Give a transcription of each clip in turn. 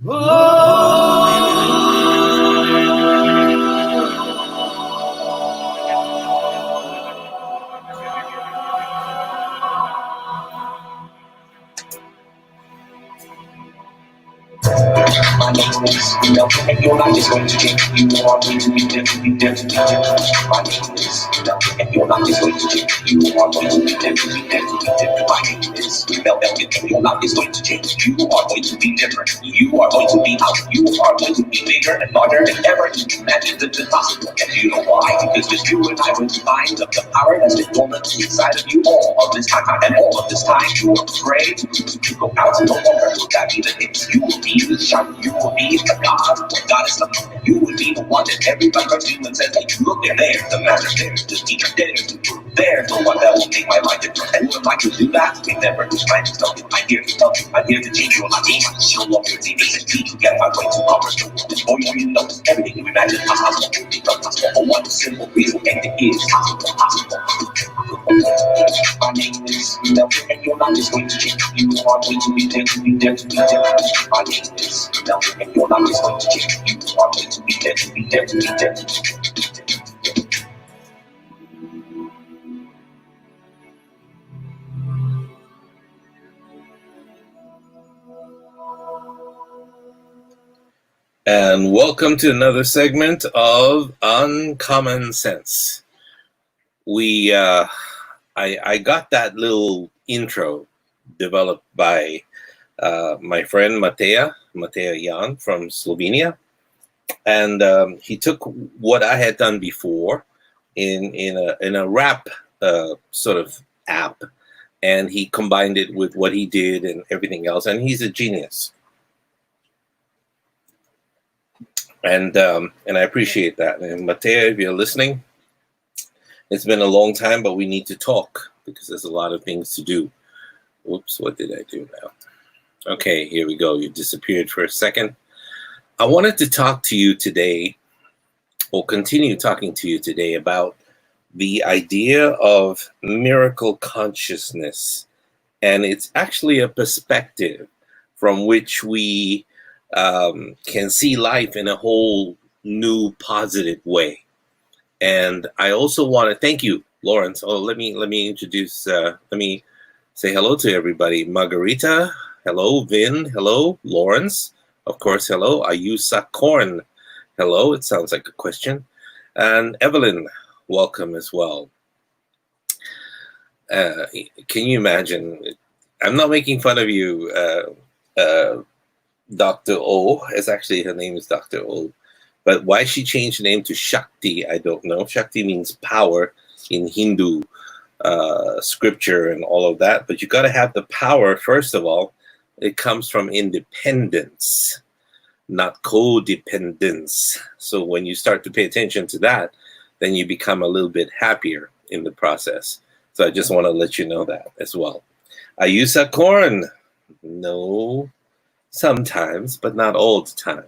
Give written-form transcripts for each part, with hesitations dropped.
My name is and you're not just going to change. You are going to be different, different. My name is and you're not just going to change. You are going to be different, different. My name is and you're not just going to change. You are going to be different. You are going to be out. You are going to be bigger and larger than ever you imagined it possible. And you know why? Because just you and I will find the power that's been dormant inside of you all of this time. And all of this time you are afraid to go out and no longer will that be the case. You will be the shine. You will be the God. God is the you will be the one that everybody comes to and says, hey, you look, they're there. The master's there. The teacher there. The truth there. The one that will make my life different. And if I can do that, we never lose my tell you. I'm here to tell you. I'm here to change your life. I'm to show up your TV and teach you. Get my way to cover the world. Before you know everything you imagine possible. Because possible for one simple reason. And it is possible. My name is and you're not just going to change. You are going to be different, different. My name is and you're not just going to change. You are going to be different. And welcome to another segment of Uncommon Sense. I got that little intro developed by my friend Mateja Jan from Slovenia, and he took what I had done before in a rap sort of app, and he combined it with what he did and everything else, and he's a genius. And I appreciate that. And Mateja, if you're listening, it's been a long time, but we need to talk because there's a lot of things to do. Whoops, what did I do now? Okay, here we go. You disappeared for a second. I wanted to talk to you today, or continue talking to you today, about the idea of miracle consciousness. And it's actually a perspective from which we can see life in a whole new positive way. And I also want to thank you, Lawrence. Oh, let me introduce. Let me say hello to everybody. Margarita, hello. Vin, hello. Lawrence, of course, hello. Ayusa Korn, hello. It sounds like a question. And Evelyn, welcome as well. Can you imagine? I'm not making fun of you. Dr. O, is actually, her name is Dr. O, but why she changed the name to Shakti, I don't know. Shakti means power in Hindu scripture and all of that, but you got to have the power. First of all, it comes from independence, not codependence. So when you start to pay attention to that, then you become a little bit happier in the process. So I just want to let you know that as well. Ayusa Korn, no. Sometimes, but not all the time.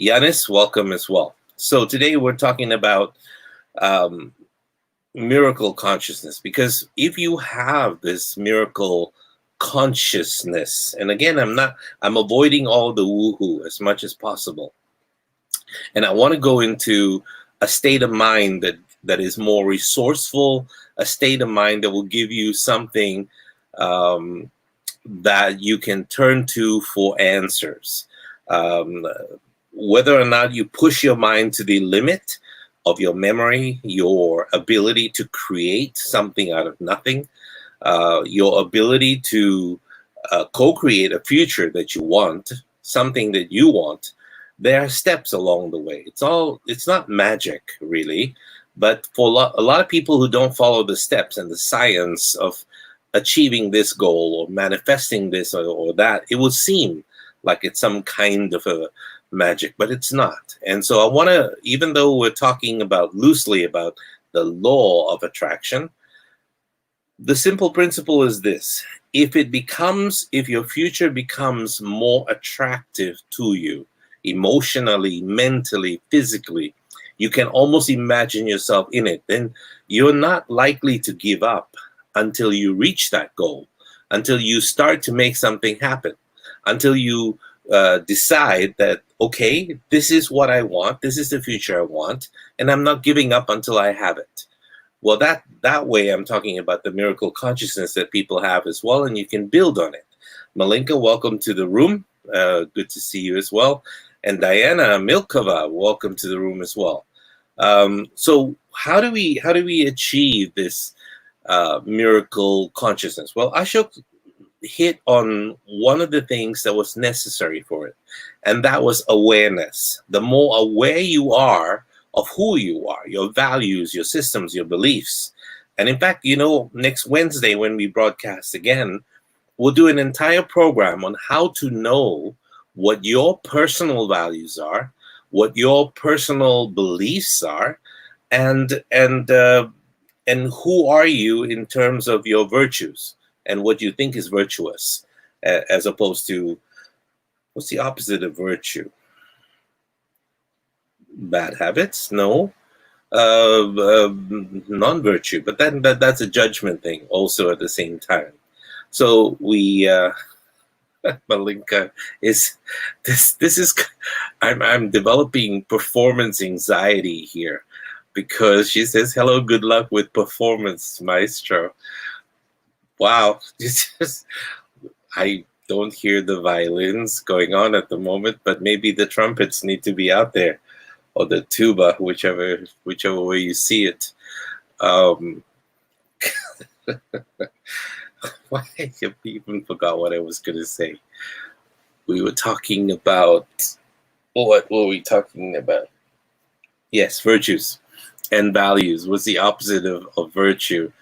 Yanis, welcome as well. So today we're talking about miracle consciousness, because if you have this miracle consciousness, and again, I'm avoiding all the woohoo as much as possible. And I want to go into a state of mind that is more resourceful, a state of mind that will give you something that you can turn to for answers. Whether or not you push your mind to the limit of your memory, your ability to create something out of nothing, your ability to co-create a future that you want, something that you want, there are steps along the way. It's not magic, really, but for a lot of people who don't follow the steps and the science of achieving this goal or manifesting this or that, it will seem like it's some kind of a magic, but it's not. And so I want to, even though we're talking loosely about the law of attraction, the simple principle is this: if your future becomes more attractive to you, emotionally, mentally, physically, you can almost imagine yourself in it, then you're not likely to give up until you reach that goal, until you start to make something happen, until you decide that, okay, this is what I want, this is the future I want, and I'm not giving up until I have it. Well, that way I'm talking about the miracle consciousness that people have as well, and you can build on it. Malinka, welcome to the room. Good to see you as well. And Diana Milkova, welcome to the room as well. So how do we achieve this miracle consciousness? Well, Ashok hit on one of the things that was necessary for it, and that was awareness. The more aware you are of who you are, your values, your systems, your beliefs. And in fact, next Wednesday when we broadcast again, we'll do an entire program on how to know what your personal values are, what your personal beliefs are, and who are you in terms of your virtues and what you think is virtuous, as opposed to what's the opposite of virtue? Bad habits? No. Non-virtue, but then that's a judgment thing also at the same time. So we Malinka is this is I'm developing performance anxiety here, because she says, hello, good luck with performance, maestro. Wow. I don't hear the violins going on at the moment, but maybe the trumpets need to be out there, or the tuba, whichever way you see it. Why? I even forgot what I was going to say. We were talking about, what were we talking about? Yes, virtues and values was the opposite of virtue.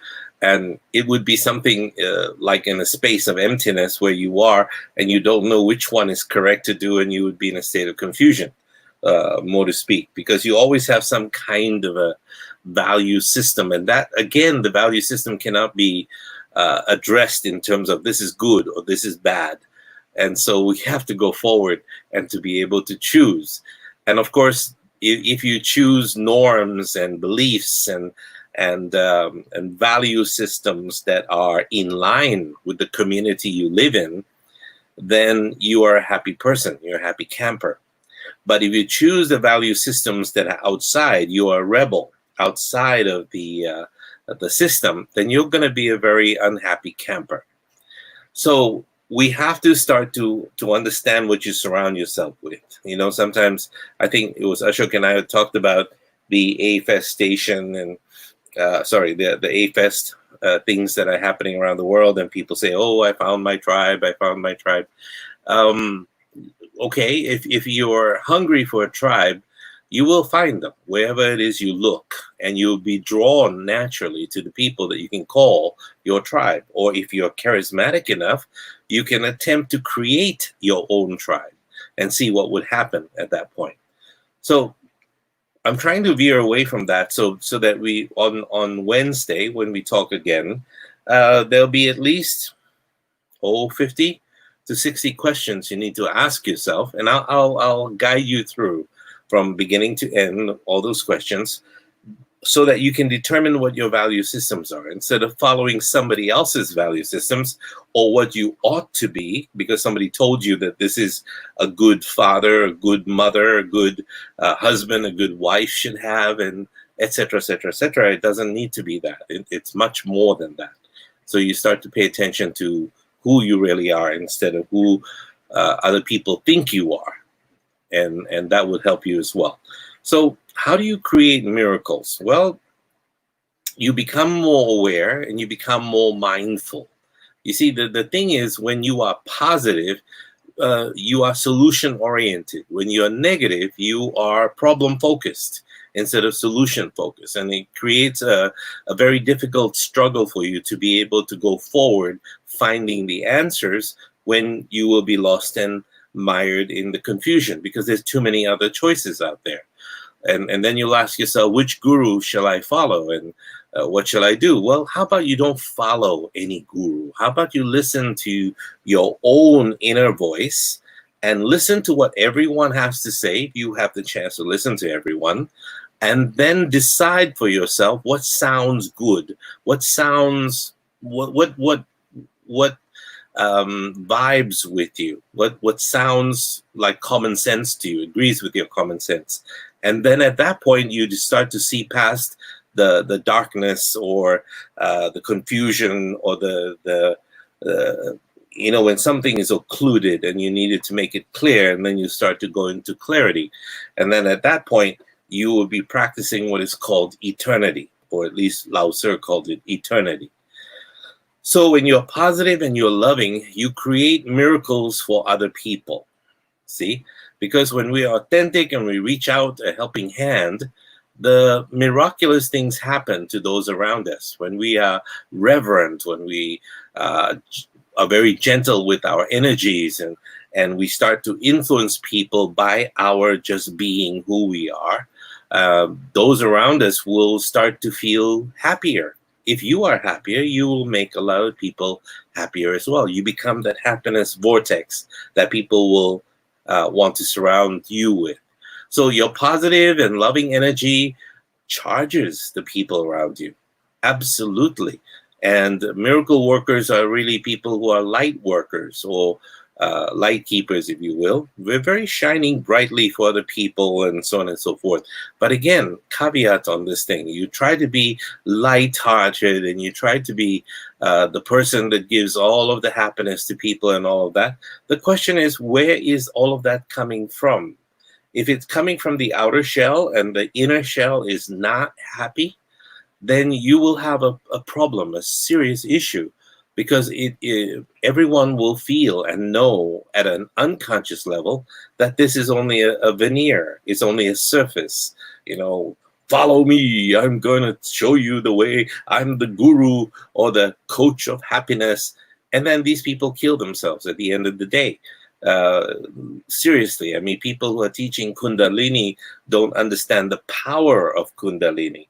And it would be something like in a space of emptiness where you are and you don't know which one is correct to do, and you would be in a state of confusion, more to speak, because you always have some kind of a value system. And that, again, the value system cannot be addressed in terms of this is good or this is bad. And so we have to go forward and to be able to choose. And of course, if you choose norms and beliefs and value systems that are in line with the community you live in, then you are a happy person. You're a happy camper. But if you choose the value systems that are outside, you are a rebel outside of the system, then you're going to be a very unhappy camper. So we have to start to understand what you surround yourself with. Sometimes I think it was Ashok and I had talked about the A-Fest station and the A-Fest things that are happening around the world, and people say, oh, I found my tribe. Okay, if you're hungry for a tribe, you will find them wherever it is you look, and you'll be drawn naturally to the people that you can call your tribe. Or if you're charismatic enough, you can attempt to create your own tribe and see what would happen at that point. So I'm trying to veer away from that, so that we on Wednesday when we talk again, there'll be at least 50 to 60 questions you need to ask yourself, and I'll guide you through from beginning to end all those questions, so that you can determine what your value systems are, instead of following somebody else's value systems or what you ought to be because somebody told you that this is a good father, a good mother, a good husband, a good wife should have, and etc., etc., etc. It doesn't need to be that. It's much more than that. So you start to pay attention to who you really are instead of who other people think you are. And that would help you as well. So how do you create miracles? Well, you become more aware and you become more mindful. You see, the thing is, when you are positive, you are solution oriented. When you are negative, you are problem focused instead of solution focused. And it creates a very difficult struggle for you to be able to go forward finding the answers when you will be lost and mired in the confusion because there's too many other choices out there. And then you'll ask yourself, which guru shall I follow? And what shall I do? Well, how about you don't follow any guru? How about you listen to your own inner voice and listen to what everyone has to say? You have the chance to listen to everyone, and then decide for yourself what sounds good, what sounds, what vibes with you, what sounds like common sense to you, agrees with your common sense. And then at that point, you just start to see past the darkness, or the confusion, or the when something is occluded and you needed to make it clear, and then you start to go into clarity. And then at that point, you will be practicing what is called eternity, or at least Lao Tzu called it eternity. So when you're positive and you're loving, you create miracles for other people. See? Because when we are authentic and we reach out a helping hand, the miraculous things happen to those around us. When we are reverent, when we are very gentle with our energies, and we start to influence people by our just being who we are, those around us will start to feel happier. If you are happier, you will make a lot of people happier as well. You become that happiness vortex that people will want to surround you with. So your positive and loving energy charges the people around you. Absolutely. And miracle workers are really people who are light workers, or light keepers, if you will. We're very shining brightly for other people, and so on and so forth. But again, caveat on this thing: you try to be light-hearted, and you try to be the person that gives all of the happiness to people and all of that. The question is, where is all of that coming from? If it's coming from the outer shell and the inner shell is not happy, then you will have a problem, a serious issue, because everyone will feel and know at an unconscious level that this is only a veneer, it's only a surface. Follow me, I'm going to show you the way, I'm the guru or the coach of happiness. And then these people kill themselves at the end of the day. Seriously, I mean, people who are teaching Kundalini don't understand the power of Kundalini.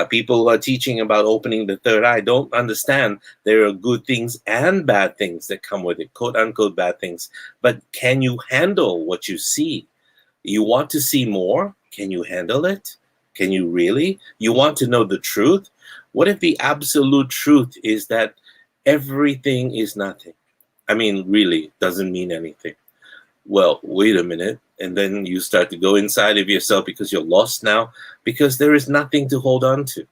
People who are teaching about opening the third eye don't understand there are good things and bad things that come with it, quote unquote bad things. But can you handle what you see? You want to see more? Can you handle it? Can you really? You want to know the truth? What if the absolute truth is that everything is nothing? I mean, really, doesn't mean anything. Well, wait a minute. And then you start to go inside of yourself because you're lost now, because there is nothing to hold on to.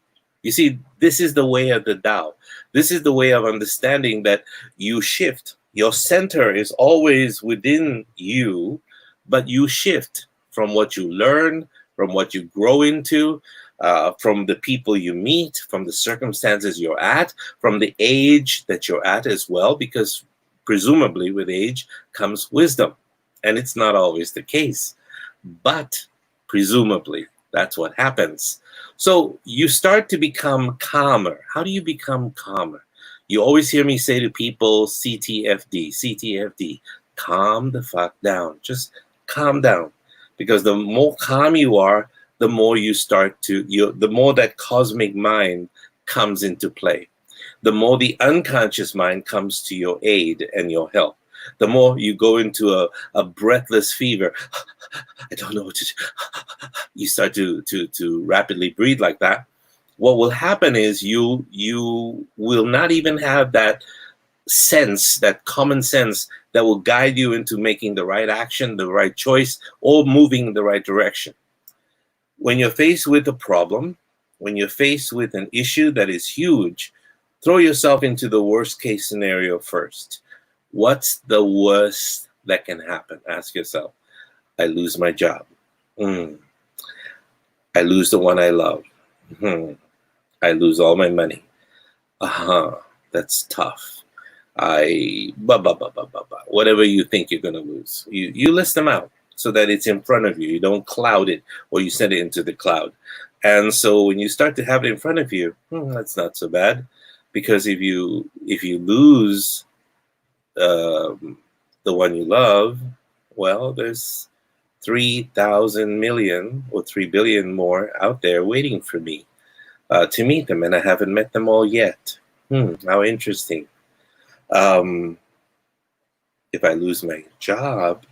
You see, this is the way of the Tao. This is the way of understanding that you shift. Your center is always within you, but you shift from what you learn, from what you grow into, from the people you meet, from the circumstances you're at, from the age that you're at as well, because presumably with age comes wisdom. And it's not always the case, but presumably that's what happens. So you start to become calmer. How do you become calmer? You always hear me say to people, CTFD, CTFD, calm the fuck down. Just calm down. Because the more calm you are, the more you start to, the more that cosmic mind comes into play. The more the unconscious mind comes to your aid and your help. The more you go into a breathless fever, I don't know what to do. You start to rapidly breathe like that. What will happen is you will not even have that sense, that common sense that will guide you into making the right action, the right choice, or moving in the right direction. When you're faced with a problem, when you're faced with an issue that is huge, throw yourself into the worst case scenario first. What's the worst that can happen? Ask yourself. I lose my job. I lose the one I love. I lose all my money. That's tough. Whatever you think you're going to lose. You list them out so that it's in front of you. You don't cloud it, or you send it into the cloud. And so when you start to have it in front of you, that's not so bad. Because if you lose the one you love, well, there's 3,000 million or 3 billion more out there waiting for me to meet them, and I haven't met them all yet. How interesting. If I lose my job,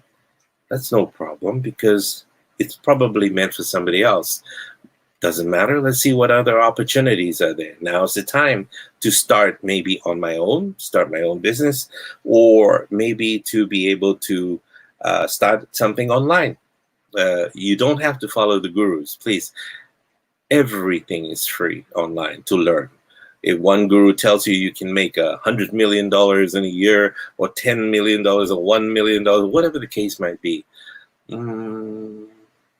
that's no problem, because it's probably meant for somebody else. Doesn't matter. Let's see what other opportunities are there. Now's the time to start maybe on my own, start my own business, or maybe to be able to start something online. You don't have to follow the gurus, please. Everything is free online to learn. If one guru tells you you can make $100 million in a year, or $10 million, or $1 million, whatever the case might be,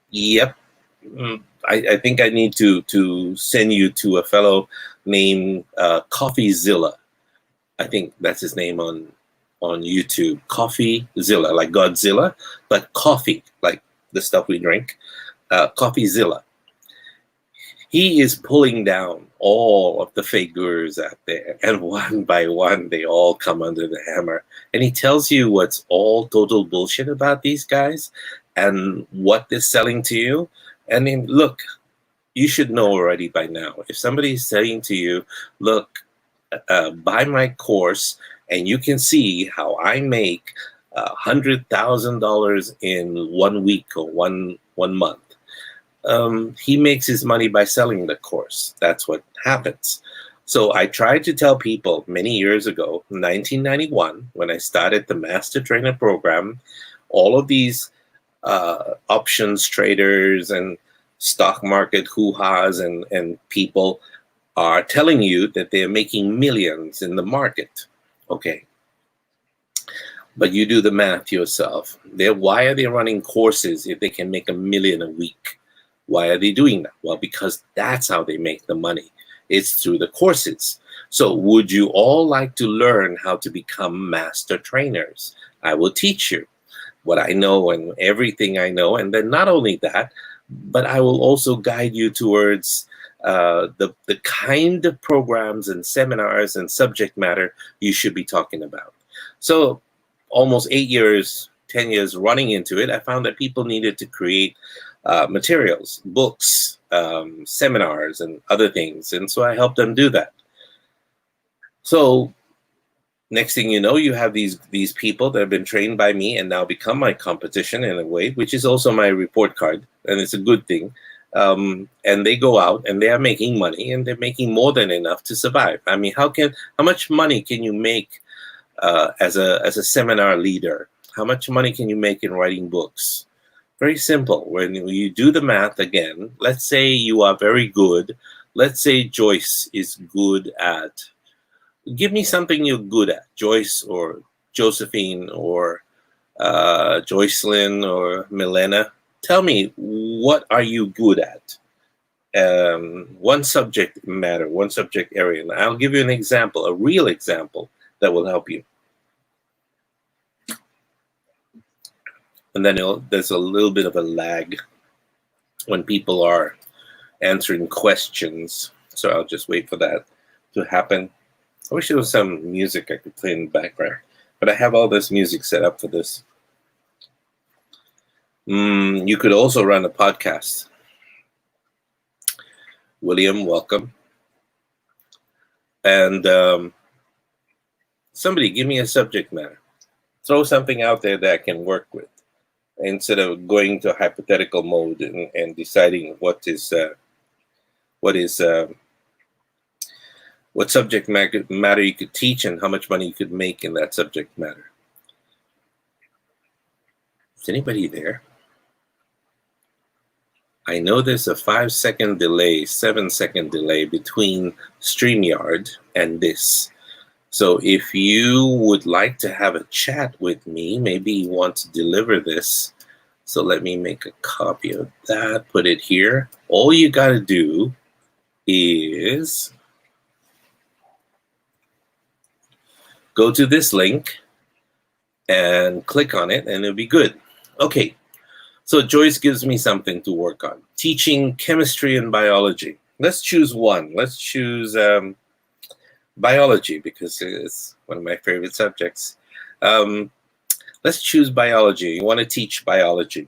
yep. I think I need to send you to a fellow named CoffeeZilla. I think that's his name on YouTube. CoffeeZilla, like Godzilla, but coffee, like the stuff we drink. CoffeeZilla. He is pulling down all of the fake gurus out there, and one by one, they all come under the hammer. And he tells you what's all total bullshit about these guys and what they're selling to you. I mean, look, you should know already by now. If somebody's saying to you, look, buy my course and you can see how I make $100,000 in 1 week or one month. He makes his money by selling the course. That's what happens. So I tried to tell people many years ago, 1991, when I started the Master Trainer Program, all of these options traders and stock market hoo-has and people are telling you that they're making millions in the market. Okay. But you do the math yourself. Why are they running courses if they can make $1 million a week? Why are they doing that? Well, because that's how they make the money. It's through the courses. So would you all like to learn how to become master trainers? I will teach you what I know and everything I know. And then not only that, but I will also guide you towards the kind of programs and seminars and subject matter you should be talking about. So almost 8 years, 10 years running into it, I found that people needed to create materials, books, seminars, and other things. And so I helped them do that. So next thing you know, you have these people that have been trained by me and now become my competition in a way, which is also my report card, and it's a good thing. And they go out and they are making money, and they're making more than enough to survive. I mean, how much money can you make as a seminar leader? How much money can you make in writing books? Very simple. When you do the math again, let's say you are very good. Let's say Joyce is good at. Give me something you're good at, Joyce or Josephine or Joycelyn or Milena. Tell me, what are you good at? One subject matter, one subject area. And I'll give you an example, a real example that will help you. And then there's a little bit of a lag when people are answering questions. So I'll just wait for that to happen. I wish there was some music I could play in the background, but I have all this music set up for this. You could also run a podcast. William, welcome. And somebody give me a subject matter. Throw something out there that I can work with, instead of going to hypothetical mode and deciding what subject matter you could teach and how much money you could make in that subject matter. Is anybody there? I know there's a 5-second delay, 7-second delay between StreamYard and this. So if you would like to have a chat with me, maybe you want to deliver this. So let me make a copy of that, put it here. All you got to do is go to this link and click on it, and it'll be good. Okay, so Joyce gives me something to work on. Teaching chemistry and biology. Let's choose one. Let's choose biology, because it's one of my favorite subjects. Let's choose biology. You want to teach biology.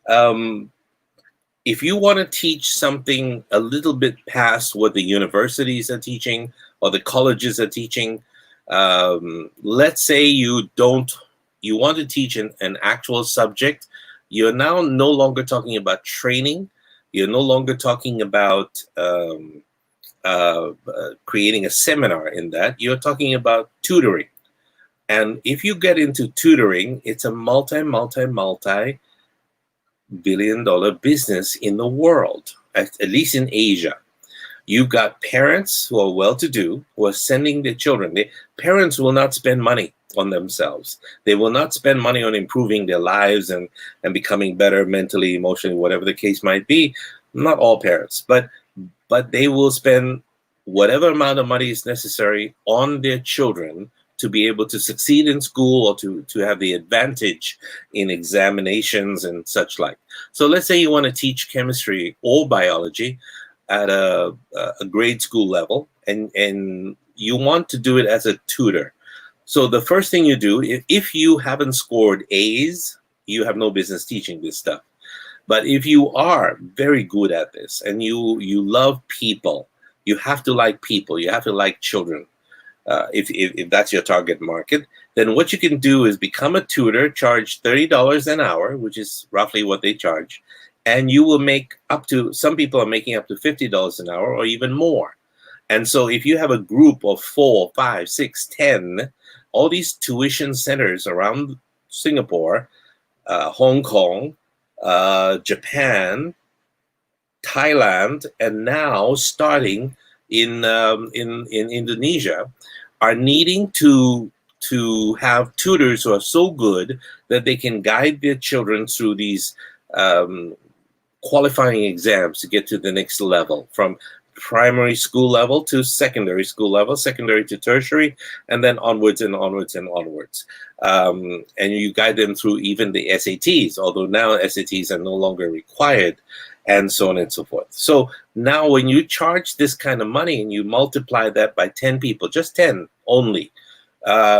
If you want to teach something a little bit past what the universities are teaching or the colleges are teaching, let's say you want to teach an actual subject. You're now no longer talking about training, You're no longer talking about creating a seminar in that. You're talking about tutoring. And if you get into tutoring, it's a multi-billion-dollar business in the world, at least in Asia. You've got parents who are well-to-do, who are sending their children. Parents will not spend money on themselves. They will not spend money on improving their lives and becoming better mentally, emotionally, whatever the case might be. Not all parents, but they will spend whatever amount of money is necessary on their children to be able to succeed in school or to have the advantage in examinations and such like. So let's say you want to teach chemistry or biology at a grade school level, and you want to do it as a tutor. So the first thing you do, if you haven't scored A's, you have no business teaching this stuff. But if you are very good at this and you love people, you have to like people, you have to like children. If that's your target market, then what you can do is become a tutor, charge $30 an hour, which is roughly what they charge, and you will make up to, some people are making up to $50 an hour or even more. And so if you have a group of 4, 5, 6, 10, all these tuition centers around Singapore, Hong Kong, Japan, Thailand, and now starting in Indonesia, are needing to have tutors who are so good that they can guide their children through these qualifying exams to get to the next level, from primary school level to secondary school level, secondary to tertiary, and then onwards and onwards and onwards. And you guide them through even the SATs, although now SATs are no longer required, and so on and so forth. So now when you charge this kind of money and you multiply that by 10 people, just 10 only,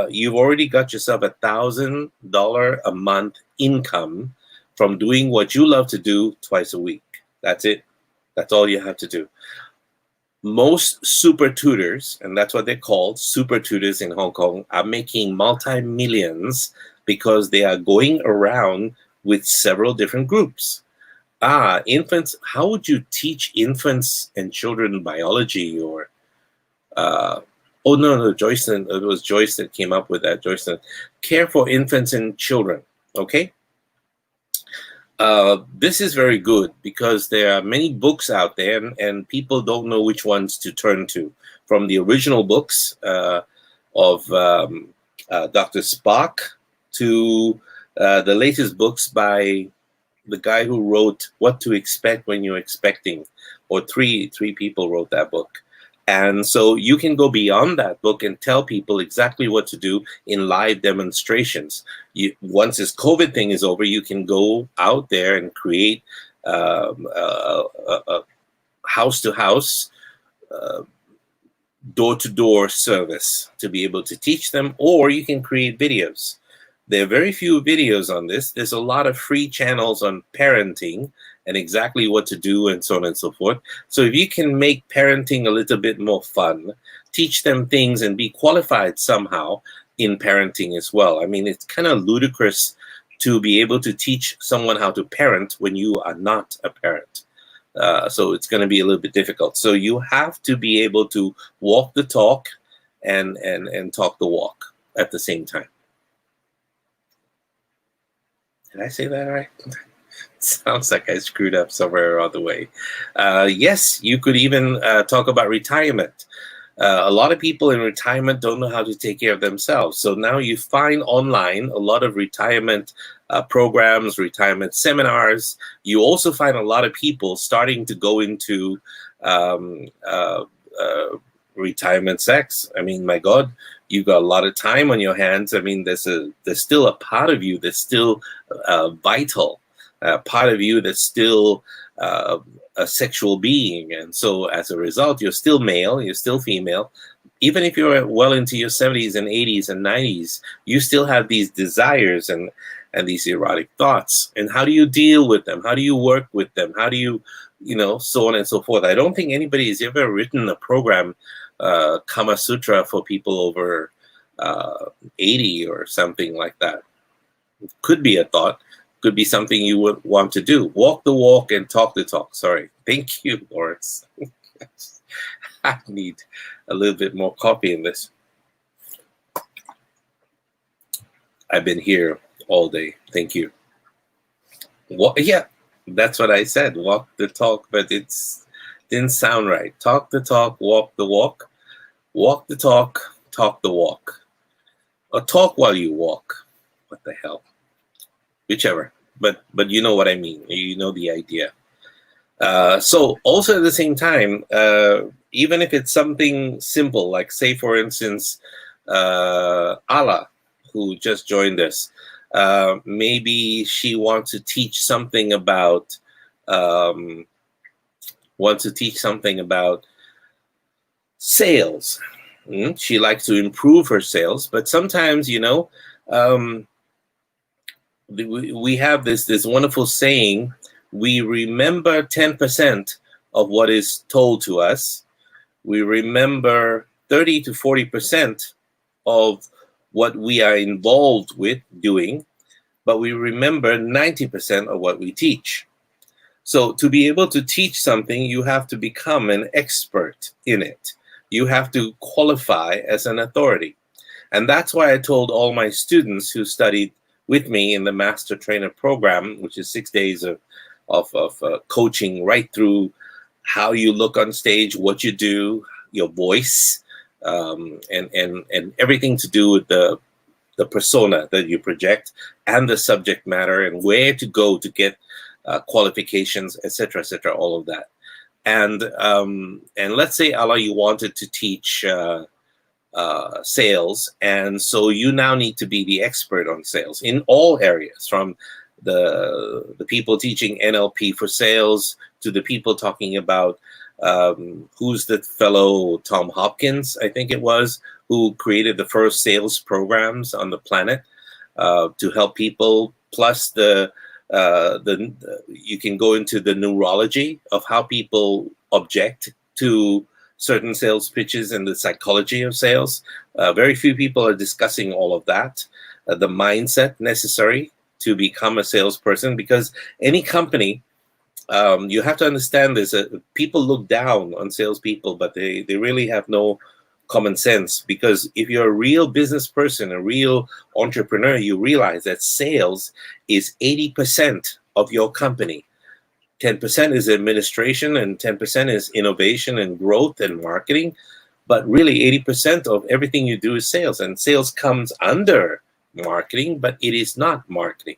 you've already got yourself $1,000 a month income from doing what you love to do twice a week. That's it. That's all you have to do. Most super tutors, and that's what they're called, super tutors in Hong Kong, are making multi-millions because they are going around with several different groups. Infants, how would you teach infants and children biology? Or oh no, Joyce, it was Joyce that came up with that. Joyce, care for infants and children. Okay. This is very good because there are many books out there, and people don't know which ones to turn to. From the original books of Dr. Spock to the latest books by the guy who wrote What to Expect When You're Expecting, or three people wrote that book. And so you can go beyond that book and tell people exactly what to do in live demonstrations. Once this COVID thing is over, you can go out there and create a house-to-house, door-to-door service to be able to teach them, or you can create videos. There are very few videos on this. There's a lot of free channels on parenting and exactly what to do and so on and so forth. So if you can make parenting a little bit more fun, teach them things and be qualified somehow in parenting as well. I mean, it's kind of ludicrous to be able to teach someone how to parent when you are not a parent. So it's going to be a little bit difficult. So you have to be able to walk the talk and talk the walk at the same time. Did I say that right? Sounds like I screwed up somewhere or other way. Yes, you could even talk about retirement. A lot of people in retirement don't know how to take care of themselves. So now you find online a lot of retirement programs, retirement seminars. You also find a lot of people starting to go into retirement sex. I mean, my God, you've got a lot of time on your hands. I mean, there's still a part of you that's still vital, part of you that's still a sexual being. And so as a result, you're still male, you're still female. Even if you're well into your 70s and 80s and 90s, you still have these desires and these erotic thoughts. And how do you deal with them? How do you work with them? How do you, so on and so forth. I don't think anybody has ever written a program, Kama Sutra, for people over 80 or something like that. It could be a thought. could be something you would want to do. Walk the walk and talk the talk. Sorry. Thank you, Lawrence. I need a little bit more coffee in this. I've been here all day. Thank you. Yeah, that's what I said. Walk the talk, but it's didn't sound right. Talk the talk, walk the walk. Walk the talk the walk. Or talk while you walk. What the hell? Whichever. But you know what I mean. You know the idea. So also at the same time, even if it's something simple, like say for instance, Allah, who just joined us, maybe she wants to teach something about sales. She likes to improve her sales, but sometimes, we have this wonderful saying: we remember 10% of what is told to us. We remember 30 to 40% of what we are involved with doing, but we remember 90% of what we teach. So to be able to teach something, you have to become an expert in it. You have to qualify as an authority. And that's why I told all my students who studied with me in the Master Trainer program, which is 6 days of coaching right through how you look on stage, what you do, your voice, and everything to do with the persona that you project and the subject matter and where to go to get qualifications, etc., all of that. And let's say, Allah, you wanted to teach sales, and so you now need to be the expert on sales in all areas, from the people teaching NLP for sales to the people talking about who's the fellow Tom Hopkins, I think it was, who created the first sales programs on the planet to help people. Plus you can go into the neurology of how people object to certain sales pitches and the psychology of sales. Very few people are discussing all of that, the mindset necessary to become a salesperson, because any company, you have to understand this, people look down on salespeople, but they really have no common sense, because if you're a real business person, a real entrepreneur, you realize that sales is 80% of your company. 10% is administration and 10% is innovation and growth and marketing. But really 80% of everything you do is sales, and sales comes under marketing, but it is not marketing.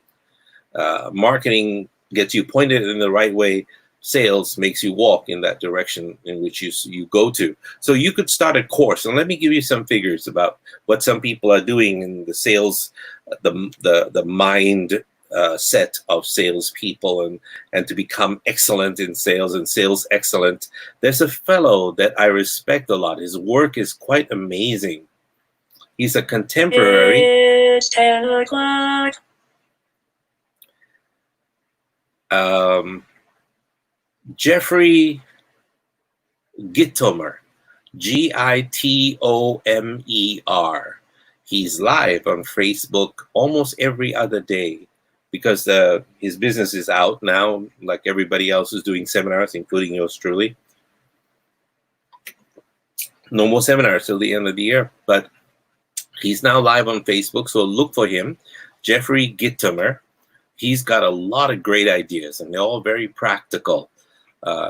Marketing gets you pointed in the right way. Sales makes you walk in that direction in which you go to. So you could start a course, and let me give you some figures about what some people are doing in the sales, the mind set of salespeople, and to become excellent in sales and sales excellent. There's a fellow that I respect a lot. His work is quite amazing. He's a contemporary. It's 10 o'clock. Jeffrey Gitomer, Gitomer. He's live on Facebook almost every other day, because his business is out now, like everybody else who's doing seminars, including yours truly. No more seminars till the end of the year, but he's now live on Facebook, so look for him, Jeffrey Gitomer. He's got a lot of great ideas, and they're all very practical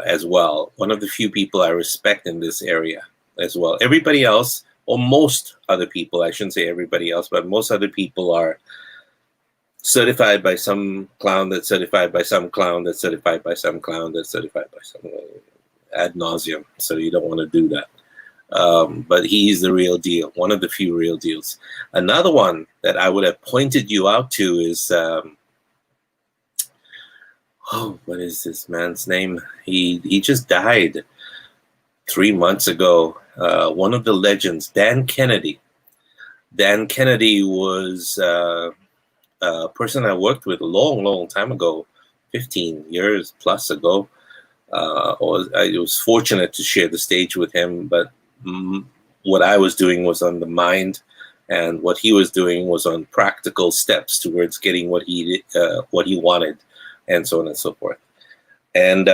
as well. One of the few people I respect in this area as well. Everybody else, or most other people, I shouldn't say everybody else, but most other people are certified by some clown that's certified by some clown that's certified by some clown that's certified by some ad nauseum. So you don't want to do that. But he's the real deal, one of the few real deals. Another one that I would have pointed you out to is, what is this man's name? He just died 3 months ago. One of the legends, Dan Kennedy. Dan Kennedy was a person I worked with a long time ago, 15 years plus ago. I was fortunate to share the stage with him, but what I was doing was on the mind and what he was doing was on practical steps towards getting what he wanted, and so on and so forth. And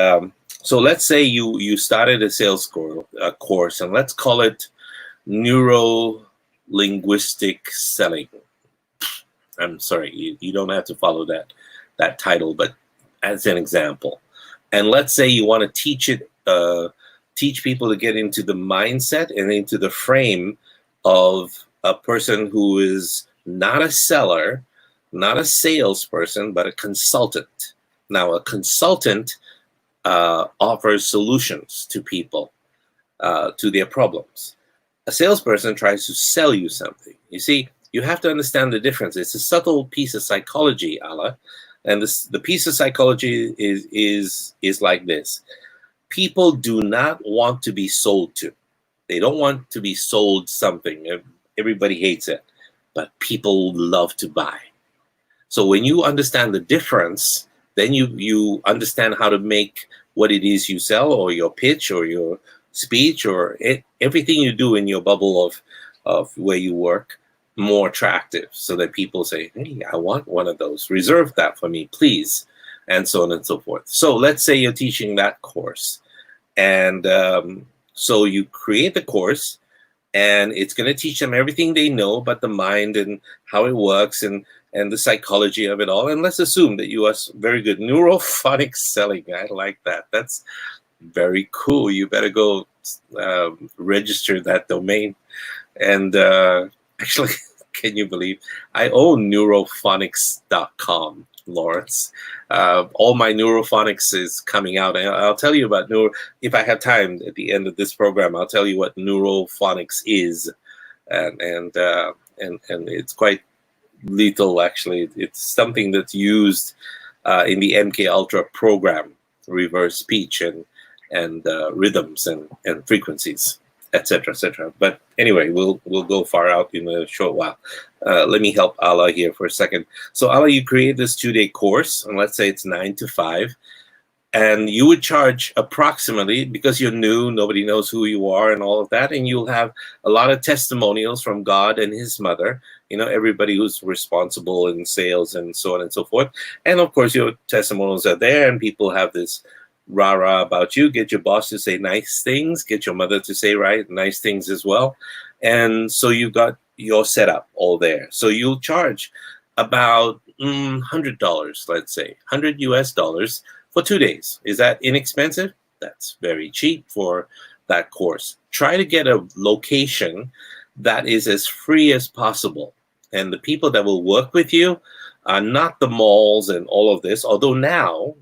so let's say you started a sales course, and let's call it neuro linguistic selling. I'm sorry, you don't have to follow that title, but as an example. And let's say you want to teach people to get into the mindset and into the frame of a person who is not a seller, not a salesperson, but a consultant. Now, a consultant offers solutions to people, to their problems. A salesperson tries to sell you something. You see, you have to understand the difference. It's a subtle piece of psychology, Allah. And the piece of psychology is like this. People do not want to be sold to. They don't want to be sold something. Everybody hates it, but people love to buy. So when you understand the difference, then you understand how to make what it is you sell, or your pitch, or your speech, or everything you do in your bubble of where you work more attractive, so that people say, hey, I want one of those. Reserve that for me, please, and so on and so forth. So let's say you're teaching that course, and so you create the course, and it's going to teach them everything they know about the mind and how it works, and the psychology of it all. And let's assume that you are very good. Neurophonic selling. I like that. That's very cool. You better go register that domain. And actually, can you believe I own neurophonics.com, Lawrence? All my neurophonics is coming out. And I'll tell you about if I have time at the end of this program, I'll tell you what neurophonics is. And it's quite lethal, actually. It's something that's used in the MK Ultra program, reverse speech and rhythms and frequencies, etc., etc. But anyway, we'll go far out in a short while. Let me help Allah here for a second. So Allah, you create this 2-day course, and let's say it's 9 to 5, and you would charge approximately, because you're new, nobody knows who you are and all of that, and you'll have a lot of testimonials from God and his mother, everybody who's responsible in sales and so on and so forth. And of course, your testimonials are there, and people have this rah-rah about you. Get your boss to say nice things, get your mother to say nice things as well. And so you've got your setup all there. So you'll charge about $100, let's say, $100 for 2 days. Is that inexpensive? That's very cheap for that course. Try to get a location that is as free as possible. And the people that will work with you are not the malls and all of this. Although now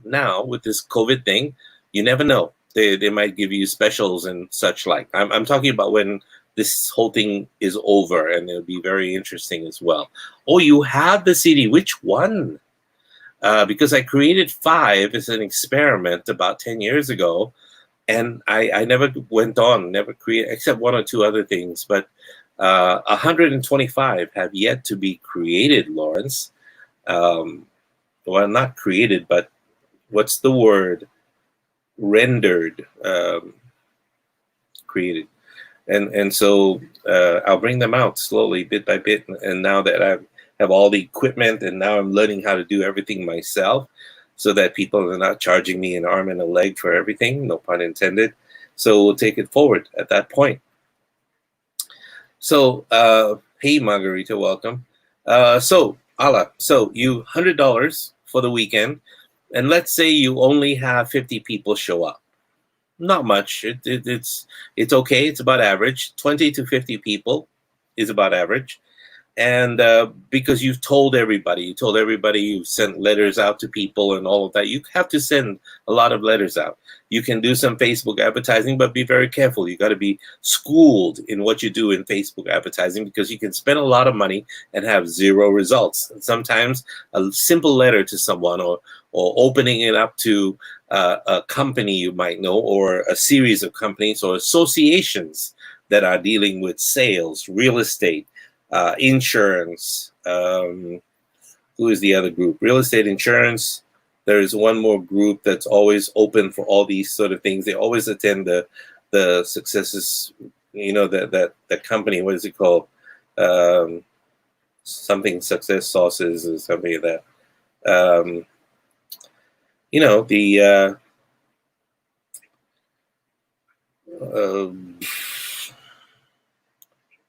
with this COVID thing, you never know. They might give you specials and such like. I'm talking about when this whole thing is over, and it'll be very interesting as well. Oh, you have the CD. Which one? Because I created 5 as an experiment about 10 years ago, and I never went on, never created, except 1 or 2 other things. But 125 have yet to be created, Lawrence. Well, not created, but what's the word? Rendered, created. And so I'll bring them out slowly, bit by bit. And now that I have all the equipment, and now I'm learning how to do everything myself, so that people are not charging me an arm and a leg for everything, no pun intended. So we'll take it forward at that point. So, hey, Margarita, welcome. So, Allah, so you $100 for the weekend, and let's say you only have 50 people show up. Not much. It's okay. It's about average. 20 to 50 people is about average. And because you've told everybody, you've sent letters out to people and all of that. You have to send a lot of letters out. You can do some Facebook advertising, but be very careful. You got to be schooled in what you do in Facebook advertising, because you can spend a lot of money and have 0 results. And sometimes a simple letter to someone, or opening it up to a company you might know, or a series of companies or associations that are dealing with sales, real estate, insurance. Who is the other group? Real estate, insurance. There's one more group that's always open for all these sort of things. They always attend the successes. The company. What is it called? something success sauces or something like that. You know, uh,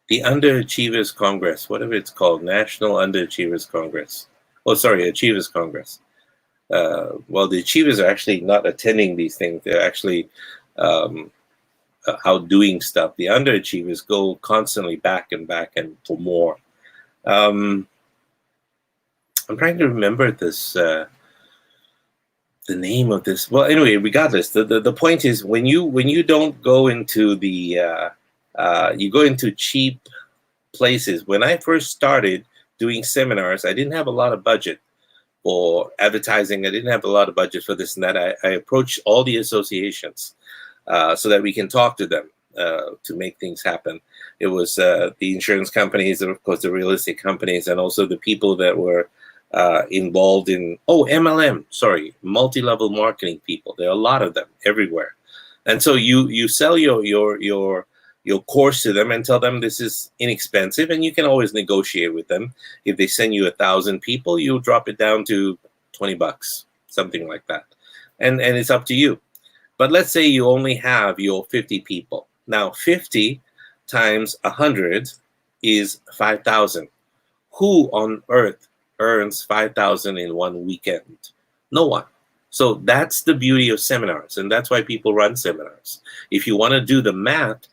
the Underachievers Congress, whatever it's called, National Underachievers Congress. Oh, sorry, Achievers Congress. Well, the achievers are actually not attending these things. They're actually outdoing stuff. The underachievers go constantly back and for more. I'm trying to remember this, the name of this. Well, anyway, regardless, the point is when you don't go into the you go into cheap places. When I first started doing seminars, I didn't have a lot of budget for advertising. I didn't have a lot of budget for this and that. I approached all the associations so that we can talk to them to make things happen. It was the insurance companies, and of course the real estate companies, and also the people that were involved in MLM. Sorry, multi-level marketing people. There are a lot of them everywhere, and so you sell your course to them and tell them this is inexpensive, and you can always negotiate with them. If they send you 1,000 people, you drop it down to $20, something like that, and it's up to you. But let's say you only have your 50 people. Now 50 times 100 is 5,000. Who on earth earns 5,000 in one weekend? No one. So that's the beauty of seminars, and that's why people run seminars. If you want to do the math,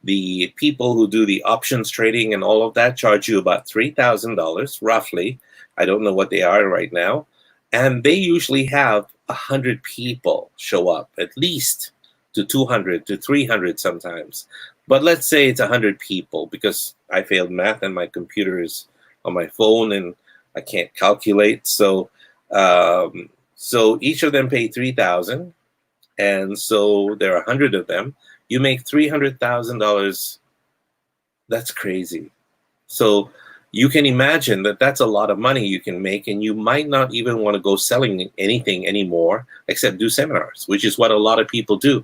the people who do the options trading and all of that charge you about $3,000 roughly. I don't know what they are right now. And they usually have 100 people show up, at least to 200 to 300 sometimes. But let's say it's 100 people, because I failed math and my computer is on my phone and I can't calculate. So so each of them pay 3,000, and so there are 100 of them. You make $300,000. That's crazy. So you can imagine that that's a lot of money you can make, and you might not even want to go selling anything anymore except do seminars, which is what a lot of people do.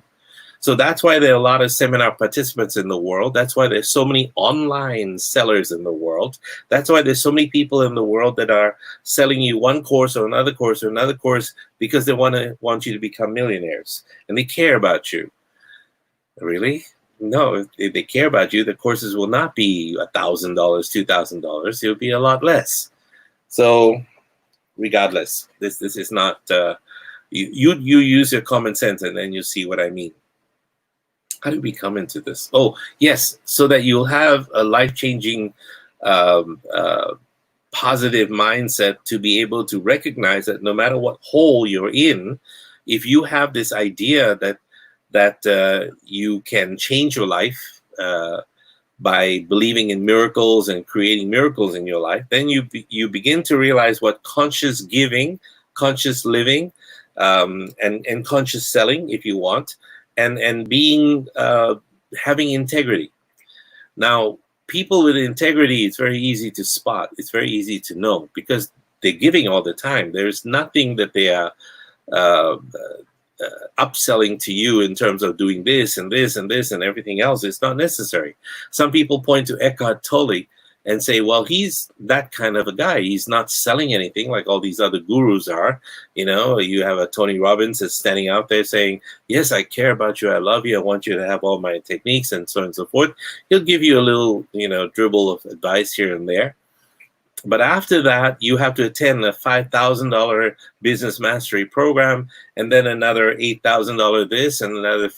So that's why there are a lot of seminar participants in the world. That's why there's so many online sellers in the world. That's why there's so many people in the world that are selling you one course or another course or another course, because they want you to become millionaires, and they care about you. Really? No, if they care about you, the courses will not be $1,000, $2,000. It'll be a lot less. So, regardless, this is not. You use your common sense, and then you see what I mean. How did we come into this? Oh, yes, so that you'll have a life-changing, positive mindset to be able to recognize that no matter what hole you're in, if you have this idea that you can change your life by believing in miracles and creating miracles in your life, then you begin to realize what conscious giving, conscious living, and conscious selling, if you want, and being having integrity. Now, people with integrity, it's very easy to spot. It's very easy to know, because they're giving all the time. There's nothing that they are upselling to you in terms of doing this and this and this and everything else. It's not necessary. Some people point to Eckhart Tolle and say, well, he's that kind of a guy. He's not selling anything like all these other gurus are. You know, you have a Tony Robbins that's standing out there saying, yes, I care about you. I love you. I want you to have all my techniques and so on and so forth. He'll give you a little, dribble of advice here and there. But after that, you have to attend a $5,000 business mastery program, and then another $8,000 this and another.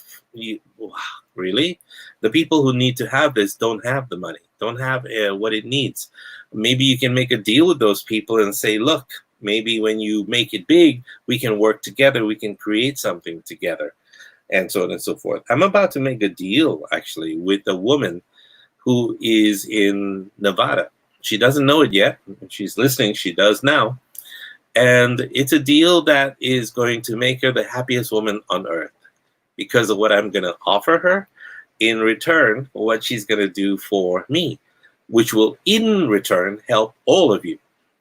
Really? The people who need to have this don't have the money, don't have what it needs. Maybe you can make a deal with those people and say, look, maybe when you make it big, we can work together, we can create something together, and so on and so forth. I'm about to make a deal, actually, with a woman who is in Nevada. She doesn't know it yet. She's listening. She does now. And it's a deal that is going to make her the happiest woman on earth because of what I'm going to offer her in return for what she's going to do for me, which will in return help all of you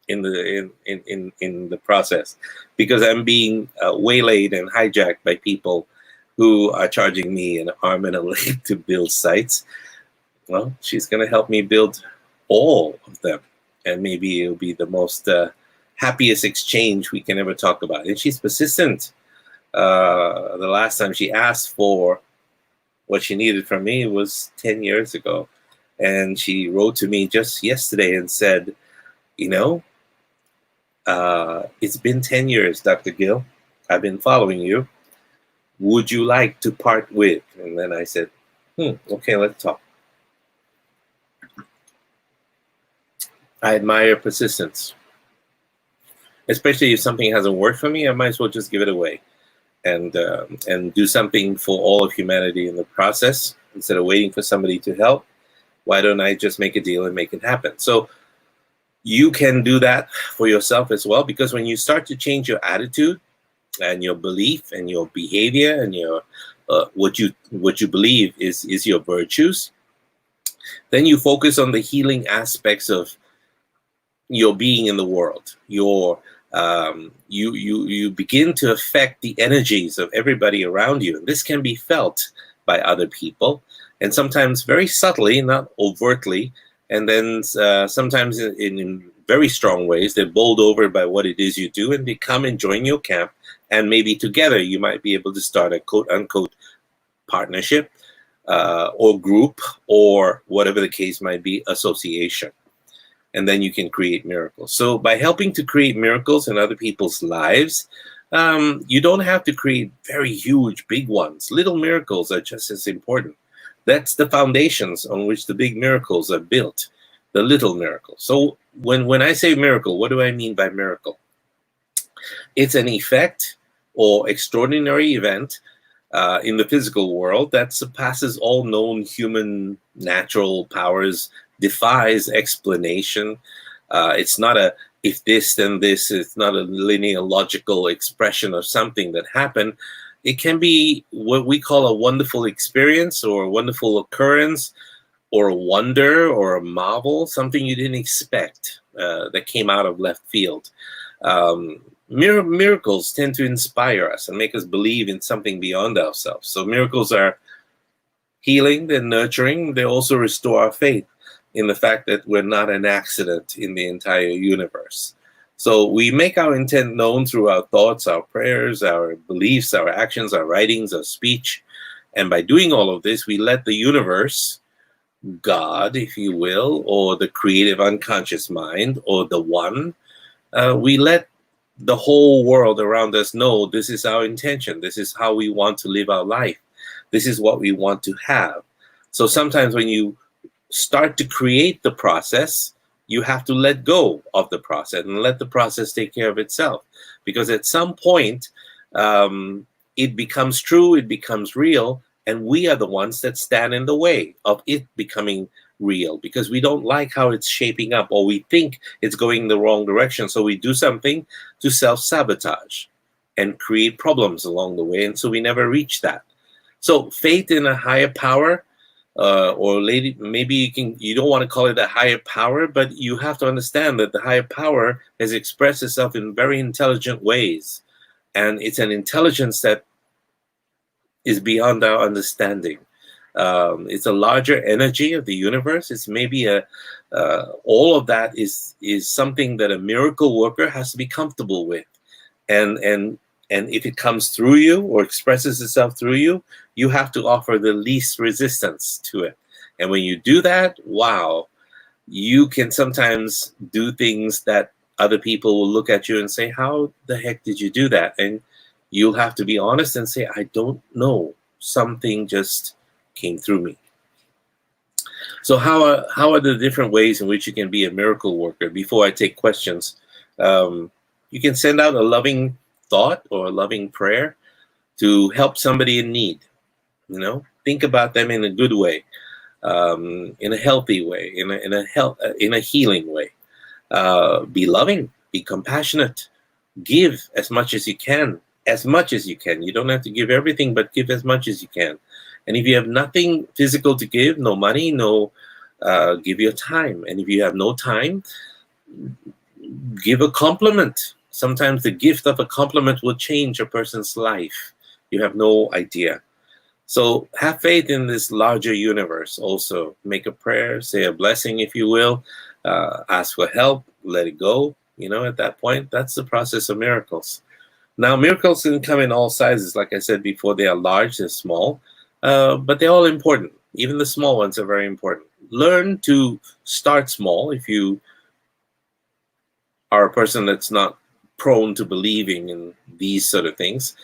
in the process, because I'm being waylaid and hijacked by people who are charging me an arm and a leg to build sites. Well, she's going to help me build all of them. And maybe it'll be the most happiest exchange we can ever talk about. And she's persistent. The last time she asked for what she needed from me was 10 years ago. And she wrote to me just yesterday and said, you know, it's been 10 years, Dr. Gill. I've been following you. Would you like to part with? And then I said, okay, let's talk. I admire persistence, especially if something hasn't worked for me. I might as well just give it away and do something for all of humanity in the process instead of waiting for somebody to help. Why don't I just make a deal and make it happen? So you can do that for yourself as well, because when you start to change your attitude and your belief and your behavior and your what you believe is your virtues, then you focus on the healing aspects of your being in the world. You begin to affect the energies of everybody around you. And this can be felt by other people, and sometimes very subtly, not overtly, and then sometimes in very strong ways. They're bowled over by what it is you do and they come and join your camp, and maybe together you might be able to start a quote-unquote partnership or group, or whatever the case might be, association. And then you can create miracles. So by helping to create miracles in other people's lives, you don't have to create very huge, big ones. Little miracles are just as important. That's the foundations on which the big miracles are built, the little miracles. So when I say miracle, what do I mean by miracle? It's an effect or extraordinary event in the physical world that surpasses all known human natural powers, defies explanation. It's not a if this then this. It's not a linear logical expression of something that happened. It can be what we call a wonderful experience or a wonderful occurrence or a wonder or a marvel, something you didn't expect that came out of left field. Miracles tend to inspire us and make us believe in something beyond ourselves. So miracles are healing, they're nurturing, they also restore our faith in the fact that we're not an accident in the entire universe. So we make our intent known through our thoughts, our prayers, our beliefs, our actions, our writings, our speech. And by doing all of this, we let the universe, God, if you will, or the creative unconscious mind, or the one, we let the whole world around us know this is our intention. This is how we want to live our life. This is what we want to have. So sometimes when you start to create the process, you have to let go of the process and let the process take care of itself. Because at some point, it becomes true, it becomes real, and we are the ones that stand in the way of it becoming real because we don't like how it's shaping up, or we think it's going in the wrong direction. So we do something to self-sabotage and create problems along the way. And so we never reach that. So faith in a higher power, maybe you don't want to call it a higher power, but you have to understand that the higher power has expressed itself in very intelligent ways. And it's an intelligence that is beyond our understanding. It's a larger energy of the universe. It's maybe all of that is something that a miracle worker has to be comfortable with. And if it comes through you or expresses itself through you, you have to offer the least resistance to it. And when you do that, wow, you can sometimes do things that other people will look at you and say, how the heck did you do that? And you'll have to be honest and say, I don't know. Something just came through me. So how are the different ways in which you can be a miracle worker? Before I take questions, you can send out a loving thought or a loving prayer to help somebody in need. Think about them in a good way, in a healthy way, in a healing way. Be loving, be compassionate, give as much as you can. As much as you can. You don't have to give everything, but give as much as you can. And if you have nothing physical to give, no money, give your time. And if you have no time, give a compliment. Sometimes the gift of a compliment will change a person's life. You have no idea. So have faith in this larger universe. Also, make a prayer, say a blessing, if you will, ask for help, let it go. At that point, that's the process of miracles. Now, miracles can come in all sizes. Like I said before, they are large, they're small, but they're all important. Even the small ones are very important. Learn to start small if you are a person that's not prone to believing in these sort of things.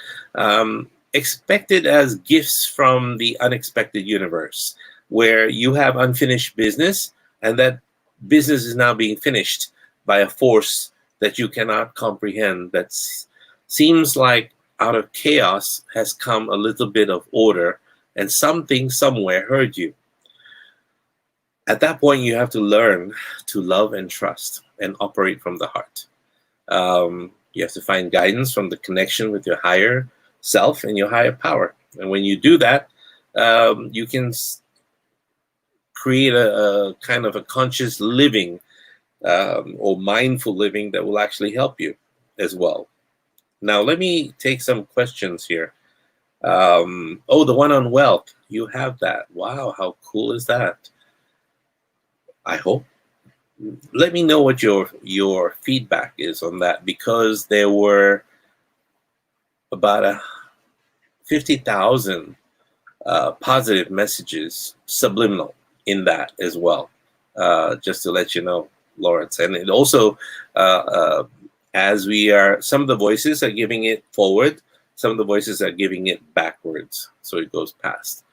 Expect it as gifts from the unexpected universe, where you have unfinished business, and that business is now being finished by a force that you cannot comprehend, that seems like out of chaos has come a little bit of order, and something somewhere heard you. At that point, you have to learn to love and trust and operate from the heart. You have to find guidance from the connection with your higher self and your higher power. And when you do that, you can create a kind of a conscious living or mindful living that will actually help you as well. Now, let me take some questions here. The one on wealth, you have that. Wow, how cool is that? I hope. Let me know what your feedback is on that, because there were about 50,000 positive messages, subliminal, in that as well. Just to let you know, Lawrence. And it also, as we are, some of the voices are giving it forward, some of the voices are giving it backwards, so it goes past.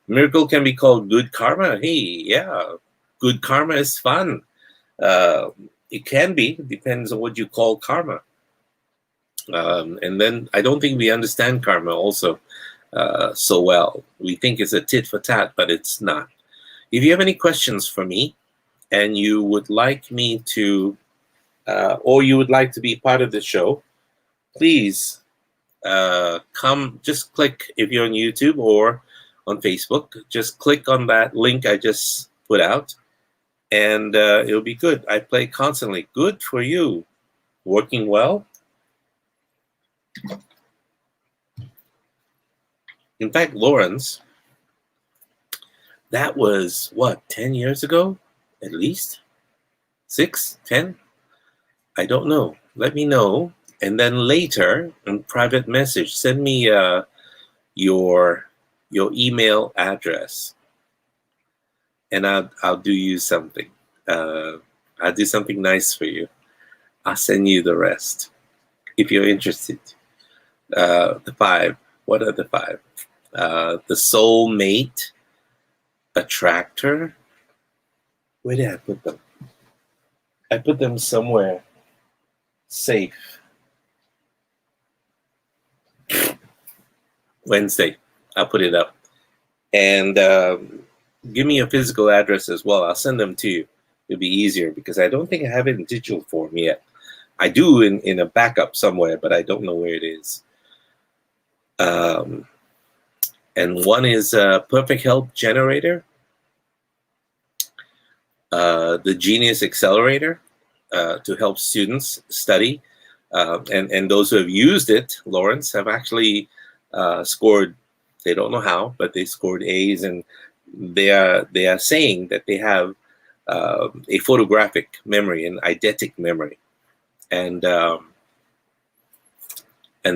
Miracle can be called good karma. Hey, yeah, good karma is fun. It can be, depends on what you call karma. And then I don't think we understand karma also so well. We think it's a tit for tat, but it's not. If you have any questions for me, and you would like me to, or you would like to be part of the show, please come, just click, if you're on YouTube or on Facebook, just click on that link I just put out, and it'll be good. I play constantly. Good for you. Working well. In fact, Lawrence, that was what, 10 years ago? At least 6, 10? I don't know. Let me know. And then later, in private message, send me your email address, and I'll do you something. I'll do something nice for you. I'll send you the rest if you're interested. The 5. What are the 5? The soulmate, attractor. Where did I put them? I put them somewhere safe. Wednesday, I'll put it up. And give me a physical address as well. I'll send them to you. It'll be easier, because I don't think I have it in digital form yet. I do in a backup somewhere, but I don't know where it is. And one is Perfect Help Generator, the Genius Accelerator, to help students study. And those who have used it, Lawrence, have actually scored, they don't know how, but they scored A's, and they are saying that they have a photographic memory, an eidetic memory. And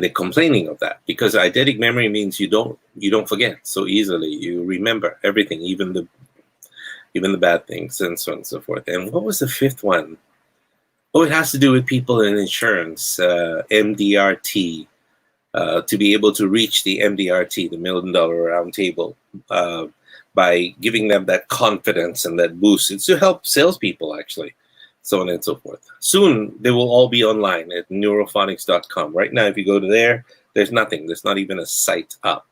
they're complaining of that, because eidetic memory means you don't forget so easily. You remember everything, even the bad things, and so on and so forth. And what was the 5th one? Oh, it has to do with people in insurance, MDRT, to be able to reach the MDRT, the $1 Million Round Table, by giving them that confidence and that boost. It's to help salespeople, actually, so on and so forth. Soon, they will all be online at neurophonics.com. Right now, if you go to there, there's nothing. There's not even a site up.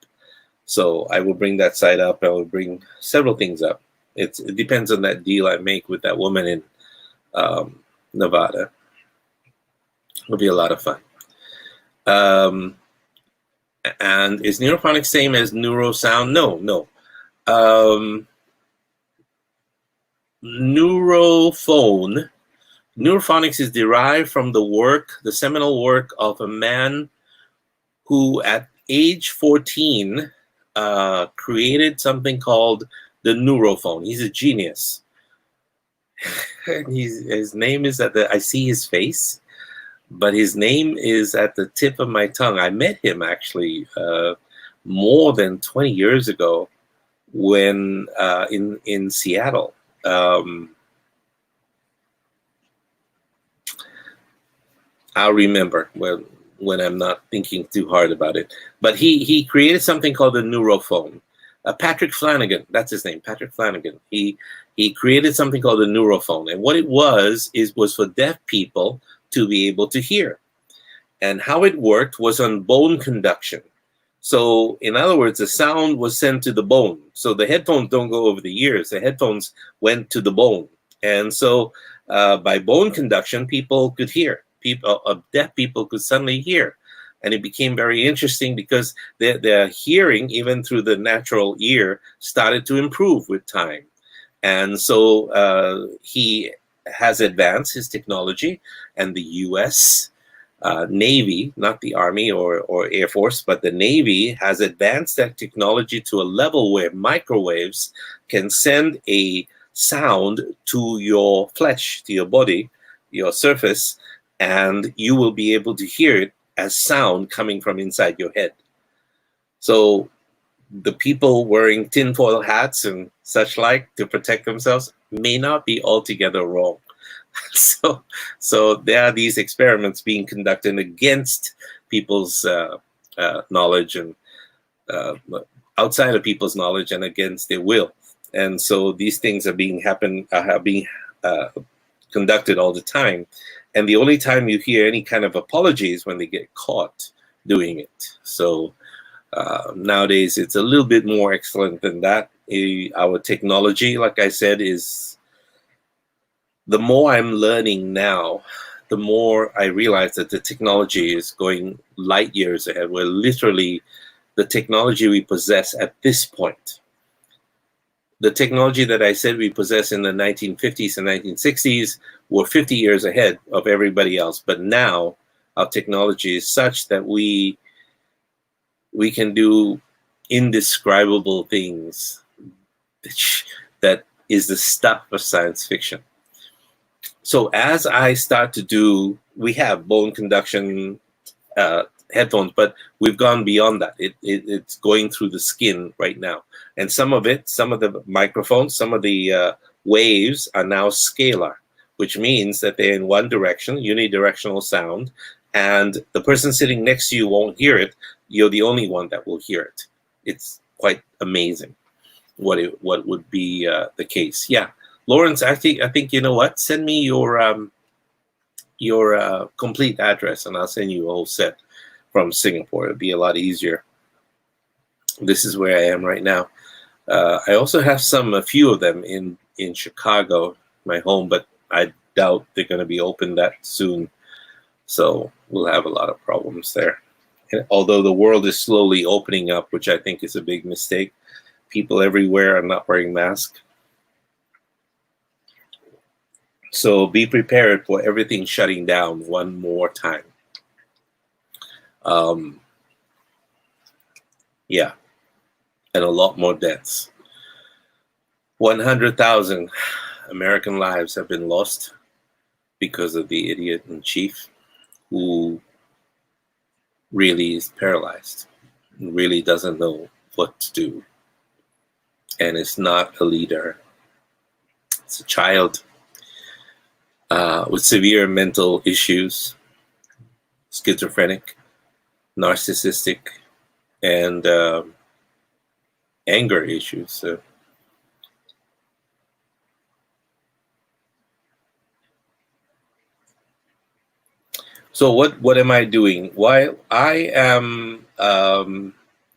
So I will bring that site up. I will bring several things up. It depends on that deal I make with that woman in Nevada. It'll be a lot of fun. And is neurophonics same as neurosound? No. Neurophonics is derived from the seminal work of a man who at age 14 created something called the neurophone. He's a genius. And his name is I see his face, but his name is at the tip of my tongue. I met him actually more than 20 years ago when in Seattle. I'll remember when I'm not thinking too hard about it. But he created something called the neurophone. Patrick Flanagan, that's his name, Patrick Flanagan. He created something called the neurophone, and what it was for deaf people to be able to hear. And how it worked was on bone conduction. So in other words, the sound was sent to the bone. So the headphones don't go over the ears. The headphones went to the bone. And so by bone conduction, people could hear. Deaf people could suddenly hear. And it became very interesting because their hearing, even through the natural ear, started to improve with time. And so he has advanced his technology, and the U.S. Navy, not the Army or Air Force, but the Navy has advanced that technology to a level where microwaves can send a sound to your flesh, to your body, your surface, and you will be able to hear it as sound coming from inside your head. So the people wearing tinfoil hats and such like to protect themselves may not be altogether wrong. So there are these experiments being conducted against people's knowledge and outside of people's knowledge and against their will. And so these things are being conducted all the time. And the only time you hear any kind of apology is when they get caught doing it. So nowadays it's a little bit more excellent than that. Our technology, like I said, is the more I'm learning now, the more I realize that the technology is going light years ahead. We're literally the technology we possess at this point. The technology that I said we possess in the 1950s and 1960s were 50 years ahead of everybody else. But now our technology is such that we can do indescribable things that is the stuff of science fiction. So as I start to do, we have bone conduction headphones, but we've gone beyond that. It's going through the skin right now. And some of the microphones, some of the waves are now scalar, which means that they're in one direction, unidirectional sound, and the person sitting next to you won't hear it. You're the only one that will hear it. It's quite amazing what would be the case. Yeah, Lawrence, I think you know what? Send me your complete address, and I'll send you a whole set from Singapore. It'd be a lot easier. This is where I am right now. I also have a few of them in Chicago, my home, but I doubt they're going to be open that soon. So we'll have a lot of problems there. And although the world is slowly opening up, which I think is a big mistake, people everywhere are not wearing masks. So be prepared for everything shutting down one more time. Yeah, and a lot more deaths. 100,000 American lives have been lost because of the idiot in chief who really is paralyzed, really doesn't know what to do, and is not a leader. It's a child with severe mental issues, schizophrenic, narcissistic, and anger issues. So what am I doing? While I am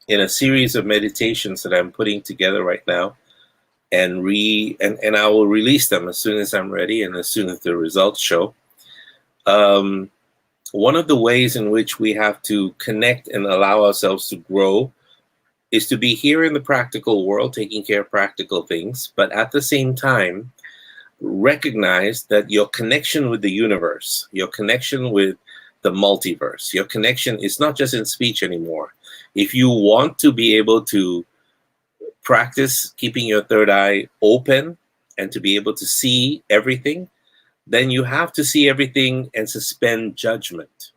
in a series of meditations that I'm putting together right now, and I will release them as soon as I'm ready and as soon as the results show. One of the ways in which we have to connect and allow ourselves to grow is to be here in the practical world, taking care of practical things, but at the same time, recognize that your connection with the universe, your connection with the multiverse, your connection is not just in speech anymore. If you want to be able to practice keeping your third eye open and to be able to see everything, then you have to see everything and suspend judgment.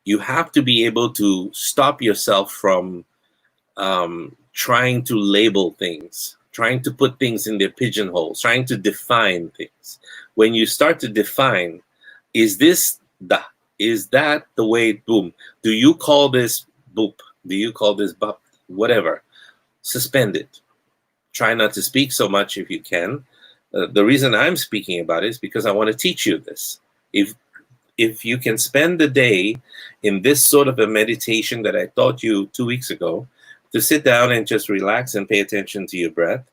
You have to be able to stop yourself from trying to label things, trying to put things in their pigeonholes, trying to define things. When you start to define, is that the way, boom? Do you call this boop? Do you call this bop? Whatever. Suspend it. Try not to speak so much if you can. The reason I'm speaking about it is because I want to teach you this. If you can spend the day in this sort of a meditation that I taught you 2 weeks ago, to sit down and just relax and pay attention to your breath,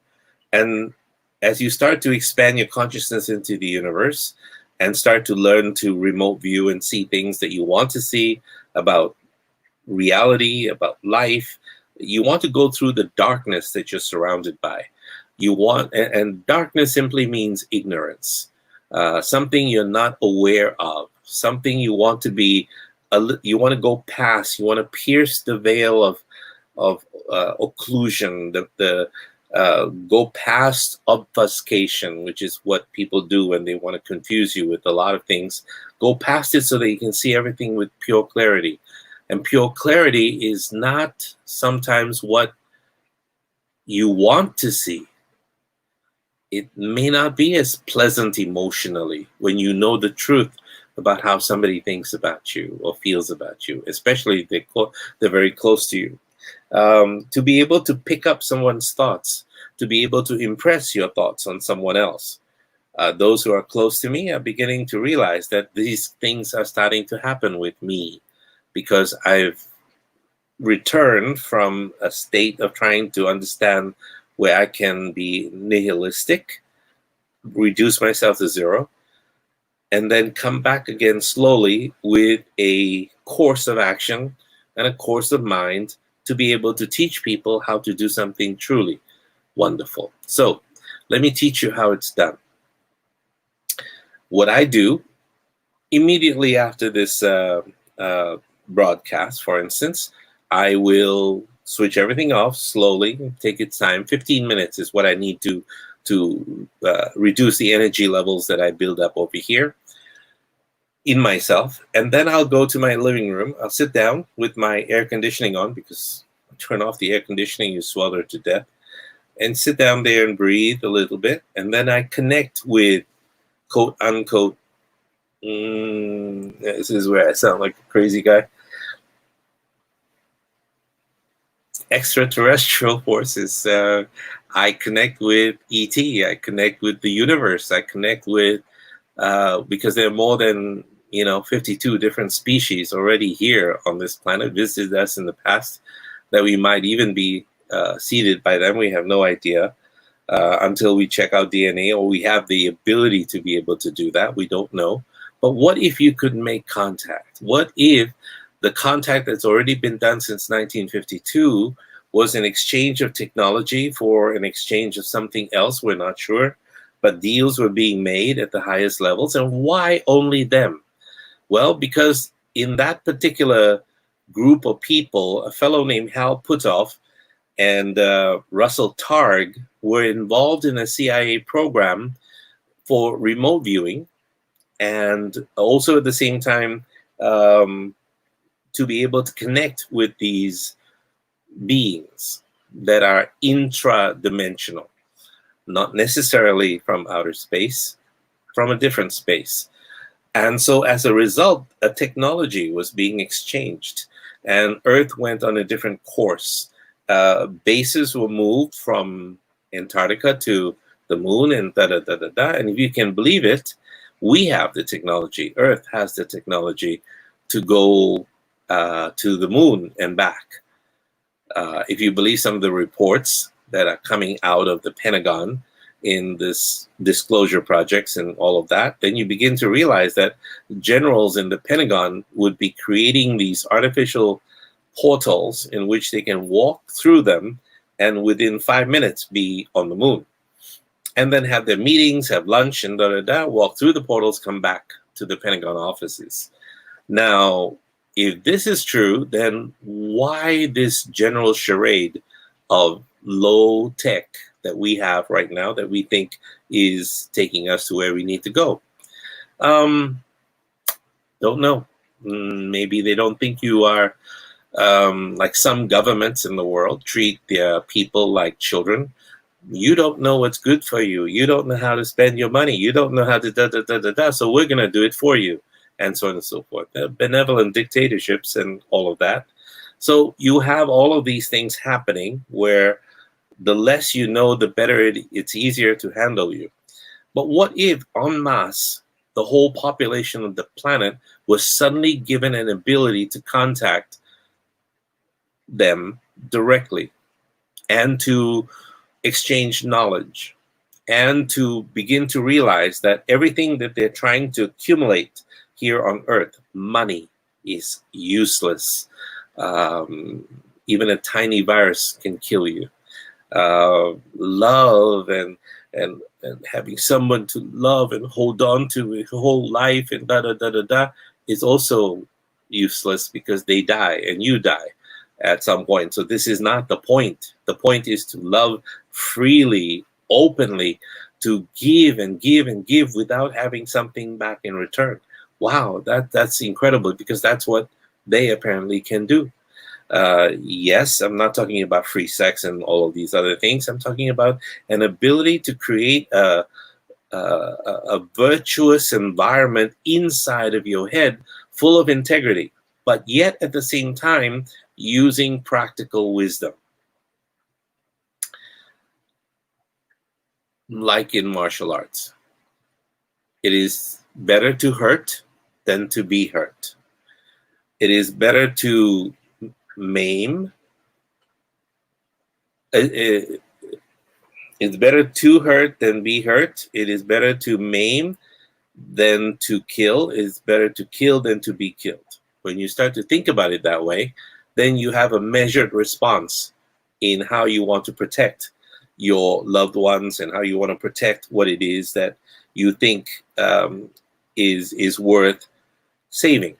and as you start to expand your consciousness into the universe and start to learn to remote view and see things that you want to see about reality, about life, you want to go through the darkness that you're surrounded by. You want, and darkness simply means ignorance, something you're not aware of, something you want to be, you want to go past, you want to pierce the veil of occlusion, go past obfuscation, which is what people do when they want to confuse you with a lot of things. Go past it so that you can see everything with pure clarity. And pure clarity is not sometimes what you want to see. It may not be as pleasant emotionally when you know the truth about how somebody thinks about you or feels about you, especially if they're very close to you. To be able to pick up someone's thoughts, to be able to impress your thoughts on someone else. Those who are close to me are beginning to realize that these things are starting to happen with me because I've returned from a state of trying to understand where I can be nihilistic, reduce myself to zero, and then come back again slowly with a course of action and a course of mind to be able to teach people how to do something truly wonderful. So let me teach you how it's done. What I do immediately after this broadcast, for instance, I will switch everything off slowly, take its time. 15 minutes is what I need to reduce the energy levels that I build up over here in myself. And then I'll go to my living room. I'll sit down with my air conditioning on, because turn off the air conditioning, you swelter to death, and sit down there and breathe a little bit. And then I connect with, quote unquote, this is where I sound like a crazy guy, extraterrestrial forces. I connect with ET. I connect with the universe. I connect with, because there are more than 52 different species already here on this planet, visited us in the past, that we might even be seeded by them. We have no idea until we check out DNA, or we have the ability to be able to do that. We don't know. But what if you could make contact? What if the contact that's already been done since 1952 was an exchange of technology for an exchange of something else? We're not sure. But deals were being made at the highest levels. And why only them? Well, because in that particular group of people, a fellow named Hal Puthoff and Russell Targ were involved in a CIA program for remote viewing, and also at the same time to be able to connect with these beings that are intra-dimensional, not necessarily from outer space, from a different space. And so as a result, a technology was being exchanged, and Earth went on a different course. Bases were moved from Antarctica to the moon, and da-da-da-da-da. And if you can believe it, we have the technology, Earth has the technology to go to the moon and back. If you believe some of the reports that are coming out of the Pentagon in this disclosure projects and all of that, then you begin to realize that generals in the Pentagon would be creating these artificial portals in which they can walk through them and within 5 minutes be on the moon. And then have their meetings, have lunch, and walk through the portals, come back to the Pentagon offices. Now, if this is true, then why this general charade of low tech that we have right now that we think is taking us to where we need to go. Um, don't know. Maybe they don't think you are like some governments in the world treat their people like children. You don't know what's good for you. You don't know how to spend your money. You don't know how to da da da da da. So we're going to do it for you, and so on and so forth. Benevolent dictatorships and all of that. So you have all of these things happening where the less you know, the better it's easier to handle you. But what if, en masse, the whole population of the planet was suddenly given an ability to contact them directly and to exchange knowledge and to begin to realize that everything that they're trying to accumulate here on Earth, money, is useless. Even a tiny virus can kill you. Love and having someone to love and hold on to your whole life and da da da da da is also useless because they die and you die at some point. So this is not the point. The point is to love freely, openly, to give and give and give without having something back in return. Wow, that's incredible, because that's what they apparently can do. Yes, I'm not talking about free sex and all of these other things. I'm talking about an ability to create a virtuous environment inside of your head full of integrity, but yet at the same time using practical wisdom. Like in martial arts, it is better to hurt than to be hurt. It is better to maim. It's better to hurt than be hurt. It is better to maim than to kill. It's better to kill than to be killed. When you start to think about it that way, then you have a measured response in how you want to protect your loved ones and how you want to protect what it is that you think is worth saving,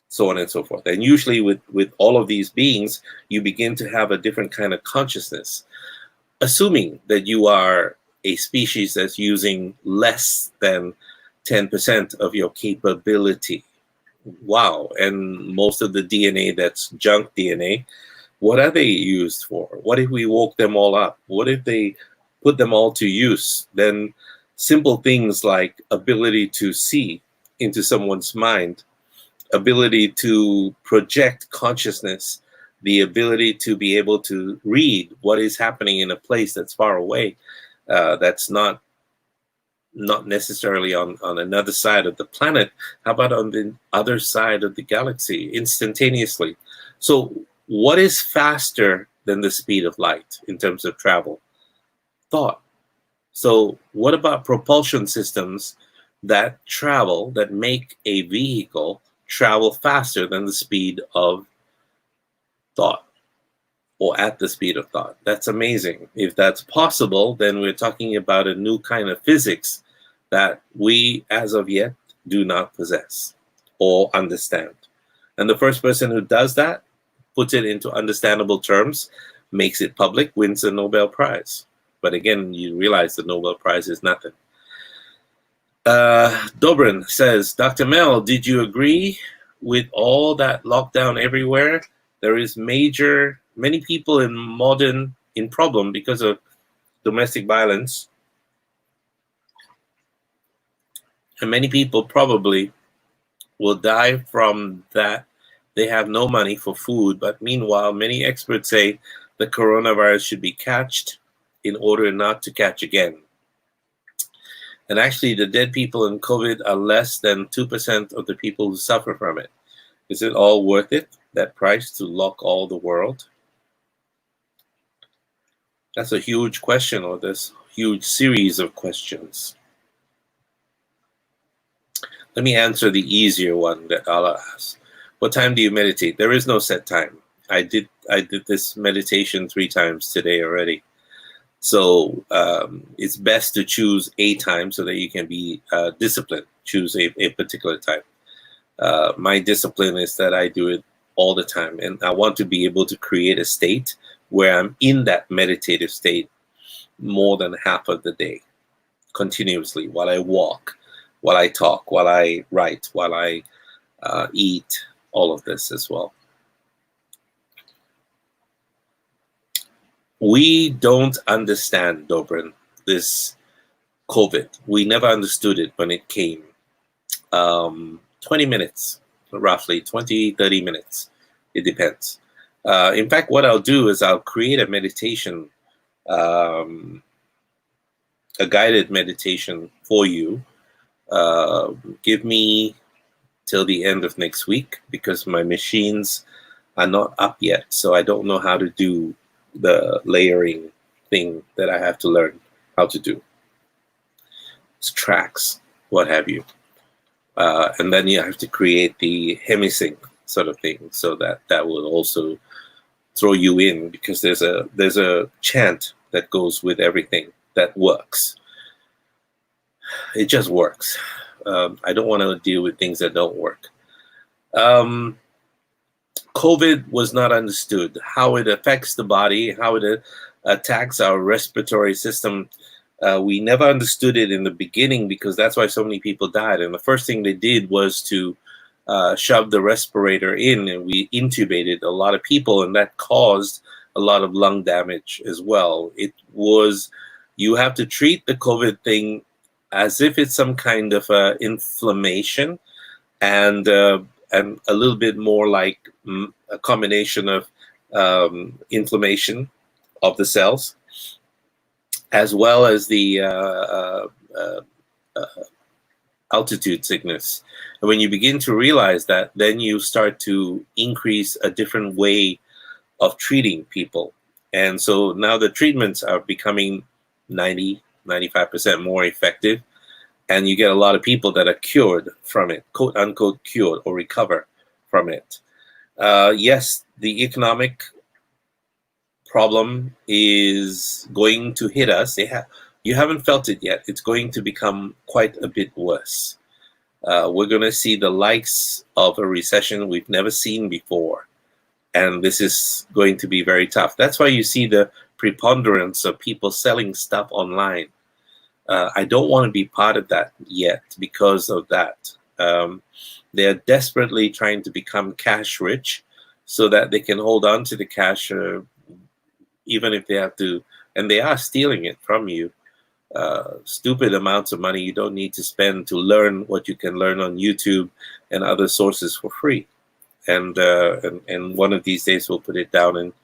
so on and so forth. And usually with all of these beings, you begin to have a different kind of consciousness, assuming that you are a species that's using less than 10% of your capability. Wow. And most of the DNA that's junk DNA, what are they used for? What if we woke them all up? What if they put them all to use? Then simple things like ability to see into someone's mind, ability to project consciousness, the ability to be able to read what is happening in a place that's far away, that's not necessarily on another side of the planet. How about on the other side of the galaxy instantaneously? So what is faster than the speed of light in terms of travel? Thought. So what about propulsion systems that travel, that make a vehicle travel faster than the speed of thought, or at the speed of thought? That's amazing. If that's possible, then we're talking about a new kind of physics that we, as of yet, do not possess or understand. And the first person who does that, puts it into understandable terms, makes it public, wins the Nobel Prize. But again, you realize the Nobel Prize is nothing. Dobrin says, Dr. Mel, did you agree with all that lockdown everywhere? There is many people in problem because of domestic violence. And many people probably will die from that. They have no money for food. But meanwhile, many experts say the coronavirus should be catched in order not to catch again. And actually, the dead people in COVID are less than 2% of the people who suffer from it. Is it all worth it, that price, to lock all the world? That's a huge question, or this huge series of questions. Let me answer the easier one that Allah asks. What time do you meditate? There is no set time. I did this meditation 3 times today already. So it's best to choose a time so that you can be disciplined. Choose a particular time. My discipline is that I do it all the time, and I want to be able to create a state where I'm in that meditative state more than half of the day, continuously, while I walk, while I talk, while I write, while I eat, all of this as well. We don't understand, Dobrin, this COVID. We never understood it when it came. 20 minutes, roughly 20, 30 minutes. It depends. In fact, what I'll do is I'll create a meditation, a guided meditation for you. Give me till the end of next week, because my machines are not up yet. So I don't know how to do the layering thing that I have to learn how to do. It's tracks, what have you. And then you have to create the hemisync sort of thing, so that will also throw you in, because there's a chant that goes with everything that works. It just works. I don't want to deal with things that don't work. COVID was not understood. How it affects the body, how it attacks our respiratory system. We never understood it in the beginning, because that's why so many people died. And the first thing they did was to shove the respirator in, and we intubated a lot of people, and that caused a lot of lung damage as well. It was, you have to treat the COVID thing as if it's some kind of inflammation, and a little bit more like a combination of inflammation of the cells, as well as the altitude sickness. And when you begin to realize that, then you start to increase a different way of treating people. And so now the treatments are becoming 90, 95% more effective. And you get a lot of people that are cured from it, quote unquote cured, or recover from it. Yes, the economic problem is going to hit us. You haven't felt it yet. It's going to become quite a bit worse. We're going to see the likes of a recession we've never seen before. And this is going to be very tough. That's why you see the preponderance of people selling stuff online. I don't want to be part of that yet because of that. They're desperately trying to become cash rich so that they can hold on to the cash, even if they have to, and they are stealing it from you. Stupid amounts of money you don't need to spend to learn what you can learn on YouTube and other sources for free. And one of these days we'll put it down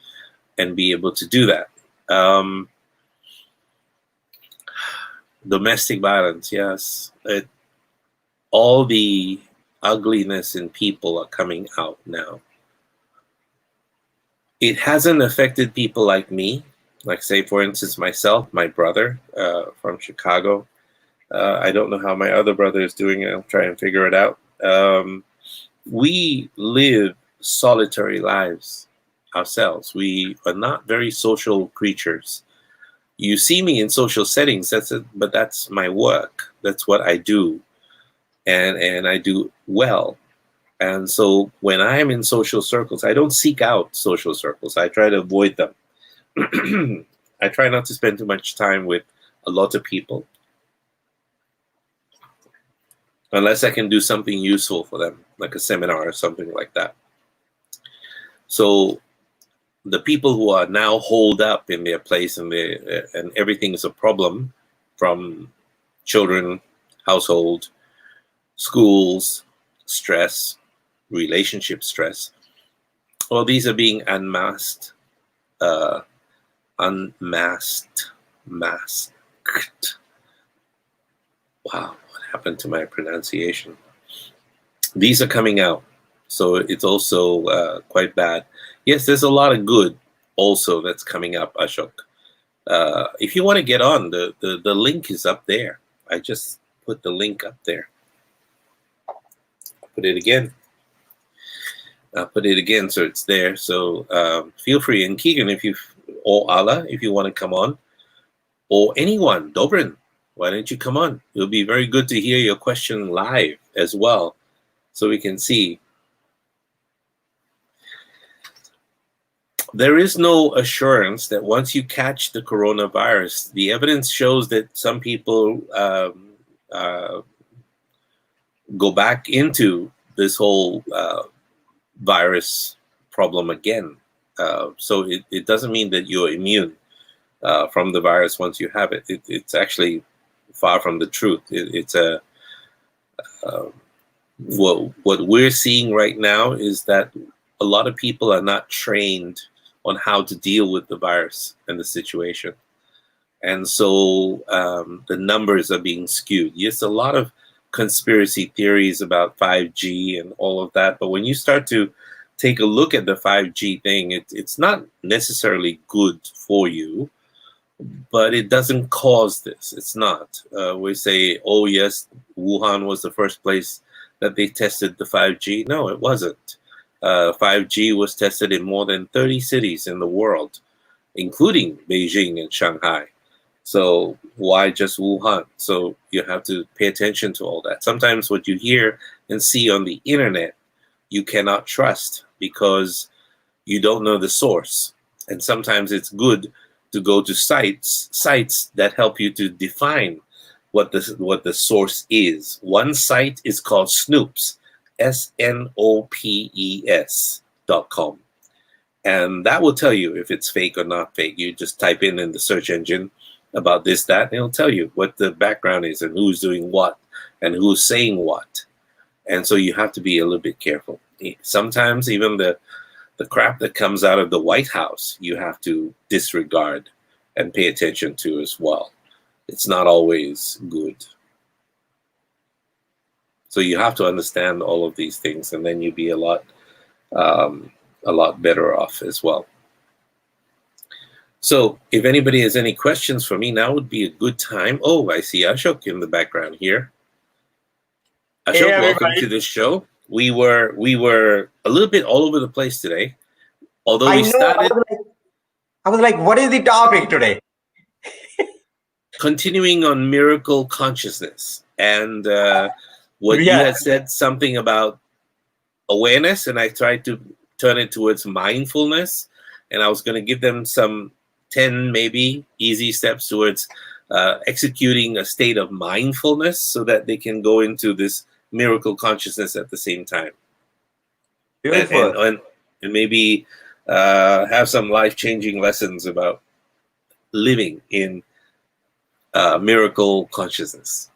and be able to do that. Domestic violence, yes. All the ugliness in people are coming out now. It hasn't affected people like me, like say, for instance, myself, my brother from Chicago. I don't know how my other brother is doing it. I'll try and figure it out. We live solitary lives ourselves. We are not very social creatures. You see me in social settings, but that's my work. That's what I do. And I do well. And so when I'm in social circles, I don't seek out social circles. I try to avoid them. I try not to spend too much time with a lot of people, unless I can do something useful for them, like a seminar or something like that. So the people who are now holed up in their place and everything is a problem, from children, household, schools, stress, relationship stress, all these are being masked. Wow, what happened to my pronunciation? These are coming out, so it's also quite bad. Yes, there's a lot of good also that's coming up, Ashok. If you want to get on, the link is up there. I just put the link up there. Put it again. Put it again so it's there. So feel free. And Keegan, or Allah, if you want to come on, or anyone, Dobrin, why don't you come on? It'll be very good to hear your question live as well, so we can see. there is no assurance that once you catch the coronavirus, the evidence shows that some people uh, go back into this whole virus problem again. So it doesn't mean that you're immune from the virus once you have it. It's actually far from the truth. It's a what we're seeing right now is that a lot of people are not trained on how to deal with the virus and the situation. And so the numbers are being skewed. Yes, a lot of conspiracy theories about 5G and all of that. But when you start to take a look at the 5G thing, it's not necessarily good for you, but it doesn't cause this. It's not. We say, oh, yes, Wuhan was the first place that they tested the 5G. No, it wasn't. 5G was tested in more than 30 cities in the world, including Beijing and Shanghai. So why just Wuhan? So you have to pay attention to all that. Sometimes what you hear and see on the internet, you cannot trust because you don't know the source. And sometimes it's good to go to sites that help you to define what the source is. One site is called Snopes, SNOPES.com. And that will tell you if it's fake or not fake. You just type in the search engine about this, that, and it'll tell you what the background is and who's doing what and who's saying what. And so you have to be a little bit careful. Sometimes even the crap that comes out of the White House, you have to disregard and pay attention to as well. It's not always good. So you have to understand all of these things, and then you'll be a lot better off as well. So if anybody has any questions for me, now would be a good time. Oh, I see Ashok in the background here. Ashok, Hey, welcome to the show. We were a little bit all over the place today. Although I we know, started I was like, what is the topic today? continuing on Miracle Consciousness. And what you had said something about awareness, and I tried to turn it towards mindfulness. And I was going to give them some 10 maybe easy steps towards executing a state of mindfulness so that they can go into this miracle consciousness at the same time. Beautiful. And maybe have some life-changing lessons about living in miracle consciousness.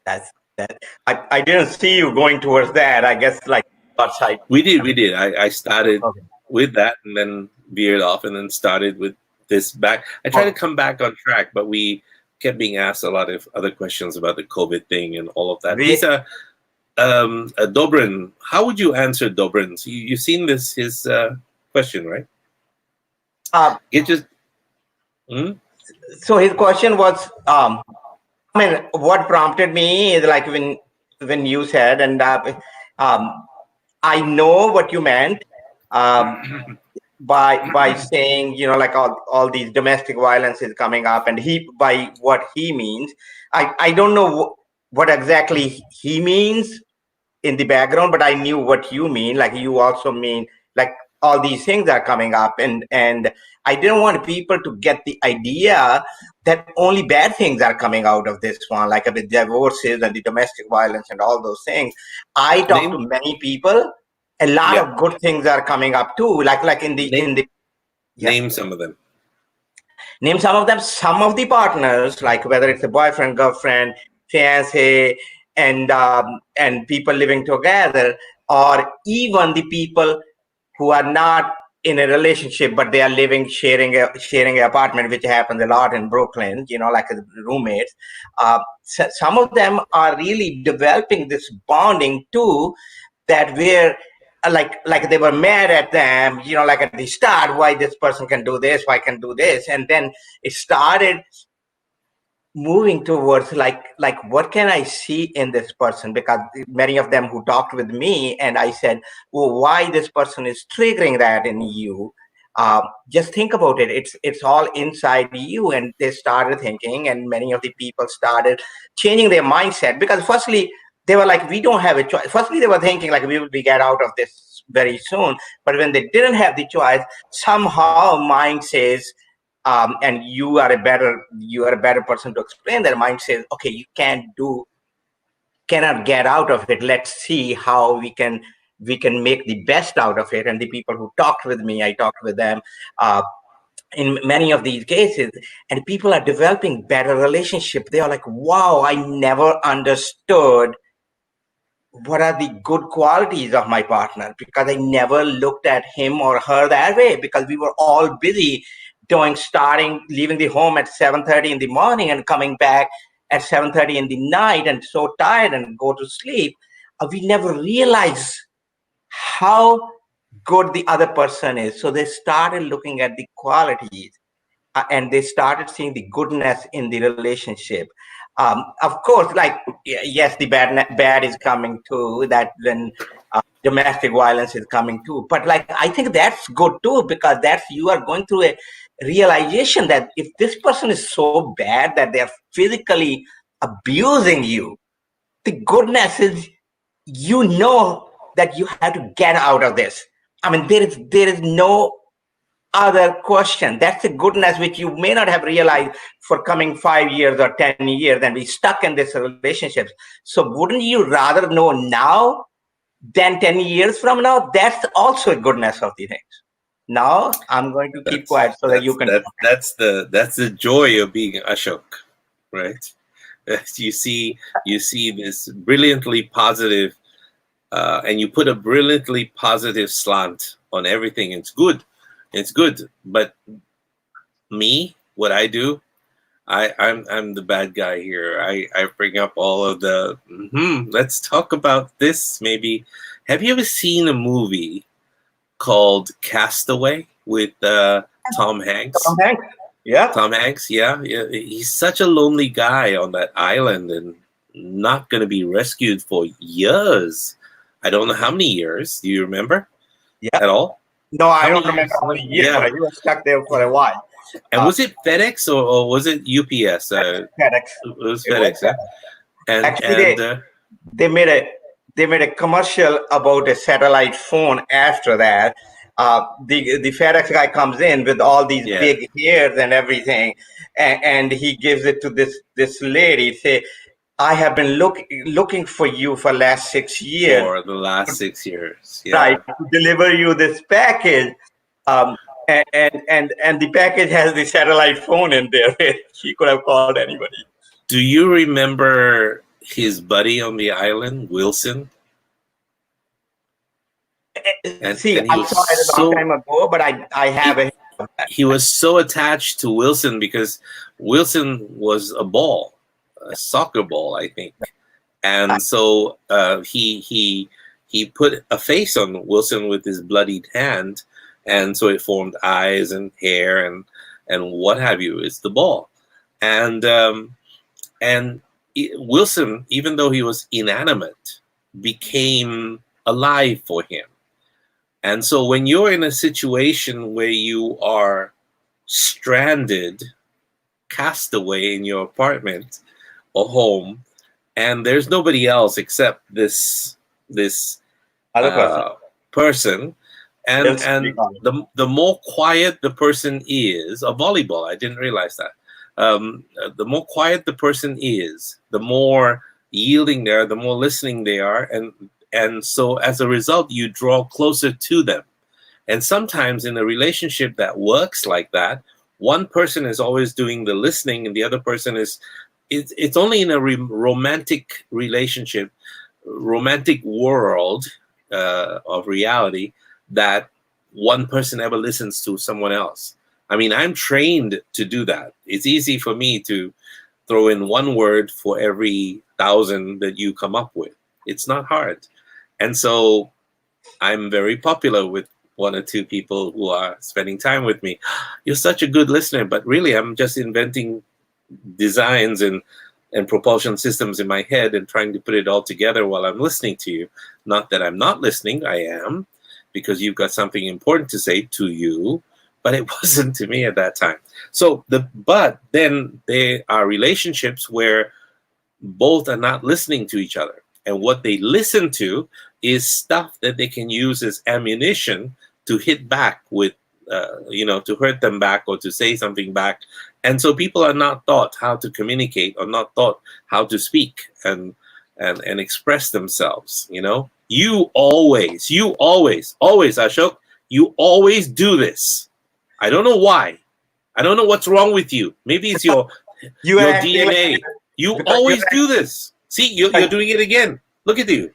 That's that. I didn't see you going towards that. I guess like outside. We did. I started with that and then veered off and then started with this back. I tried to come back on track, but we kept being asked a lot of other questions about the COVID thing and all of that. These are Dobrin. How would you answer Dobrin's? You've seen his question, right? It just. So his question was, I mean, what prompted me is like when you said, and I know what you meant by saying, you know, like all these domestic violence is coming up, and by what he means, I don't know what exactly he means in the background, but I knew what you mean. Like you also mean like all these things are coming up, and I didn't want people to get the idea that only bad things are coming out of this one, like the divorces and the domestic violence and all those things. I talk to many people. A lot of good things are coming up too. Like in the name some of them. Name some of them. Some of the partners, like whether it's a boyfriend, girlfriend, fiance, and people living together, or even the people who are not in a relationship but they are living sharing an apartment, which happens a lot in Brooklyn, you know, like roommates. Some of them are really developing this bonding too, that where like they were mad at them, you know, like at the start, why this person can do this, why can do this, and then it started moving towards like what can I see in this person, because many of them who talked with me, and I said, well, why this person is triggering that in you, just think about it. It's all inside you. And they started thinking, and many of the people started changing their mindset, because firstly they were like, we don't have a choice. Firstly, they were thinking like we will be get out of this very soon. But when they didn't have the choice, somehow mind says, and you are a better person to explain that. Mind says, okay, you cannot get out of it. Let's see how we can make the best out of it. And the people who talked with me, I talked with them in many of these cases, and people are developing better relationship. They are like, wow, I never understood what are the good qualities of my partner, because I never looked at him or her that way, because we were all busy leaving the home at 7:30 in the morning and coming back at 7:30 in the night and so tired and go to sleep. We never realized how good the other person is. So they started looking at the qualities, and they started seeing the goodness in the relationship. Of course, like, yes, the bad is coming too, that when domestic violence is coming too. But like, I think that's good too, because that's, you are going through a realization that if this person is so bad that they're physically abusing you, the goodness is, that you have to get out of this. I mean, there is no other question. That's the goodness which you may not have realized for coming 5 years or 10 years, and we stuck in this relationship. So wouldn't you rather know now than 10 years from now? That's also a goodness of the things. Now I'm going to keep quiet so that you can. That's the joy of being Ashok, right? You see this brilliantly positive, and you put a brilliantly positive slant on everything. It's good. But me, what I do, I'm the bad guy here. I bring up all of the. Let's talk about this. Maybe, have you ever seen a movie called Castaway with Tom Hanks? Tom Hanks. Yeah. Tom Hanks, yeah. He's such a lonely guy on that island and not going to be rescued for years. I don't know how many years. Do you remember? Yeah. At all? No, I don't remember how many years, but he was stuck there for a while. And was it FedEx or was it UPS? FedEx. It was FedEx. Yeah? And actually, they made a commercial about a satellite phone after that. The FedEx guy comes in with all these big hairs and everything, and he gives it to this lady. Say, I have been looking for you for the last 6 years. For the last 6 years, right, to deliver you this package. And the package has the satellite phone in there. He could have called anybody. Do you remember his buddy on the island, Wilson? I saw it a long time ago, but I have he was so attached to Wilson because Wilson was a soccer ball, I think. And so he put a face on Wilson with his bloodied hand, and so it formed eyes and hair and what have you. It's the ball, and Wilson, even though he was inanimate, became alive for him. And so when you're in a situation where you are stranded, cast away in your apartment or home, and there's nobody else except this other person, and the more quiet the person is, a volleyball, I didn't realize that. The more quiet the person is, the more yielding they are, the more listening they are, and so as a result, you draw closer to them. And sometimes in a relationship that works like that, one person is always doing the listening, and the other person is. It's only in a romantic relationship, romantic world of reality, that one person ever listens to someone else. I mean, I'm trained to do that. It's easy for me to throw in one word for every 1,000 that you come up with. It's not hard. And so I'm very popular with one or two people who are spending time with me. You're such a good listener, but really I'm just inventing designs and propulsion systems in my head and trying to put it all together while I'm listening to you. Not that I'm not listening, I am, because you've got something important to say to you, but it wasn't to me at that time. So but then there are relationships where both are not listening to each other. and what they listen to is stuff that they can use as ammunition to hit back with, to hurt them back or to say something back. And so people are not taught how to communicate or not taught how to speak and express themselves. You always, Ashok, you always do this. I don't know why. I don't know what's wrong with you. Maybe it's your DNA. You always do this. See, you're doing it again. Look at you.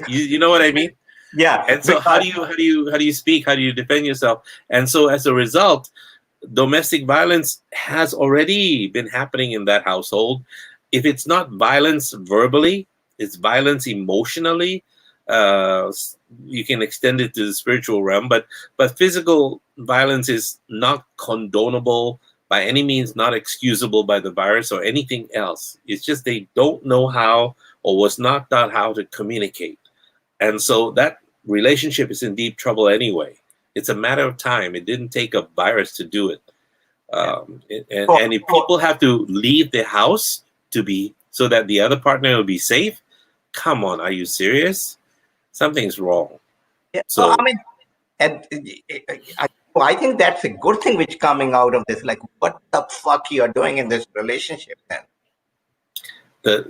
You know what I mean? Yeah. And so how do you speak? How do you defend yourself? And so as a result, domestic violence has already been happening in that household. If it's not violence verbally, it's violence emotionally. You can extend it to the spiritual realm, but physical violence is not condonable by any means, not excusable by the virus or anything else. It's just they don't know how or was not taught how to communicate. And so that relationship is in deep trouble anyway. It's a matter of time. It didn't take a virus to do it. And if people have to leave the house so that the other partner will be safe, come on, are you serious? Something's wrong. Yeah. So I mean, and I think that's a good thing which coming out of this. Like, what the fuck you are doing in this relationship then?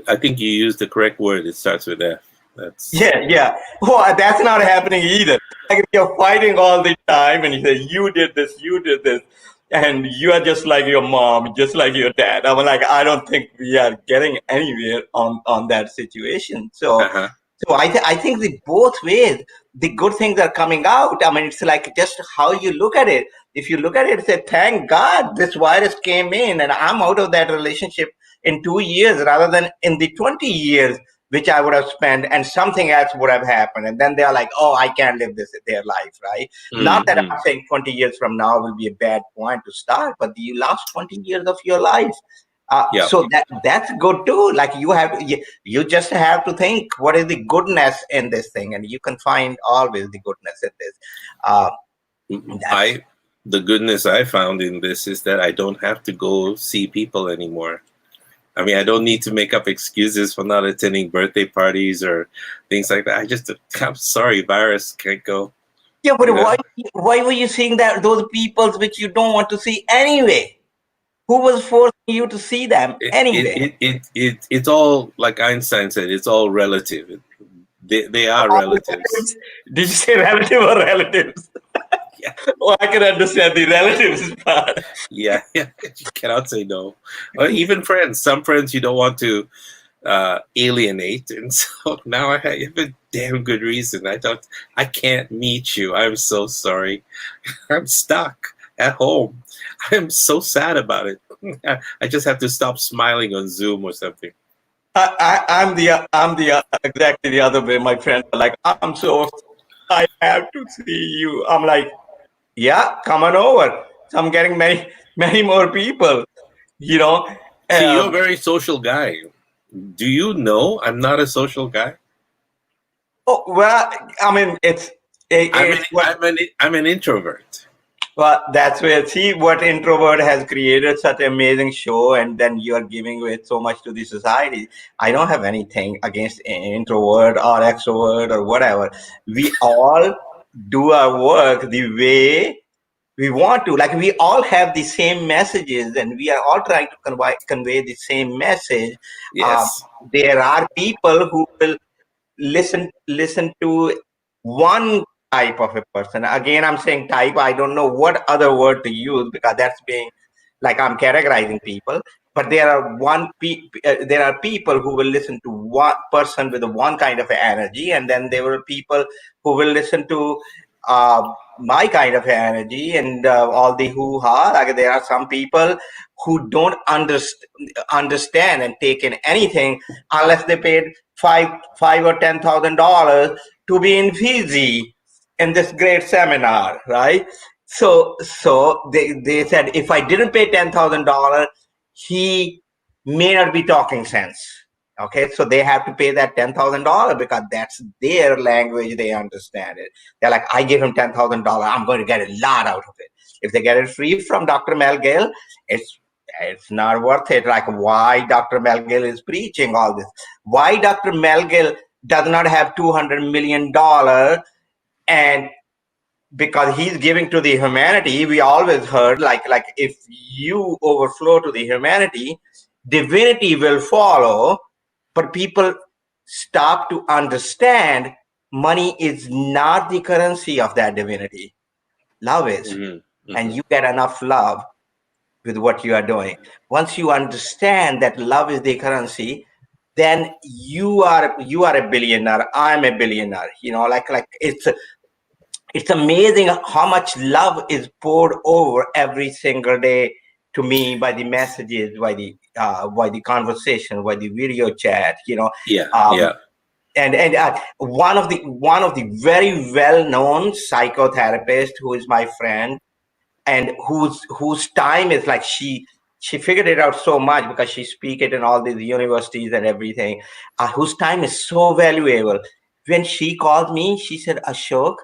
I think you used the correct word. It starts with F. Yeah. Well, that's not happening either. Like you're fighting all the time, and you say you did this, and you are just like your mom, just like your dad. I'm like, I don't think we are getting anywhere on that situation. So. So I think the both ways, the good things are coming out. I mean, it's like just how you look at it. If you look at it, say, thank God this virus came in and I'm out of that relationship in 2 years rather than in the 20 years, which I would have spent and something else would have happened. And then they're like, oh, I can't live their life, right? Not that I'm saying 20 years from now will be a bad point to start, but the last 20 years of your life. So that's good too. Like you just have to think what is the goodness in this thing, and you can find always the goodness in this. The goodness I found in this is that I don't have to go see people anymore. I mean, I don't need to make up excuses for not attending birthday parties or things like that. I'm sorry, virus, can't go. Yeah, but why were you seeing those people which you don't want to see anyway? Who was forcing you to see them anyway? It's all, like Einstein said, it's all relative. They are relatives. Did you say relative or relatives? Yeah. Oh, I can understand the relatives part. Yeah. You cannot say no. Or even friends. Some friends you don't want to alienate. And so now I have a damn good reason. I thought, I can't meet you. I'm so sorry. I'm stuck at home. I'm so sad about it. I just have to stop smiling on Zoom or something. I'm exactly the other way. My friends are like, I'm so I have to see you. I'm like, yeah, come on over. So I'm getting many more people. See, you're a very social guy. Do you know I'm not a social guy? Oh well, I mean I'm an introvert. Well, that's where, see what introvert has created such an amazing show, and then you are giving away so much to the society. I don't have anything against introvert or extrovert or whatever. We all do our work the way we want to. Like we all have the same messages, and we are all trying to convey the same message. Yes. There are people who will listen to one type of a person. Again, I'm saying type. I don't know what other word to use because that's being like I'm categorizing people. But there are people who will listen to one person with one kind of energy, and then there were people who will listen to my kind of energy and all the hoo-ha. Like there are some people who don't understand and take in anything unless they paid $5 or $10,000 to be in Fiji in this great seminar, right? So they said if I didn't pay $10,000, he may not be talking sense. Okay, so they have to pay that $10,000 because that's their language. They understand it. They're like, I give him $10,000. I'm going to get a lot out of it. If they get it free from Dr. Mel Gale, it's not worth it. Like, why Dr. Melgill is preaching all this? Why Dr. Melgill does not have $200 million, and because he's giving to the humanity. We always heard like if you overflow to the humanity, divinity will follow. But people stop to understand money is not the currency of that divinity. Love is. And you get enough love with what you are doing. Once you understand that love is the currency, then you are a billionaire. I'm a billionaire. Like it's amazing how much love is poured over every single day to me by the messages, by the conversation, by the video chat. Yeah, Um, yeah. and one of the very well known psychotherapists who is my friend, and whose time is like she figured it out so much because she speak it in all these universities and everything, whose time is so valuable. When she called me, she said, Ashok,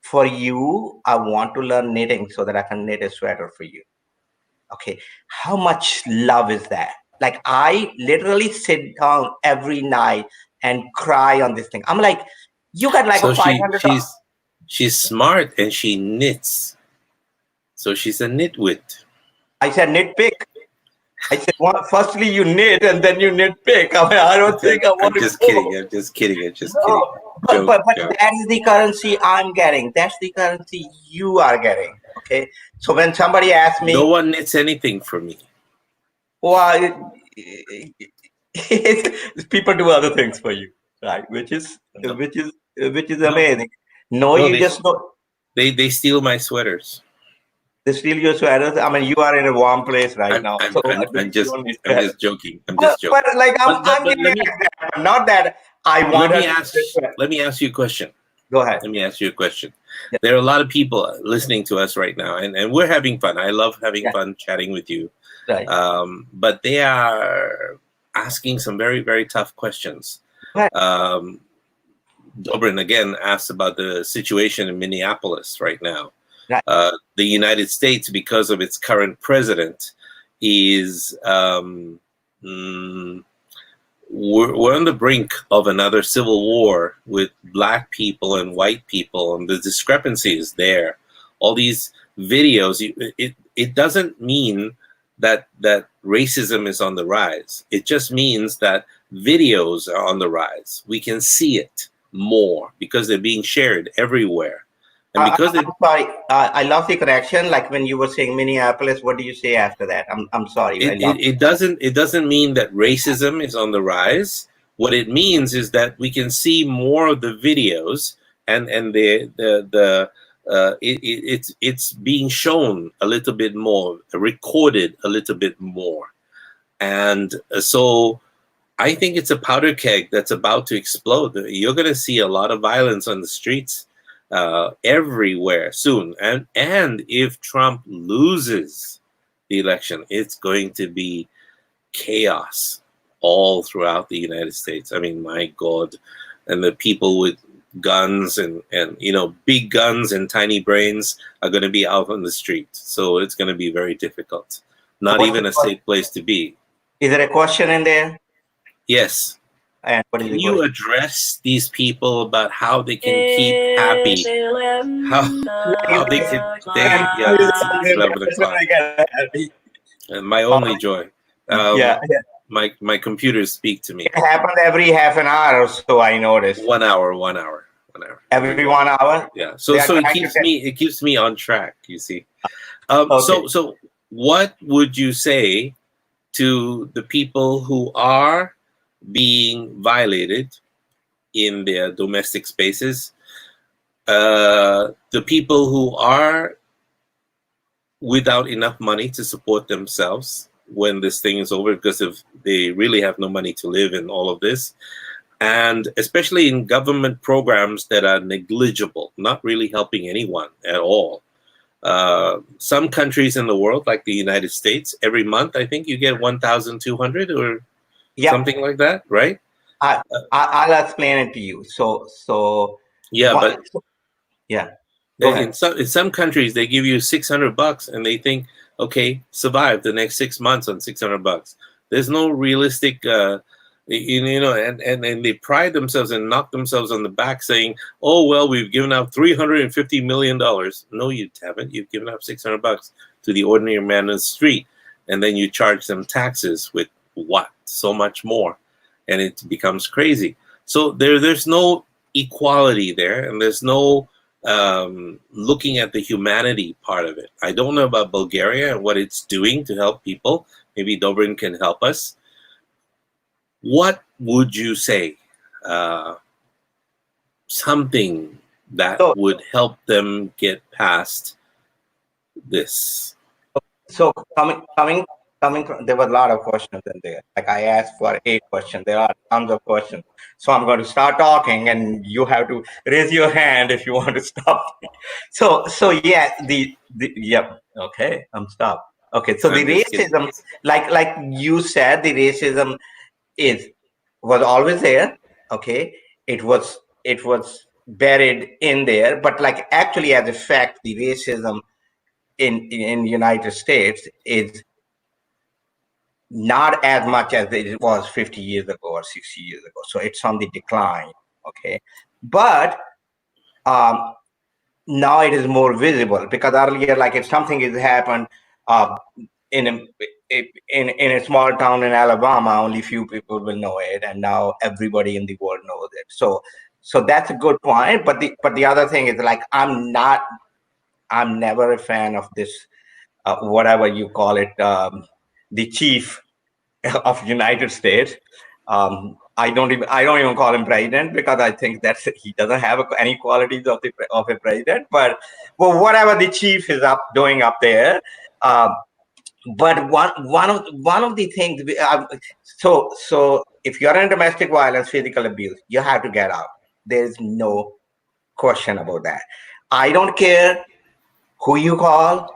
for you, I want to learn knitting so that I can knit a sweater for you. Okay, how much love is that? Like, I literally sit down every night and cry on this thing. I'm like, you got like a So 500. she's smart and she knits. So she's a nitwit. I said nitpick. I said, well, firstly you knit and then you nitpick. I mean, I don't think I want I'm to just go. kidding. I'm just kidding. I'm just kidding. No, but Joke. that is the currency I'm getting. That's the currency you are getting. Okay. So when somebody asks me, No one knits anything for me. well, people do other things for you, right? Which is No. amazing. No, No, you just don't. They steal my sweaters. They steal your sweaters. I mean, you are in a warm place right now, so I'm you don't need I'm sweaters. just joking. I'm But, just joking. like I'm But giving an example, not that I want her to sweater. let me ask you a question. Go ahead. Let me ask you a question. Yeah. There are a lot of people listening to us right now, and we're having fun. I love having Yeah. fun chatting with you. Right. But they are asking some very, very tough questions. Right. Dobrin again asked about the situation in Minneapolis right now. Right. The United States, because of its current president, is we're on the brink of another civil war with black people and white people, and the discrepancy is there. All these videos, it doesn't mean that racism is on the rise. It just means that videos are on the rise. We can see it more because they're being shared everywhere. And because I'm sorry, I lost the correction. Like when you were saying Minneapolis, what do you say after that? I'm sorry. it doesn't mean that racism is on the rise. What it means is that we can see more of the videos, and it's being shown a little bit more, recorded a little bit more, and so I think it's a powder keg that's about to explode. You're going to see a lot of violence on the streets everywhere soon, and if Trump loses the election, it's going to be chaos all throughout the United States. I mean, my God, and the people with guns and big guns and tiny brains are going to be out on the street. So it's going to be very difficult. Not even a safe place to be. Is there a question in there? Yes. And what Can you address these people about how they can keep happy? How they can stay? Yeah, it's 11 o'clock. And my only joy. My computers speak to me. It happens every half an hour or so, I noticed. 1 hour. Every 1 hour? Yeah. So it keeps me on track, you see. So what would you say to the people who are being violated in their domestic spaces, the people who are without enough money to support themselves when this thing is over, because if they really have no money to live in all of this, and especially in government programs that are negligible, not really helping anyone at all. Some countries in the world, like the United States, every month I think you get 1,200 or something like that, right? I'll explain it to you. So yeah, yeah. In some countries they give you $600 and they think, Okay, survive the next 6 months on $600. There's no realistic, and they pride themselves and knock themselves on the back saying, "Oh well, we've given out $350 million." No, you haven't. You've given out $600 to the ordinary man in the street, and then you charge them taxes with what? So much more, and it becomes crazy. So there's no equality there, and there's no looking at the humanity part of it. I don't know about Bulgaria and what it's doing to help people. Maybe Dobrin can help us. What would you say? Something that So, would help them get past this. so there were a lot of questions in there. Like I asked for 8 questions. There are tons of questions. So I'm going to start talking, and you have to raise your hand if you want to stop. So yeah, yep. Okay, I'm stopped. Okay, so the I'm just kidding. racism, like you said, the racism was always there. Okay, it was buried in there, but like actually as a fact, the racism in United States is not as much as it was 50 years ago or 60 years ago. So it's on the decline. Okay, but um, now it is more visible, because earlier, like if something has happened uh, in a small town in Alabama, only few people will know it, and now everybody in the world knows it. So that's a good point. But the other thing is, like, I'm never a fan of this whatever you call it, the chief of United States. I don't even call him president, because I think that he doesn't have any qualities of a president. But well, whatever the chief is doing up there. Um, but one of the things, so if you're in domestic violence, physical abuse, you have to get out. There's no question about that. I don't care who you call.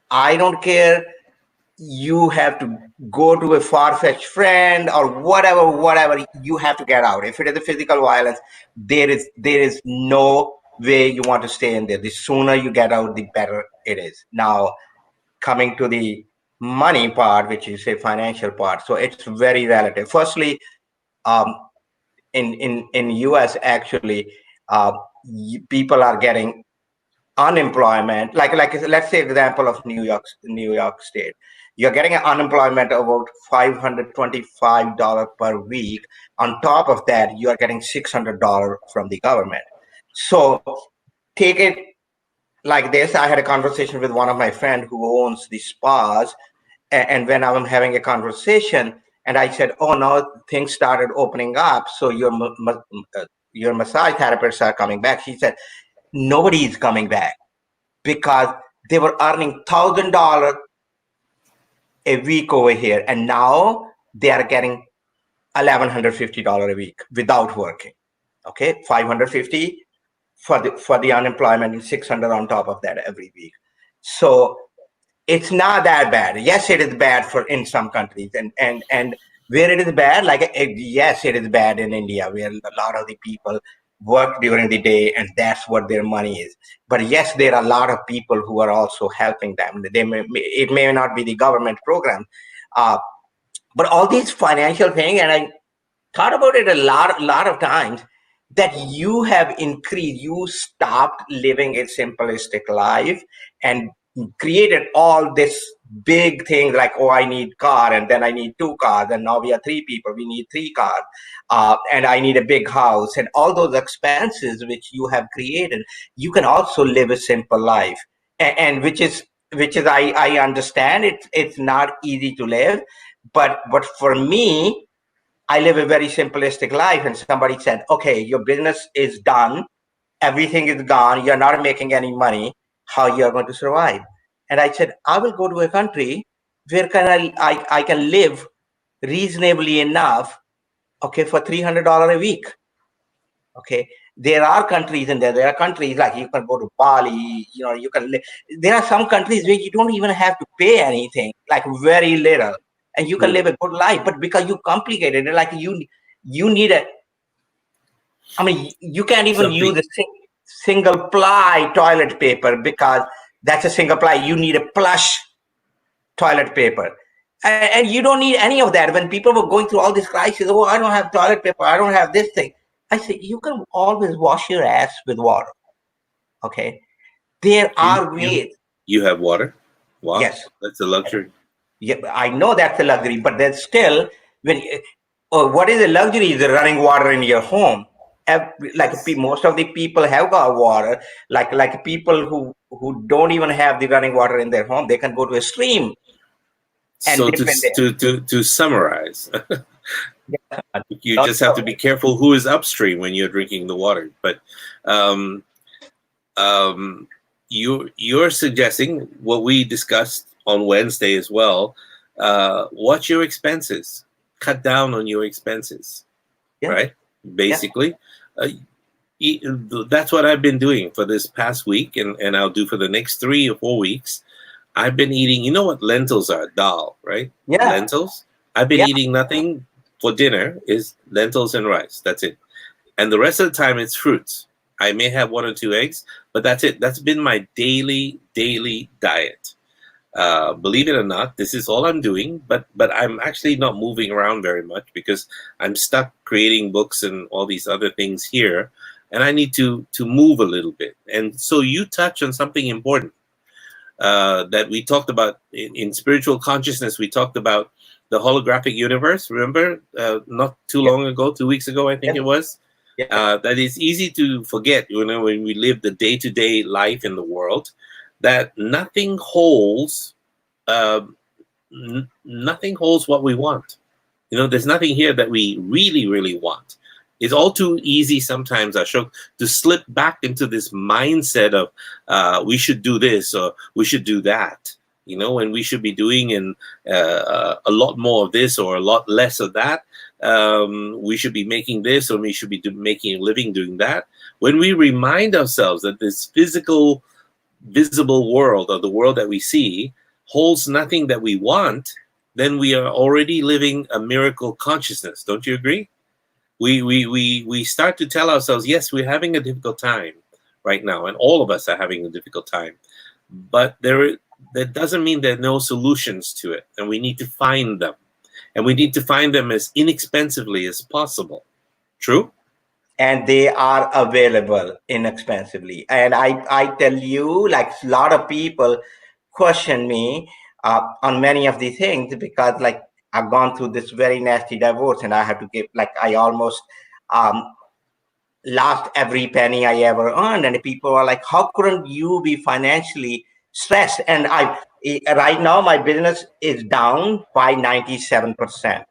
I don't care, you have to go to a far-fetched friend or whatever, you have to get out. If it is a physical violence, there is no way you want to stay in there. The sooner you get out, the better it is. Now, coming to the money part, which is a financial part, so it's very relative. Firstly, um, in US, actually, people are getting unemployment, like let's say example of New York State. You're getting an unemployment of about $525 per week. On top of that, you are getting $600 from the government. So take it like this. I had a conversation with one of my friends who owns the spas, and when I'm having a conversation, and I said, "Oh, now things started opening up, so your massage therapists are coming back." She said, "Nobody is coming back, because they were earning $1,000 a week over here, and now they are getting $1,150 a week without working." Okay, 550 for the unemployment, and 600 on top of that every week. So it's not that bad. Yes, it is bad for in some countries, and where it is bad, like yes, it is bad in India, where a lot of the people work during the day, and that's what their money is. But yes, there are a lot of people who are also helping them. It may not be the government program, uh, but all these financial things, and I thought about it a lot of times, that you have increased, you stopped living a simplistic life and created all this big thing, like, oh, I need car, and then I need 2 cars, and now we are 3 people, we need 3 cars, and I need a big house, and all those expenses which you have created. You can also live a simple life, and which is I understand it's not easy to live, but for me, I live a very simplistic life. And somebody said, okay, your business is done, everything is gone, you're not making any money, how you're going to survive? And I said, I will go to a country where I can live reasonably enough, okay, for $300 a week. Okay, there are countries in there. There are countries like you can go to Bali. You can live. There are some countries where you don't even have to pay anything, like very little, and you can live a good life. But because you complicated it, like you need a. I mean, you can't even Something. use a single ply toilet paper, because that's a single ply. You need a plush toilet paper. And you don't need any of that. When people were going through all this crisis, oh, I don't have toilet paper, I don't have this thing. I say, you can always wash your ass with water. Okay. There You are you ways. you have water. Wow, Yes. that's a luxury. Yeah, I know that's a luxury, but then still, when what is a luxury is running water in your home. Like Yes. most of the people have got water. Like people who don't even have the running water in their home, they can go to a stream and So dip in there. to summarize, Yeah. you just have to be careful who is upstream when you're drinking the water. But um, you're suggesting what we discussed on Wednesday as well. Watch your expenses. Cut down on your expenses. Yeah, Right. yeah. Basically, uh, that's what I've been doing for this past week, and I'll do for the next 3 or 4 weeks. I've been eating, you know what lentils are? Dal, right? Yeah, Lentils. I've been yeah. eating nothing for dinner is lentils and rice. That's it. And the rest of the time it's fruits. I may have 1 or 2 eggs, but that's it. That's been my daily diet. Believe it or not, this is all I'm doing, but I'm actually not moving around very much because I'm stuck creating books and all these other things here, and I need to move a little bit. And so you touch on something important that we talked about in spiritual consciousness. We talked about the holographic universe. Remember, not too Yeah, long ago, 2 weeks ago, I think yeah, it was. yeah. That it's easy to forget, when we live the day-to-day life in the world, that nothing holds, uh, nothing holds what we want. There's nothing here that we really want. It's all too easy sometimes, Ashok, to slip back into this mindset of we should do this or we should do that, when we should be doing a lot more of this or a lot less of that. We should be making this or we should be making a living doing that. When we remind ourselves that this physical, visible world, or the world that we see, holds nothing that we want, then we are already living a miracle consciousness. Don't you agree? We start to tell ourselves, yes, we're having a difficult time right now, and all of us are having a difficult time. But that doesn't mean there are no solutions to it, and we need to find them. And we need to find them as inexpensively as possible. True? And they are available inexpensively. And I tell you, like a lot of people question me on many of these things because, like, I've gone through this very nasty divorce, and I have to give, like, I almost um, lost every penny I ever earned. And people are like, how couldn't you be financially stressed? And right now my business is down by 97%.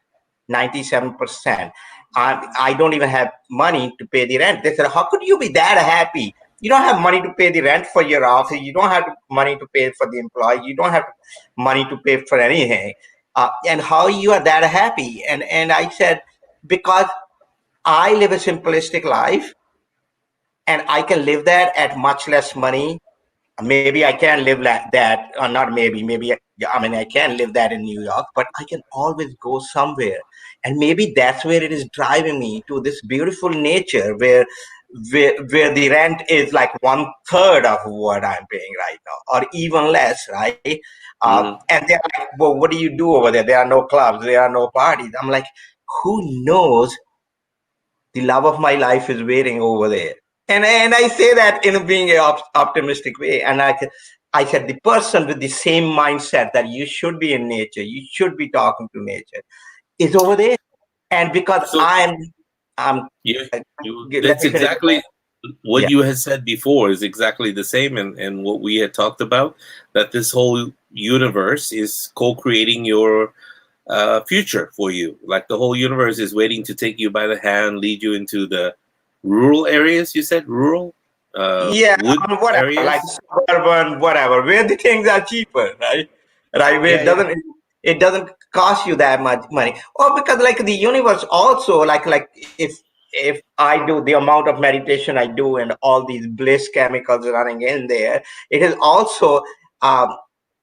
97%. I don't even have money to pay the rent. They said, how could you be that happy? You don't have money to pay the rent for your office. You don't have money to pay for the employee. You don't have money to pay for anything. And how you are that happy? And I said, because I live a simplistic life, and I can live that at much less money. Maybe I can live like that, or not maybe, I mean, I can live that in New York, but I can always go somewhere. And maybe that's where it is driving me to this beautiful nature where the rent is like 1/3 of what I'm paying right now, or even less, right? Mm-hmm. And they're like, well, what do you do over there? There are no clubs, there are no parties. I'm like, who knows, the love of my life is waiting over there. And I say that in being an optimistic way. And I said, the person with the same mindset that you should be in nature, you should be talking to nature, is over there. And because So I'm you, let that's me finish. exactly what Yeah. you had said before is exactly the same, and what we had talked about, that this whole universe is co-creating your future for you. Like the whole universe is waiting to take you by the hand, lead you into the rural areas. You said rural, Yeah, wood whatever, like areas. suburban, whatever, where the things are cheaper, right? Right, where Yeah, yeah. it doesn't cost you that much money. Or because, like, the universe also, like if I do the amount of meditation I do and all these bliss chemicals running in there, it is also um,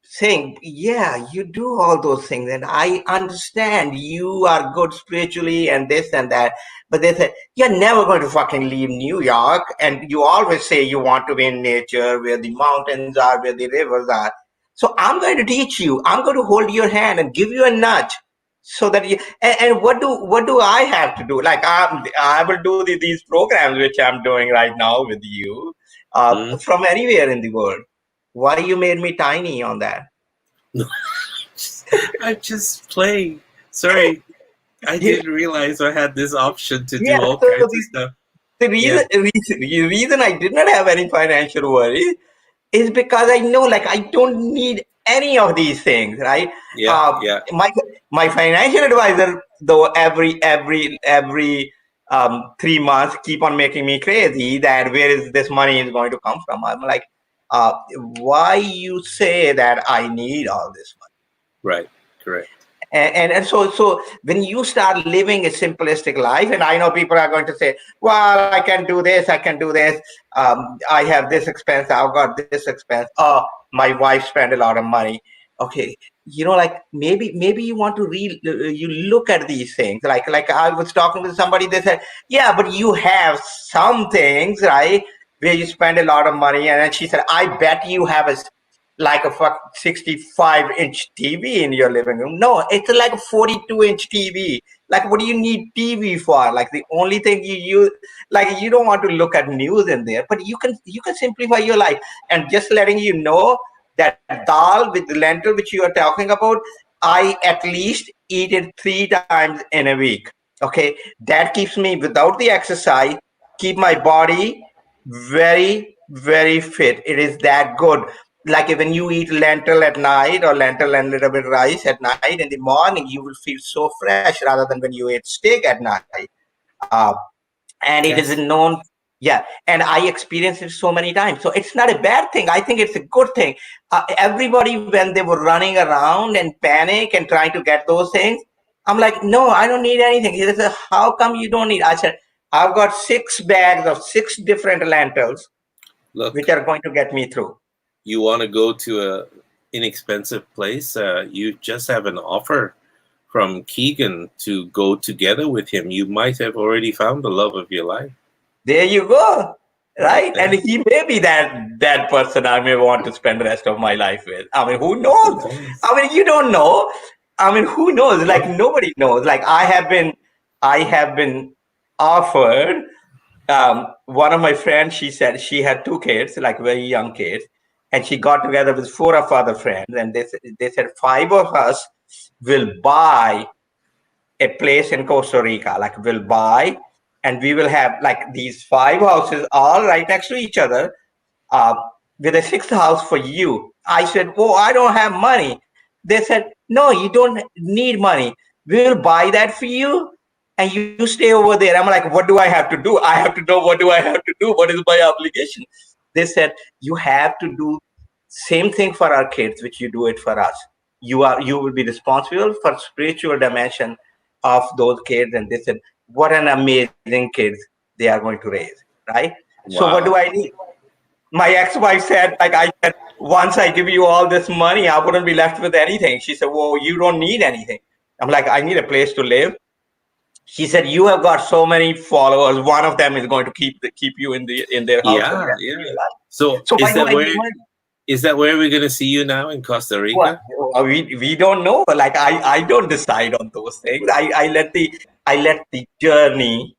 saying, yeah, you do all those things, and I understand you are good spiritually and this and that. But they say, you're never going to fucking leave New York, and you always say you want to be in nature where the mountains are, where the rivers are. So I'm going to teach you. I'm going to hold your hand and give you a nudge, so that you. And what do I have to do? Like I will do these programs which I'm doing right now with you, Mm. from anywhere in the world. Why you made me tiny on that? I'm just playing. Sorry, I didn't realize I had this option to Yeah. do all So kinds of stuff. the Yeah, reason I did not have any financial worries is because I know, like, I don't need any of these things, right? yeah, Uh, yeah. my financial advisor, though, every 3 months keep on making me crazy that where is this money is going to come from. I'm like, why you say that I need all this money? Right, correct. And so when you start living a simplistic life, and I know people are going to say, well, I can do this, I can do this, I have this expense, I've got this expense, oh, my wife spent a lot of money. Okay, like, maybe you want to you look at these things, like I was talking to somebody, they said, yeah, but you have some things, right, where you spend a lot of money. And then she said, I bet you have like a 65-inch TV in your living room. No, it's like a 42-inch TV. Like, what do you need TV for? Like, the only thing you use, like, you don't want to look at news in there, but you can simplify your life. And just letting you know that dal with lentil, which you are talking about, I at least eat it 3 times in a week. Okay, that keeps me without the exercise, keep my body very, very fit. It is that good. Like when you eat lentil at night, or lentil and a little bit rice at night, in the morning you will feel so fresh, rather than when you eat steak at night. uh, and it is Yes. known. Yeah, and I experienced it so many times, so it's not a bad thing. I think it's a good thing. Everybody, when they were running around and panic and trying to get those things, I'm like, no, I don't need anything. He said, how come you don't need? I said, I've got 6 bags of 6 different lentils, which Look, are going to get me through. you want to go to a inexpensive place? You just have an offer from Keegan to go together with him. You might have already found the love of your life There you go. right Right? And there. he may be that person I may want to spend the rest of my life with. I mean, who knows? Who knows? I mean, you don't know. I mean, who knows? Like, nobody knows. Like, I have been offered. One of my friends, she said she had 2 kids, like very young kids, and she got together with 4 of other friends, and they said 5 of us will buy a place in Costa Rica. Like, we'll buy, and we will have like these 5 houses all right next to each other, uh, with a 6th house for you. I said, oh, I don't have money. They said, no, you don't need money. We will buy that for you, and you stay over there. I'm like, what do I have to do? I have to know, what do I have to do? What is my obligation? They said, you have to do same thing for our kids, which you do it for us. You will be responsible for spiritual dimension of those kids. And they said, what an amazing kids they are going to raise, right? So what do Wow. I need? My ex-wife said, like, I said, once I give you all this money, I wouldn't be left with anything. She said, well, you don't need anything. I'm like, I need a place to live. She said, you have got so many followers. One of them is going to keep you in their house for the Yeah, rest of yeah. your life. So So why do I need money? is that where we're gonna see you now in Costa Well, Rica? we don't know. Like, I don't decide on those things. I let the journey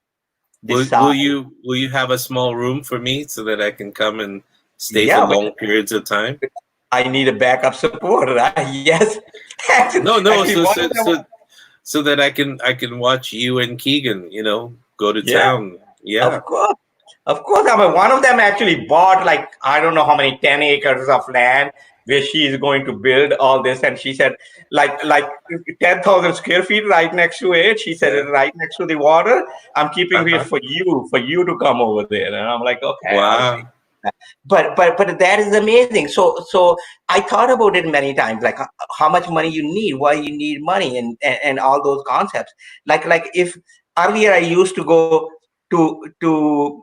Will decide. you have a small room for me so that I can come and stay for Yeah, but long periods of time? I need a backup support, right? Yes. Actually, No, no. actually, So one so of them. so so that I can watch you and Keegan, go to Yeah, town. Yeah. of course. Of course, I mean, one of them actually bought, like, I don't know how many 10 acres of land where she is going to build all this. And she said, like 10,000 square feet right next to it. She said, Yeah. right next to the water. I'm keeping it Uh-huh. for you to come over there. And I'm like, okay, I'll see. Wow. But that is amazing. So I thought about it many times, like, how much money you need, why you need money, and all those concepts. Like if earlier I used to go to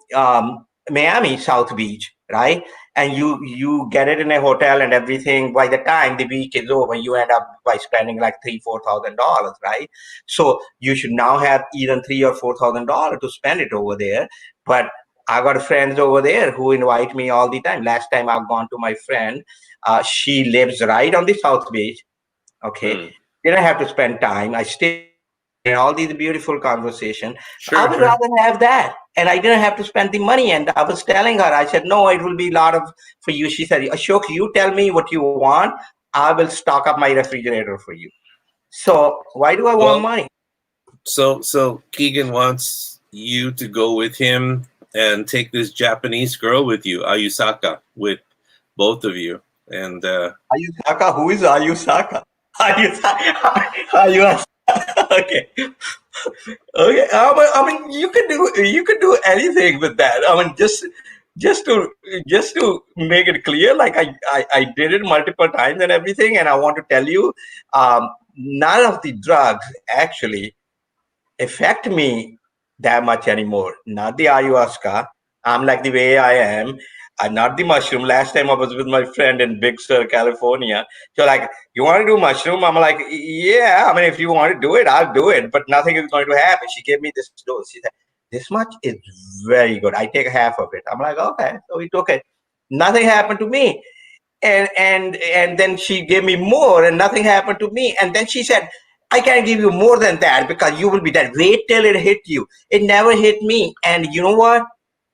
Miami South Beach, right? And you get it in a hotel and everything. By the time the week is over, you end up by spending like $3,000-4,000, right? So you should now have either $3,000 or $4,000 to spend it over there. But I got friends over there who invite me all the time. Last time I've gone to my friend, she lives right on the South Beach. Okay, Mm. didn't have to spend time. I stay with her and all these beautiful conversation. I Sure, would sure. rather have that, and I didn't have to spend the money. And I was telling her, I said, no, it will be a lot of for you. She said, Ashok, you tell me what you want. I will stock up my refrigerator for you. So why do I want Well, money? so Keegan wants you to go with him and take this Japanese girl with you, Ayusaka, with both of you. And Ayusaka, who is Ayusaka? Ayusaka, Ayusaka. Okay. Okay. I mean, you can do anything with that. I mean, just to just to make it clear, like I did it multiple times and everything, and I want to tell you, none of the drugs actually affect me that much anymore. Not the ayahuasca. I'm like the way I am. Not the mushroom. Last time I was with my friend in Big Sur, California. So like, you want to do mushroom? I'm like, yeah. I mean, if you want to do it, I'll do it. But nothing is going to happen. She gave me this dose. She said, this much is very good. I take half of it. I'm like, okay. So we took it. Nothing happened to me, and then she gave me more and nothing happened to me, and then she said, I can't give you more than that because you will be dead. Wait till it hit you. It never hit me. And you know what,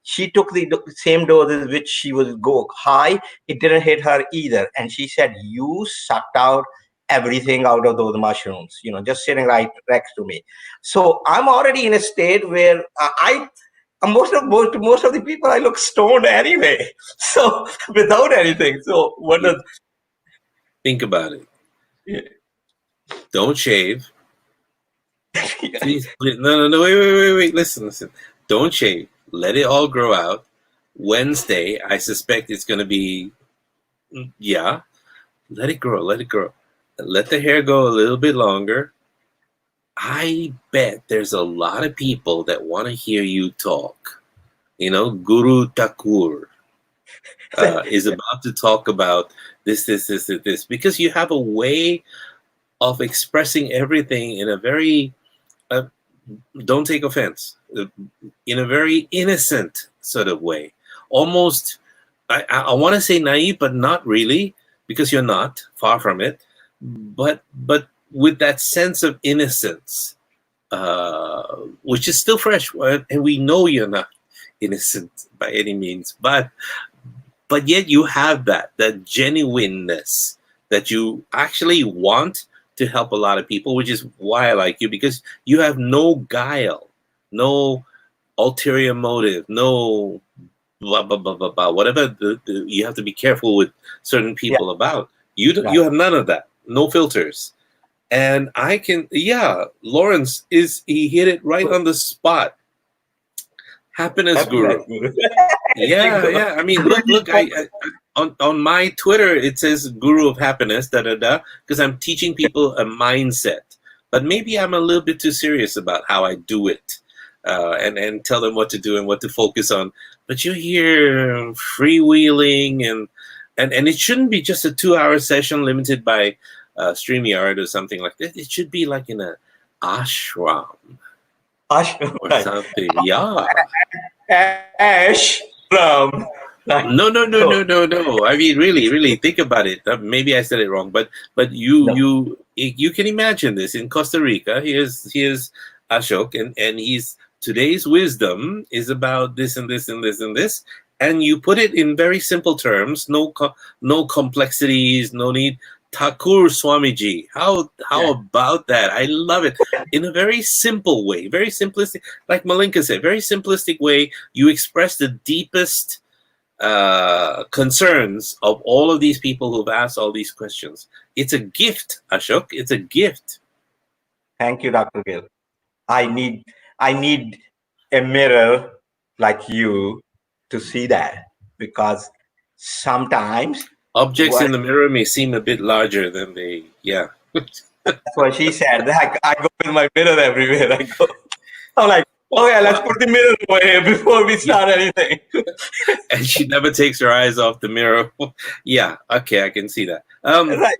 she took the same doses which she was go high. It didn't hit her either, and she said, you sucked out everything out of those mushrooms, just sitting right next to me. So I'm already in a state where I most of the people I look stoned anyway. So without anything. So what you does think about it. Don't shave. Please, no. Wait. Listen. Don't shave. Let it all grow out. Wednesday, I suspect it's going to be, yeah. Let it grow. Let it grow. Let the hair go a little bit longer. I bet there's a lot of people that want to hear you talk. Guru Thakur is about to talk about this, because you have a way of expressing everything in a very, uh, don't take offense, in a very innocent sort of way. Almost, I want to say naive, but not really, because you're not, far from it. But with that sense of innocence, which is still fresh, and we know you're not innocent by any means, but yet you have that genuineness that you actually want to help a lot of people, which is why I like you, because you have no guile, no ulterior motive, no blah blah blah blah blah. Whatever you have to be careful with certain yeah, people about. You right. have none of that, no filters. And I can, yeah, Lawrence he hit it right on the spot. Happiness Happiness, guru. Guru. I think so. Yeah. I mean, look. I on my Twitter it says Guru of Happiness, because I'm teaching people a mindset. But maybe I'm a little bit too serious about how I do it, and tell them what to do and what to focus on. But you're here freewheeling, and it shouldn't be just a 2-hour session limited by StreamYard or something like that. It should be like in a ashram Ash, or right. something. Yeah. Ash from, right. So No. I mean, really, think about it. Maybe I said it wrong, but no. you can imagine this in Costa Rica. Here's Ashok, and he's today's wisdom is about this and this and this and this, and you put it in very simple terms. No complexities. No need. Thakur Swamiji. How Yeah. about that? I love it. In a very simple way, very simplistic, like Malinka said, very simplistic way. You express the deepest concerns of all of these people who've asked all these questions. It's a gift, Ashok. It's a gift. Thank you, Dr. Gill. I need I need a mirror like you to see that, because sometimes Objects what in the mirror may seem a bit larger than they, yeah. that's what she said. I go with my mirror everywhere I go. I'm like, okay, let's put the mirror over here before we Yeah. start anything. And she never takes her eyes off the mirror. Yeah, okay, I can see that. Right.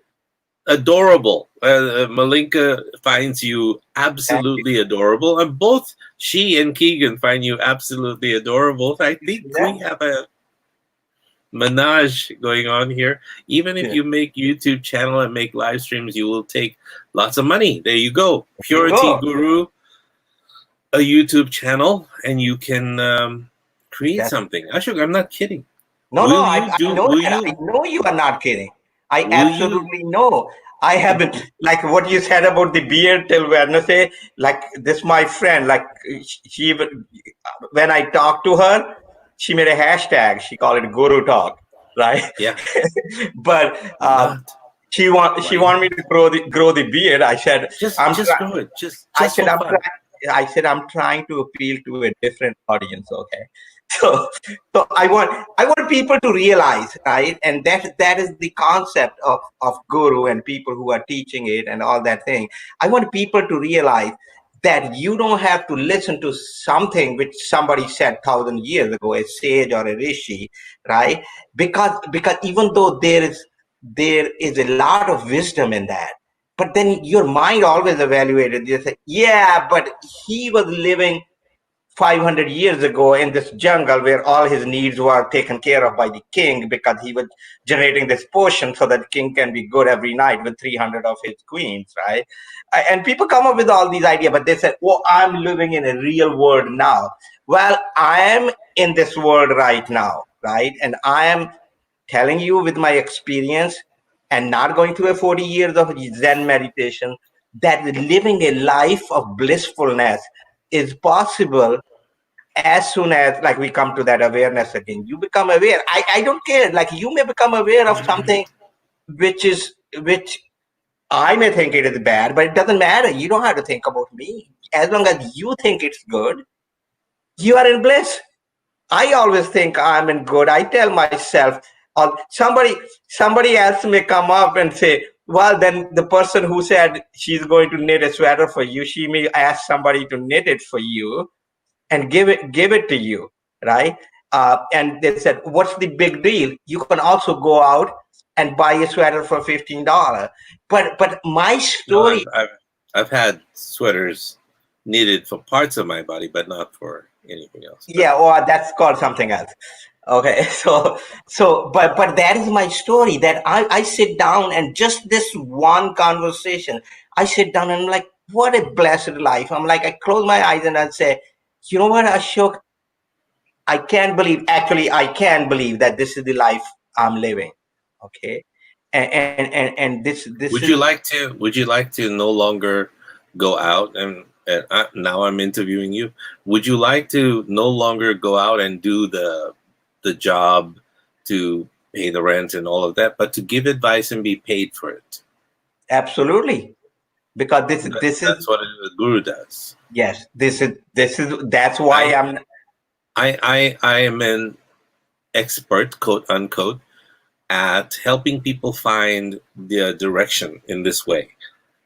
adorable. Malinka finds you Thank you. absolutely adorable, and both she and Keegan find you absolutely adorable. I think Yeah. we have a menage going on here. Even if Yeah. you make YouTube channel and make live streams, you will take lots of money. There you go. You Purity go. Guru, a YouTube channel, and you can create That's something. Ashok, I'm not kidding. no, no. I know Will that. I you? know you are not kidding. I Will you? absolutely know. I have been like what you said about the beard till Wednesday. Like this, my friend. Like she when I talked to her, she made a hashtag. She called it Guru Talk, right? Yeah. But Why not? she Why wanted me not? to grow the beard. I said I'm Just grow it. I Just said for I'm fun. trying. I said I'm trying to appeal to a different audience. Okay, so I want people to realize, right, and that is the concept of guru and people who are teaching it and all that thing. I want people to realize that you don't have to listen to something which somebody said 1,000 years ago, a sage or a rishi, right? Because even though there is a lot of wisdom in that, but then your mind always evaluated. You say, yeah, but he was living 500 years ago in this jungle where all his needs were taken care of by the king because he was generating this potion so that king can be good every night with 300 of his queens, right? And people come up with all these ideas, but they said, oh, I'm living in a real world now. Well, I am in this world right now, right? And I am telling you with my experience and not going through a 40 years of Zen meditation that living a life of blissfulness is possible as soon as like we come to that awareness again. You become aware. I don't care. Like you may become aware of something which I may think it is bad, but it doesn't matter. You don't have to think about me. As long as you think it's good, you are in bliss. I always think I'm in good. I tell myself, or somebody else may come up and say, well, then the person who said she's going to knit a sweater for you, she may ask somebody to knit it for you and give it to you, right? And they said, what's the big deal? You can also go out and buy a sweater for $15. But my No, story, I've had sweaters knitted for parts of my body, but not for anything else. But yeah, or that's called something else. Okay, but that is my story. That I sit down and just this one conversation, I sit down and I'm like, what a blessed life. I'm like, I close my eyes and I say, you know what, Ashok, I can't believe, actually, I can believe that this is the life I'm living. Okay. And this is, would you like to no longer go out and now I'm interviewing you? Would you like to no longer go out and do the job to pay the rent and all of that, but to give advice and be paid for it? absolutely, because this is, That's what a guru does. yes, that's why I I'm, I am an expert, quote unquote, at helping people find their direction in this way.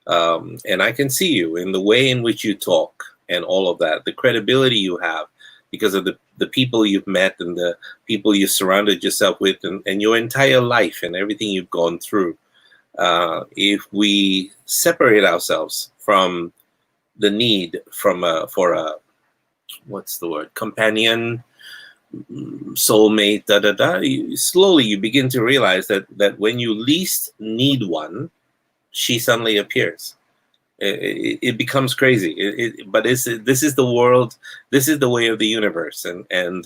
And I can see you in the way in which you talk and all of that, the credibility you have because of the people you've met and the people you surrounded yourself with and your entire life and everything you've gone through. If we separate ourselves from the need for a what's the word, companion, soulmate, slowly you begin to realize that when you least need one, she suddenly appears. It becomes crazy. But this is the world. This is the way of the universe. And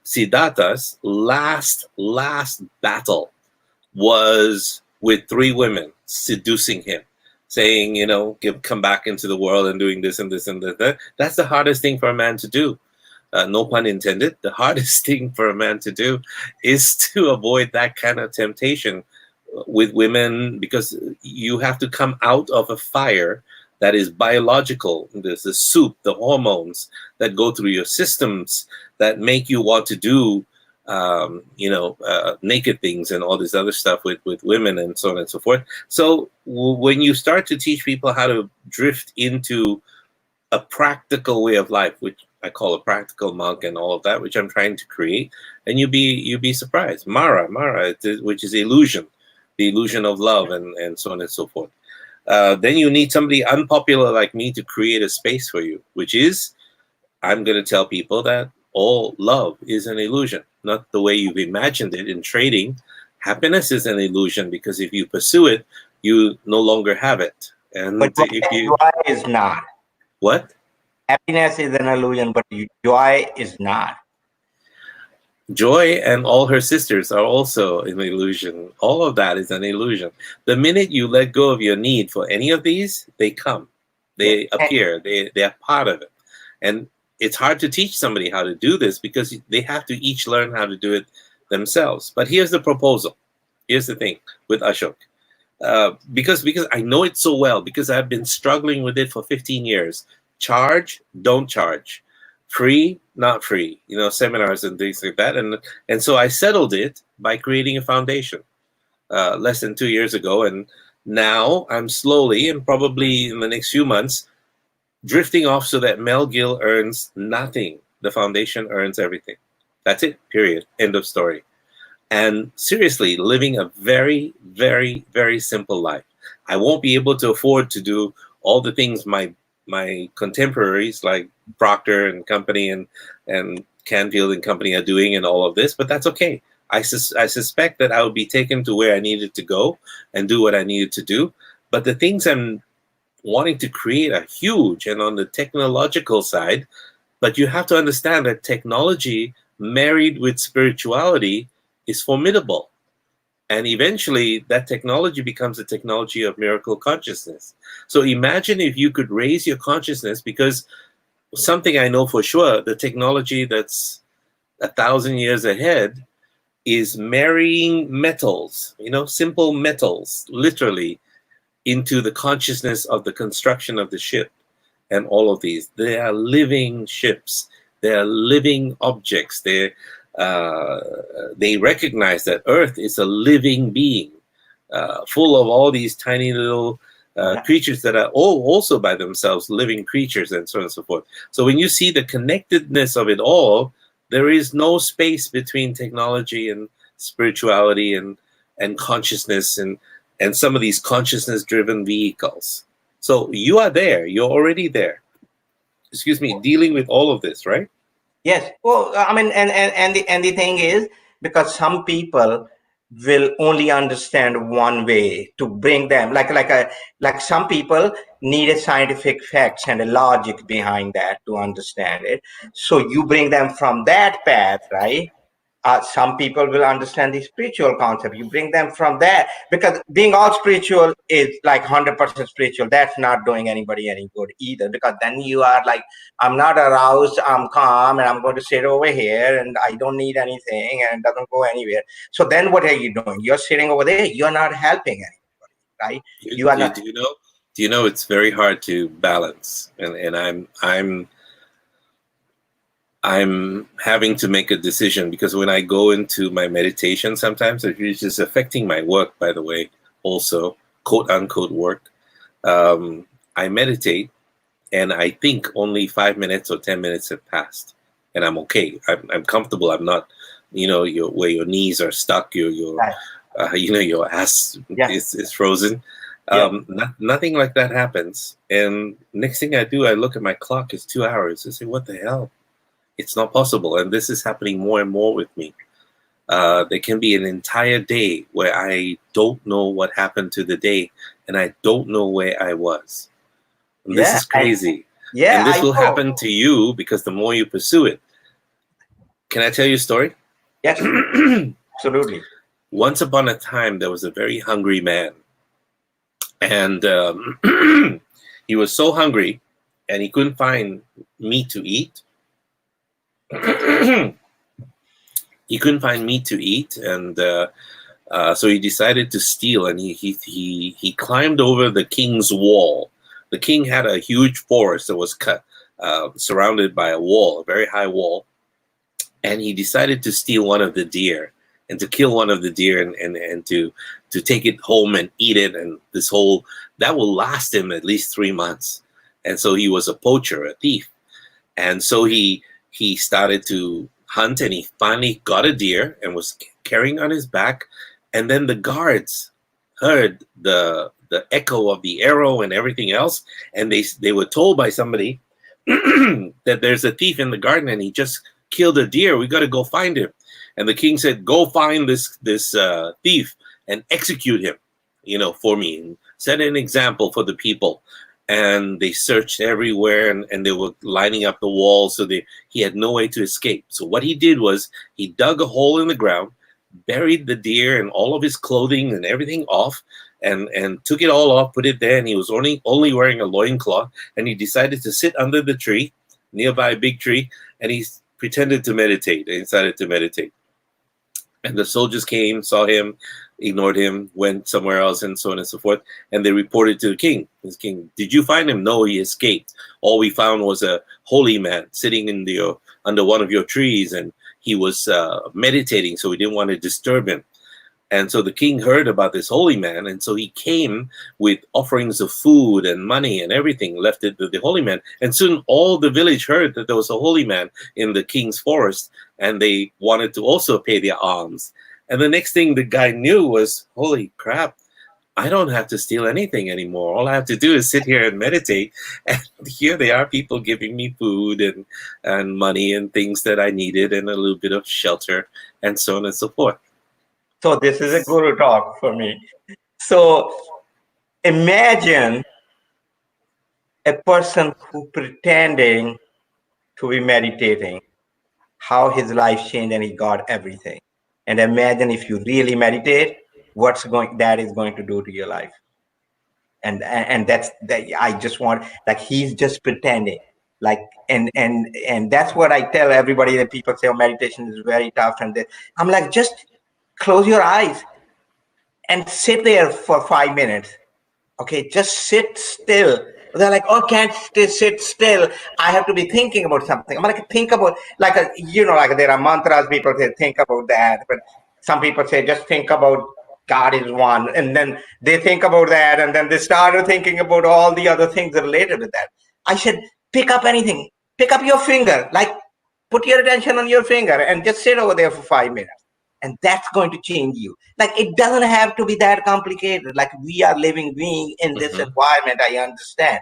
Siddhartha's last battle was with three women seducing him, saying, come back into the world and doing this and this and that. That's the hardest thing for a man to do. No pun intended. The hardest thing for a man to do is to avoid that kind of temptation with women, because you have to come out of a fire that is biological. There's the soup, the hormones that go through your systems that make you want to do, naked things and all this other stuff with women and so on and so forth. So when you start to teach people how to drift into a practical way of life, which I call a practical monk and all of that, which I'm trying to create, and you'd be surprised. Mara, which is illusion. the illusion of love, and so on and so forth. Then you need somebody unpopular like me to create a space for you, which is, I'm going to tell people that all love is an illusion, not the way you've imagined it in trading. Happiness is an illusion because if you pursue it, you no longer have it. And But if you, joy is not. what? Happiness is an illusion, but joy is not. Joy and all her sisters are also an illusion. All of that is an illusion. The minute you let go of your need for any of these, they come, Yeah. they appear, they're part of it. And it's hard to teach somebody how to do this because they have to each learn how to do it themselves. But here's the proposal. Here's the thing with Ashok. Because I know it so well, because I've been struggling with it for 15 years. Charge, don't charge. Free, not free. Seminars and things like that. And so I settled it by creating a foundation less than 2 years ago. And now I'm slowly, and probably in the next few months, drifting off so that Mel Gill earns nothing. The foundation earns everything. That's it, period. End of story. And seriously, living a very, very, very simple life. I won't be able to afford to do all the things my contemporaries like Procter and Company and Canfield and Company are doing and all of this, but that's okay. I suspect that I would be taken to where I needed to go and do what I needed to do. But the things I'm wanting to create are huge and on the technological side. But you have to understand that technology married with spirituality is formidable. And eventually that technology becomes a technology of miracle consciousness. So imagine if you could raise your consciousness, because something I know for sure, the technology that's 1,000 years ahead is marrying metals, simple metals, literally, into the consciousness of the construction of the ship and all of these. They are living ships. They are living objects. They recognize that Earth is a living being, full of all these tiny little creatures that are all also by themselves living creatures, and so on and so forth. So when you see the connectedness of it all, there is no space between technology and spirituality and consciousness and some of these consciousness-driven vehicles. So you are there. You're already there. Excuse me, dealing with all of this, right? Yes. Well, I mean, and the thing is, because some people will only understand one way to bring them, like some people need a scientific facts and a logic behind that to understand it. So you bring them from that path, right? Some people will understand the spiritual concept. You bring them from that, because being all spiritual is like 100% spiritual. That's not doing anybody any good either, because then you are like, I'm not aroused, I'm calm, and I'm going to sit over here, and I don't need anything, and it doesn't go anywhere. So then what are you doing? You're sitting over there. You're not helping anybody, right? You are not. Do you know it's very hard to balance, and I'm having to make a decision, because when I go into my meditation, sometimes it's just affecting my work, by the way, also, quote unquote work. I meditate and I think only 5 minutes or 10 minutes have passed and I'm okay. I'm comfortable. I'm not, where your knees are stuck, your ass is frozen. Nothing like that happens. And next thing I do, I look at my clock, it's 2 hours. I say, what the hell? It's not possible. And this is happening more and more with me. There can be an entire day where I don't know what happened to the day and I don't know where I was. And this is crazy. And this will happen to you because the more you pursue it. Can I tell you a story? Yes, absolutely. Once upon a time, there was a very hungry man. And he was so hungry and he couldn't find meat to eat. He couldn't find meat to eat, and so he decided to steal. And he climbed over the king's wall. The king had a huge forest that was surrounded by a wall, a very high wall. And he decided to steal one of the deer and to kill one of the deer and to take it home and eat it. And that will last him at least 3 months. And so he was a poacher, a thief. And so he started to hunt, and he finally got a deer and was carrying on his back. And then the guards heard the echo of the arrow and everything else, and they were told by somebody that there's a thief in the garden and he just killed a deer. We got to go find him. And the king said, "Go find this thief and execute him, for me, and set an example for the people." And they searched everywhere, and they were lining up the walls, so he had no way to escape. So what he did was he dug a hole in the ground, buried the deer and all of his clothing and everything off, and took it all off, put it there, and he was only wearing a loincloth, and he decided to sit under the tree, nearby a big tree, and he pretended to meditate, and he decided to meditate. And the soldiers came, saw him, ignored him, went somewhere else, and so on and so forth. And they reported to the king. The king, "Did you find him?" "No, he escaped. All we found was a holy man sitting under one of your trees, and he was meditating, so we didn't want to disturb him." And so the king heard about this holy man, and so he came with offerings of food and money and everything, left it to the holy man. And soon all the village heard that there was a holy man in the king's forest, and they wanted to also pay their alms. And the next thing the guy knew was, holy crap, I don't have to steal anything anymore. All I have to do is sit here and meditate. And here they are, people giving me food and money and things that I needed, and a little bit of shelter, and so on and so forth. So this is a guru talk for me. So imagine a person who pretending to be meditating, how his life changed and he got everything. And imagine if you really meditate, that is going to do to your life. And that's that. I just want, like, he's just pretending, like, and that's what I tell everybody. That people say, "Oh, meditation is very tough," and I'm like, just close your eyes and sit there for 5 minutes. Okay, just sit still. They're like, "Oh, can't sit still. I have to be thinking about something." I'm like, think about, like, like there are mantras. People say, think about that. But some people say, just think about God is one. And then they think about that. And then they started thinking about all the other things related with that. I said, pick up anything. Pick up your finger. Like, put your attention on your finger and just sit over there for 5 minutes. And that's going to change you. Like, it doesn't have to be that complicated. Like, we are living being in this environment. I understand.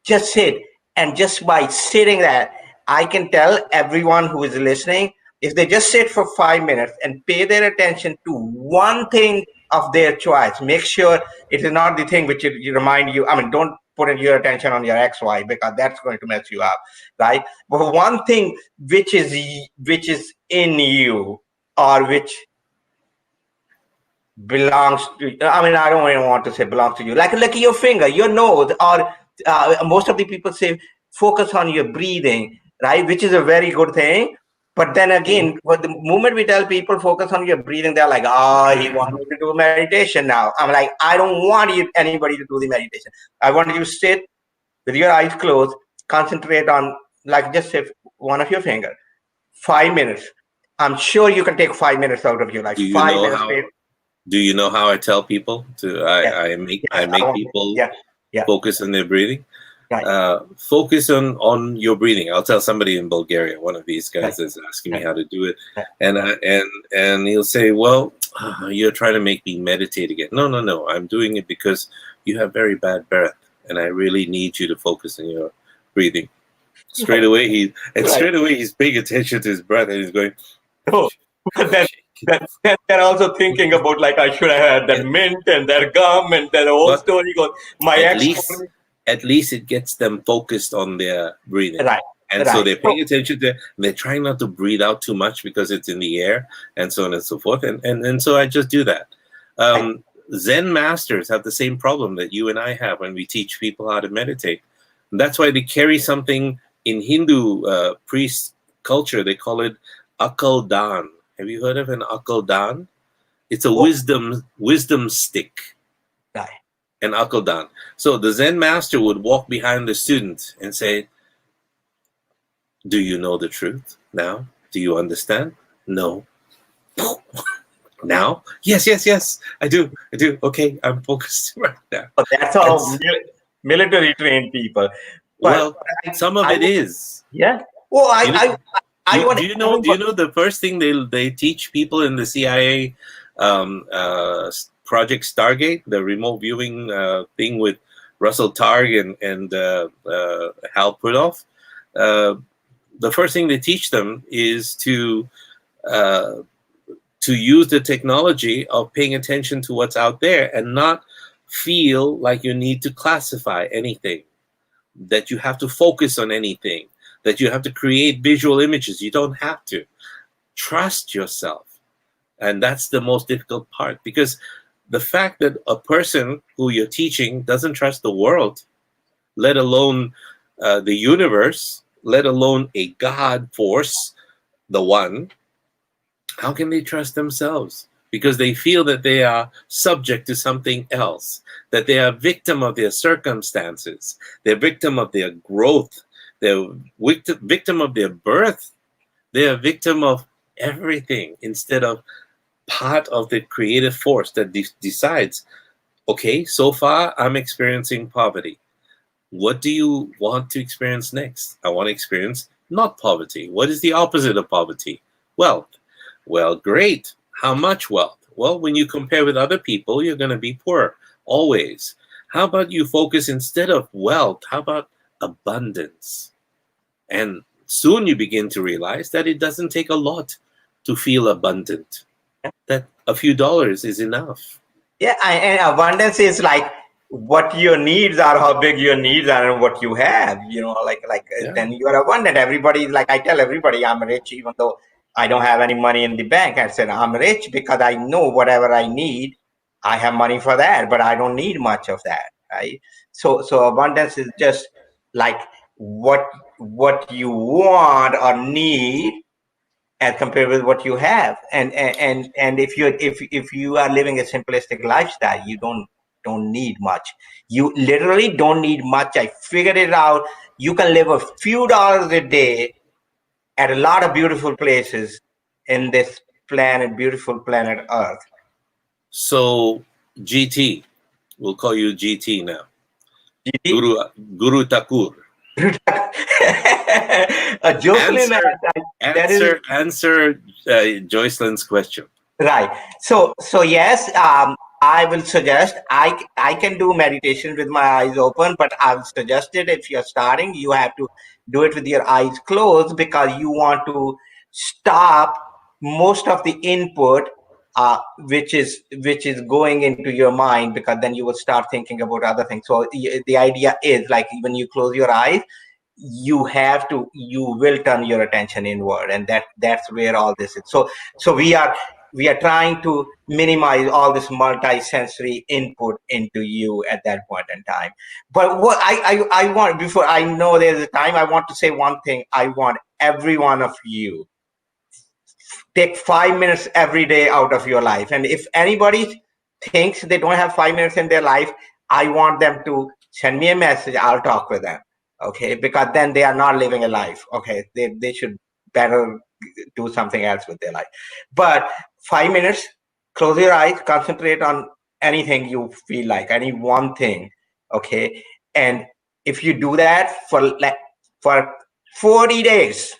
Just sit. And just by sitting there, I can tell everyone who is listening, if they just sit for 5 minutes and pay their attention to one thing of their choice, make sure it is not the thing which you remind you. I mean, don't put your attention on your XY, because that's going to mess you up, right? But one thing which is in you, or which belongs to, I mean, I don't even want to say belongs to you, like your finger, your nose, or most of the people say focus on your breathing, right? Which is a very good thing. But then again, the moment we tell people focus on your breathing, they're like, "Oh, he wants me to do meditation now." I'm like, I don't want anybody to do the meditation. I want you to sit with your eyes closed, concentrate on, like, just say one of your fingers, 5 minutes. I'm sure you can take 5 minutes out of your life. Do you 5 know minutes. Do you know how I tell people to? I make people focus on their breathing. Right. Focus on your breathing. I'll tell somebody in Bulgaria. One of these guys is asking me how to do it, and he'll say, "Well, you're trying to make me meditate again." No. I'm doing it because you have very bad breath, and I really need you to focus on your breathing. Straight away, he's paying attention to his breath, and he's going. Oh, but then they're also thinking about, like, I should have had that mint and that gum and that whole story goes. At least it gets them focused on their breathing. Right. And so they're paying attention to, and they're trying not to breathe out too much because it's in the air, and so on and so forth. And so I just do that. Zen masters have the same problem that you and I have when we teach people how to meditate. And that's why they carry something in Hindu priest culture. They call it Akal Dan. Have you heard of an Akal Dan? It's a wisdom stick. Right. An Akal Dan. So the Zen master would walk behind the student and say, "Do you know the truth now? Do you understand? No. Now? Yes. I do. Okay, I'm focused right now." But that's all military trained people. But some of it is. Yeah. Well, do you know the first thing they teach people in the CIA Project Stargate, the remote viewing thing with Russell Targ and Hal Puthoff, the first thing they teach them is to use the technology of paying attention to what's out there and not feel like you need to classify anything, that you have to focus on anything, that you have to create visual images. You don't have to. Trust yourself. And that's the most difficult part, because the fact that a person who you're teaching doesn't trust the world, let alone the universe, let alone a God force, the one, how can they trust themselves? Because they feel that they are subject to something else, that they are victim of their circumstances, they're victim of their growth, they're victim of their birth, they're victim of everything instead of part of the creative force that decides, okay, so far I'm experiencing poverty. What do you want to experience next? I want to experience not poverty. What is the opposite of poverty? Wealth. Well, great. How much wealth? Well, when you compare with other people, you're going to be poor, always. How about you focus instead of wealth? How about abundance? And soon you begin to realize that it doesn't take a lot to feel abundant, that a few dollars is enough. Yeah, and abundance is like what your needs are, how big your needs are, and what you have. Yeah. Then you are abundant. Everybody, like I tell everybody, I'm rich, even though I don't have any money in the bank. I said I'm rich because I know whatever I need, I have money for that, but I don't need much of that, right? So abundance is just like what you want or need as compared with what you have. And if you are living a simplistic lifestyle, you don't need much. You literally don't need much. I figured it out. You can live a few dollars a day at a lot of beautiful places in this beautiful planet Earth. So GT, we'll call you GT now. GT? Guru Thakur. Jocelyn, Answer Joycelyn's question. right. So yes, I will suggest I can do meditation with my eyes open, but I've suggested if you're starting, you have to do it with your eyes closed because you want to stop most of the input, which is going into your mind, because then you will start thinking about other things. So the idea is like when you close your eyes, you will turn your attention inward, and that's where all this is. So we are trying to minimize all this multi-sensory input into you at that point in time. But what I want, before I know there's a time, I want to say one thing. I want every one of you take 5 minutes every day out of your life. And if anybody thinks they don't have 5 minutes in their life, I want them to send me a message. I'll talk with them. Okay, because then they are not living a life. Okay, they should better do something else with their life. But 5 minutes, close your eyes, concentrate on anything you feel like, any one thing. Okay, and if you do that for 40 days,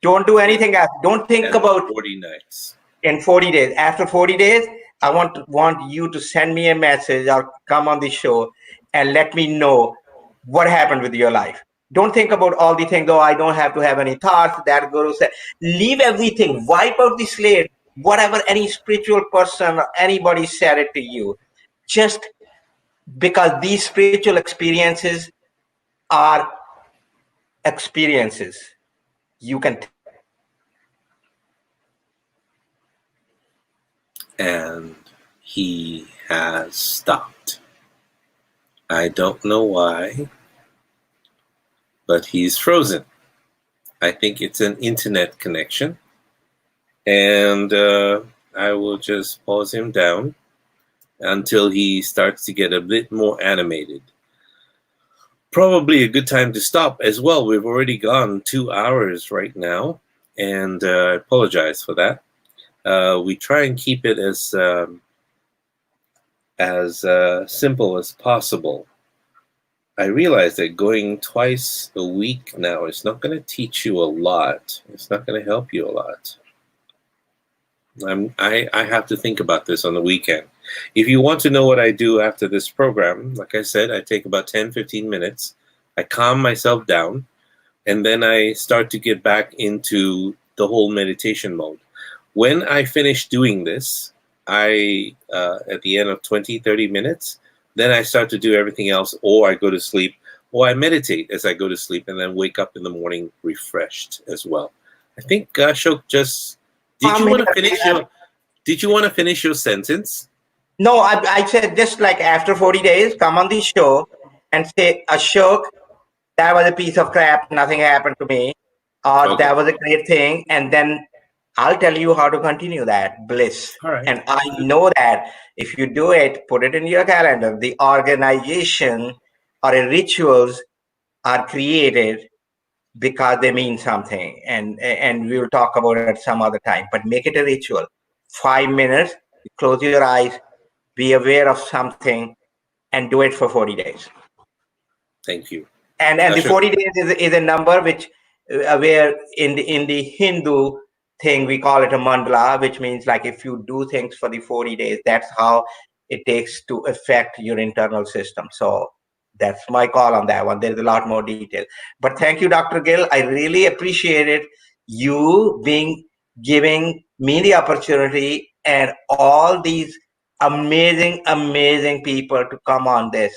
don't do anything else. Don't think about 40 nights. In 40 days. After 40 days, I want you to send me a message or come on the show and let me know what happened with your life. Don't think about all the things. Oh, I don't have to have any thoughts. That guru said, leave everything. Wipe out the slate. Whatever any spiritual person or anybody said it to you, just because these spiritual experiences are experiences. You can. And he has stopped. I don't know why, but he's frozen. I think it's an internet connection. And I will just pause him down until he starts to get a bit more animated. Probably a good time to stop as well. We've already gone 2 hours right now, and I apologize for that. We try and keep it as simple as possible. I realize that going twice a week now is not going to teach you a lot. It's not going to help you a lot. I have to think about this on the weekend. If you want to know what I do after this program, like I said, I take about 10-15 minutes. I calm myself down, and then I start to get back into the whole meditation mode. When I finish doing this, at the end of 20-30 minutes, then I start to do everything else, or I go to sleep, or I meditate as I go to sleep, and then wake up in the morning refreshed as well. I think Ashok just did you I'm want to here. finish your did you want to finish your sentence? No, I said just like after 40 days, come on the show and say, Ashok, that was a piece of crap, nothing happened to me, or Okay. that was a great thing, and then I'll tell you how to continue that bliss. All right. And I know that if you do it, put it in your calendar, the organization or rituals are created because they mean something, and we will talk about it some other time, but make it a ritual. 5 minutes, close your eyes, be aware of something, and do it for 40 days. Thank you. And the Ashok. 40 days is a number which where in the Hindu thing we call it a mandala, which means like if you do things for the 40 days, that's how it takes to affect your internal system. So that's my call on that one. There's a lot more detail, but thank you, Dr. Gill. I really appreciated you being giving me the opportunity and all these amazing people to come on this.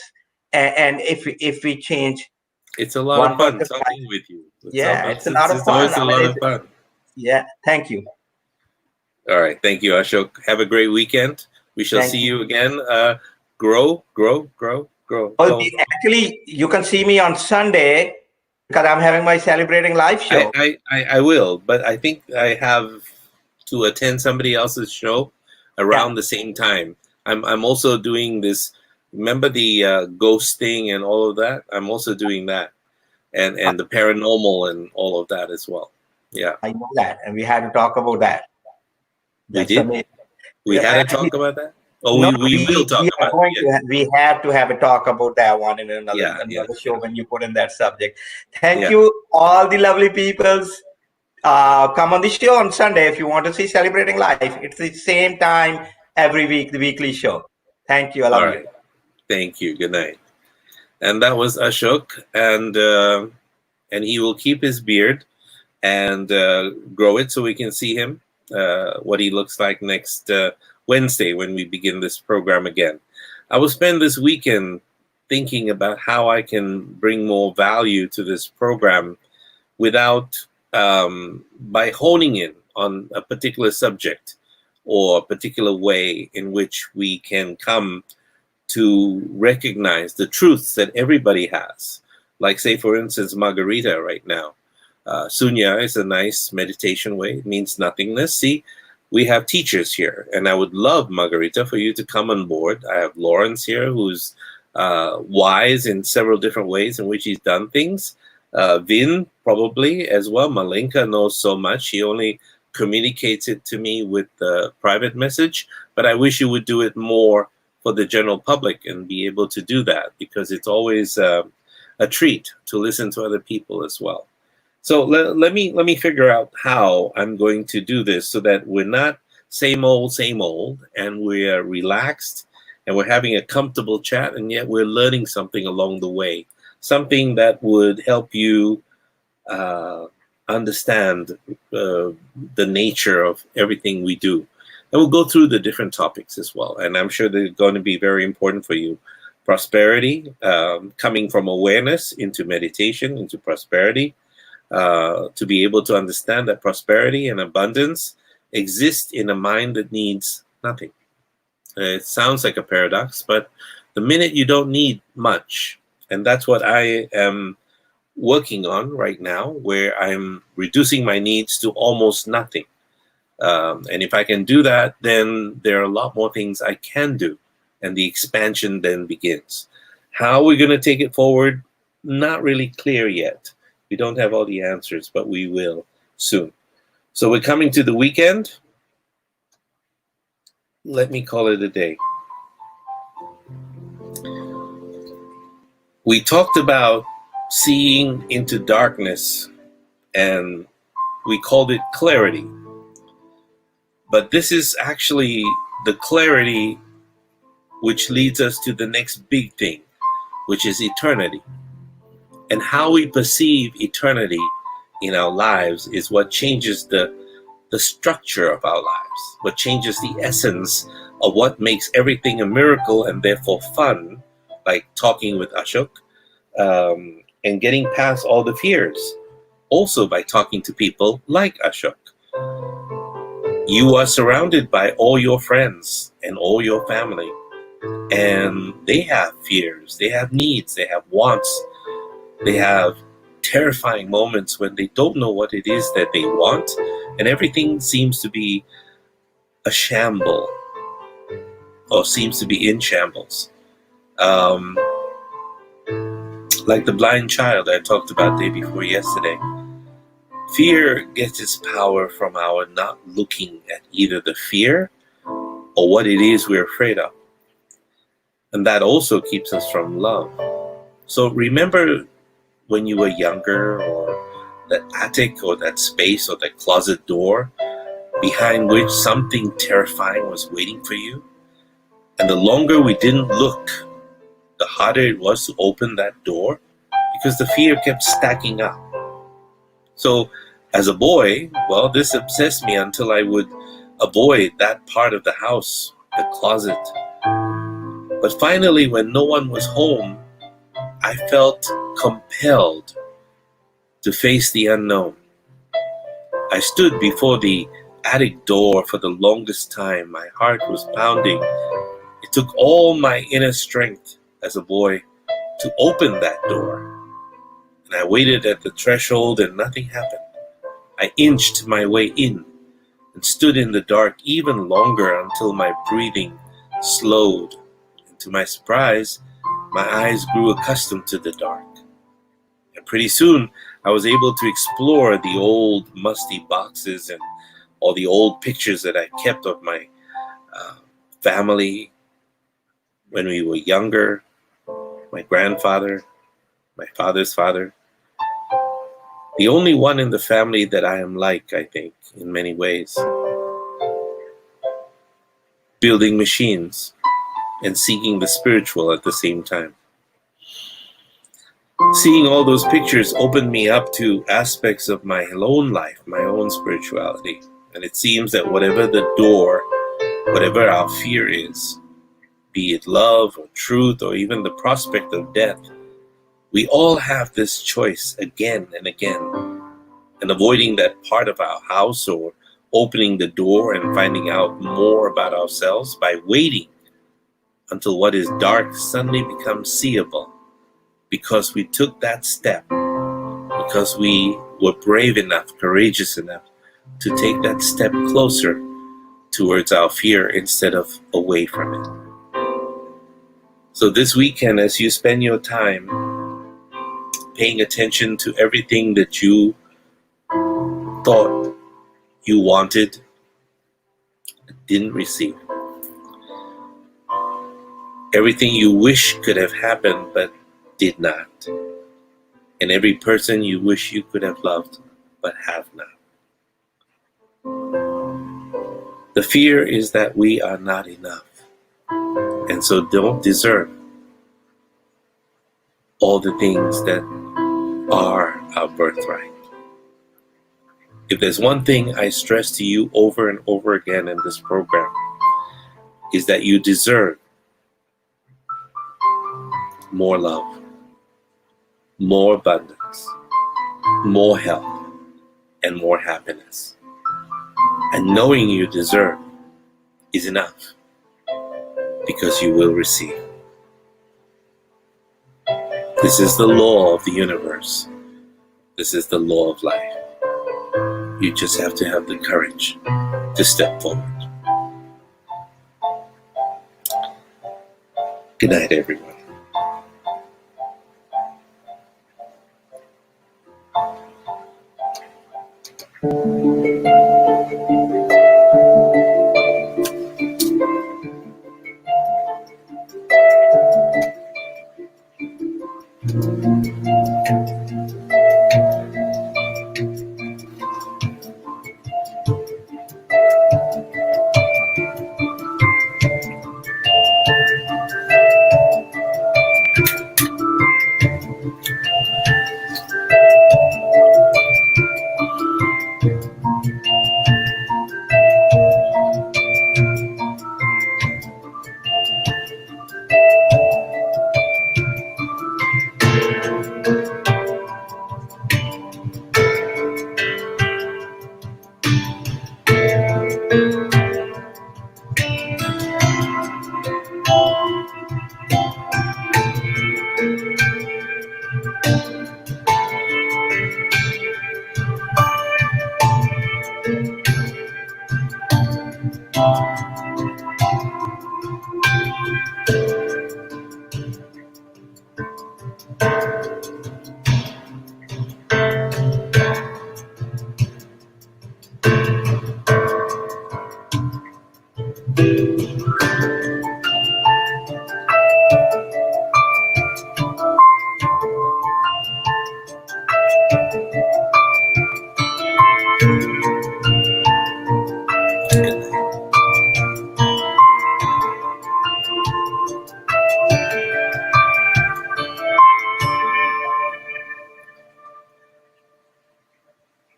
And if we change It's a lot of one fun person's talking life, with you. yeah, it's a lot of It's fun. always I a mean, lot of fun. yeah, thank you. All right. Thank you, Ashok. Have a great weekend. We shall Thank see you. you again. Grow, grow, grow, grow. Well, Don't. actually, you can see me on Sunday because I'm having my Celebrating Life show. I will, but I think I have to attend somebody else's show Yeah, around the same time. I'm also doing this. Remember the ghost thing and all of that? I'm also doing that, I and the paranormal and all of that as well. Yeah, I know that, and we had to talk about that. we That's did. amazing. We had to talk about that. Oh, No, we will talk we are about it. going Yeah, to we have to have a talk about that one in another yeah, yeah, another yeah. show when you put in that subject. Thank Yeah. you, all the lovely peoples. Come on the show on Sunday if you want to see Celebrating Life. It's the same time every week, the weekly show. Thank you. I All love you. right. Thank you. Good night. And that was Ashok, and he will keep his beard and grow it so we can see him, what he looks like next Wednesday when we begin this program again. I will spend this weekend thinking about how I can bring more value to this program without, by honing in on a particular subject or a particular way in which we can come to recognize the truths that everybody has. Like, say, for instance, Margarita right now. Sunya is a nice meditation way. It means nothingness. See, we have teachers here, and I would love, Margarita, for you to come on board. I have Lawrence here, who's wise in several different ways in which he's done things. Vin, probably, as well. Malenka knows so much. She only communicates it to me with the private message, but I wish you would do it more for the general public and be able to do that, because it's always a treat to listen to other people as well. So let me figure out how I'm going to do this so that we're not same old, and we're relaxed and we're having a comfortable chat, and yet we're learning something along the way, something that would help you understand the nature of everything we do. And we'll go through the different topics as well. And I'm sure they're going to be very important for you. Prosperity, coming from awareness into meditation, into prosperity, to be able to understand that prosperity and abundance exist in a mind that needs nothing. It sounds like a paradox, but the minute you don't need much, and that's what I am working on right now, where I'm reducing my needs to almost nothing. And if I can do that, then there are a lot more things I can do, and the expansion then begins. How we're going to take it forward, not really clear yet. We don't have all the answers, but we will soon. So we're coming to the weekend. Let me call it a day. We talked about seeing into darkness, and we called it clarity. But this is actually the clarity which leads us to the next big thing, which is eternity. And how we perceive eternity in our lives is what changes the structure of our lives, what changes the essence of what makes everything a miracle and therefore fun, like talking with Ashok, and getting past all the fears, also by talking to people like Ashok. You are surrounded by all your friends and all your family, and they have fears, they have needs, they have wants, they have terrifying moments when they don't know what it is that they want, and everything seems to be a shamble, or seems to be in shambles. Like the blind child I talked about day before yesterday. Fear gets its power from our not looking at either the fear or what it is we're afraid of. And that also keeps us from love. So remember when you were younger, or that attic or that space or that closet door behind which something terrifying was waiting for you? And the longer we didn't look, the harder it was to open that door, because the fear kept stacking up. So as a boy, well, this obsessed me until I would avoid that part of the house, the closet. But finally, when no one was home, I felt compelled to face the unknown. I stood before the attic door for the longest time. My heart was pounding. It took all my inner strength as a boy to open that door. And I waited at the threshold and nothing happened. I inched my way in and stood in the dark even longer until my breathing slowed. And to my surprise, my eyes grew accustomed to the dark. And pretty soon, I was able to explore the old musty boxes and all the old pictures that I kept of my family when we were younger, my grandfather, my father's father. The only one in the family that I am like, I think, in many ways. Building machines and seeking the spiritual at the same time. Seeing all those pictures opened me up to aspects of my own life, my own spirituality. And it seems that whatever the door, whatever our fear is, be it love or truth or even the prospect of death, we all have this choice again and again. And avoiding that part of our house, or opening the door and finding out more about ourselves by waiting until what is dark suddenly becomes seeable, because we took that step, because we were brave enough, courageous enough to take that step closer towards our fear instead of away from it. So this weekend, as you spend your time paying attention to everything that you thought you wanted, didn't receive, everything you wish could have happened but did not, and every person you wish you could have loved but have not. The fear is that we are not enough, and so don't deserve all the things that are our birthright. If there's one thing I stress to you over and over again in this program, is that you deserve more love, more abundance, more health, and more happiness. And knowing you deserve is enough, because you will receive. This is the law of the universe. This is the law of life. You just have to have the courage to step forward. Good night, everyone.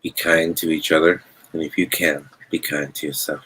Be kind to each other, and if you can, be kind to yourself.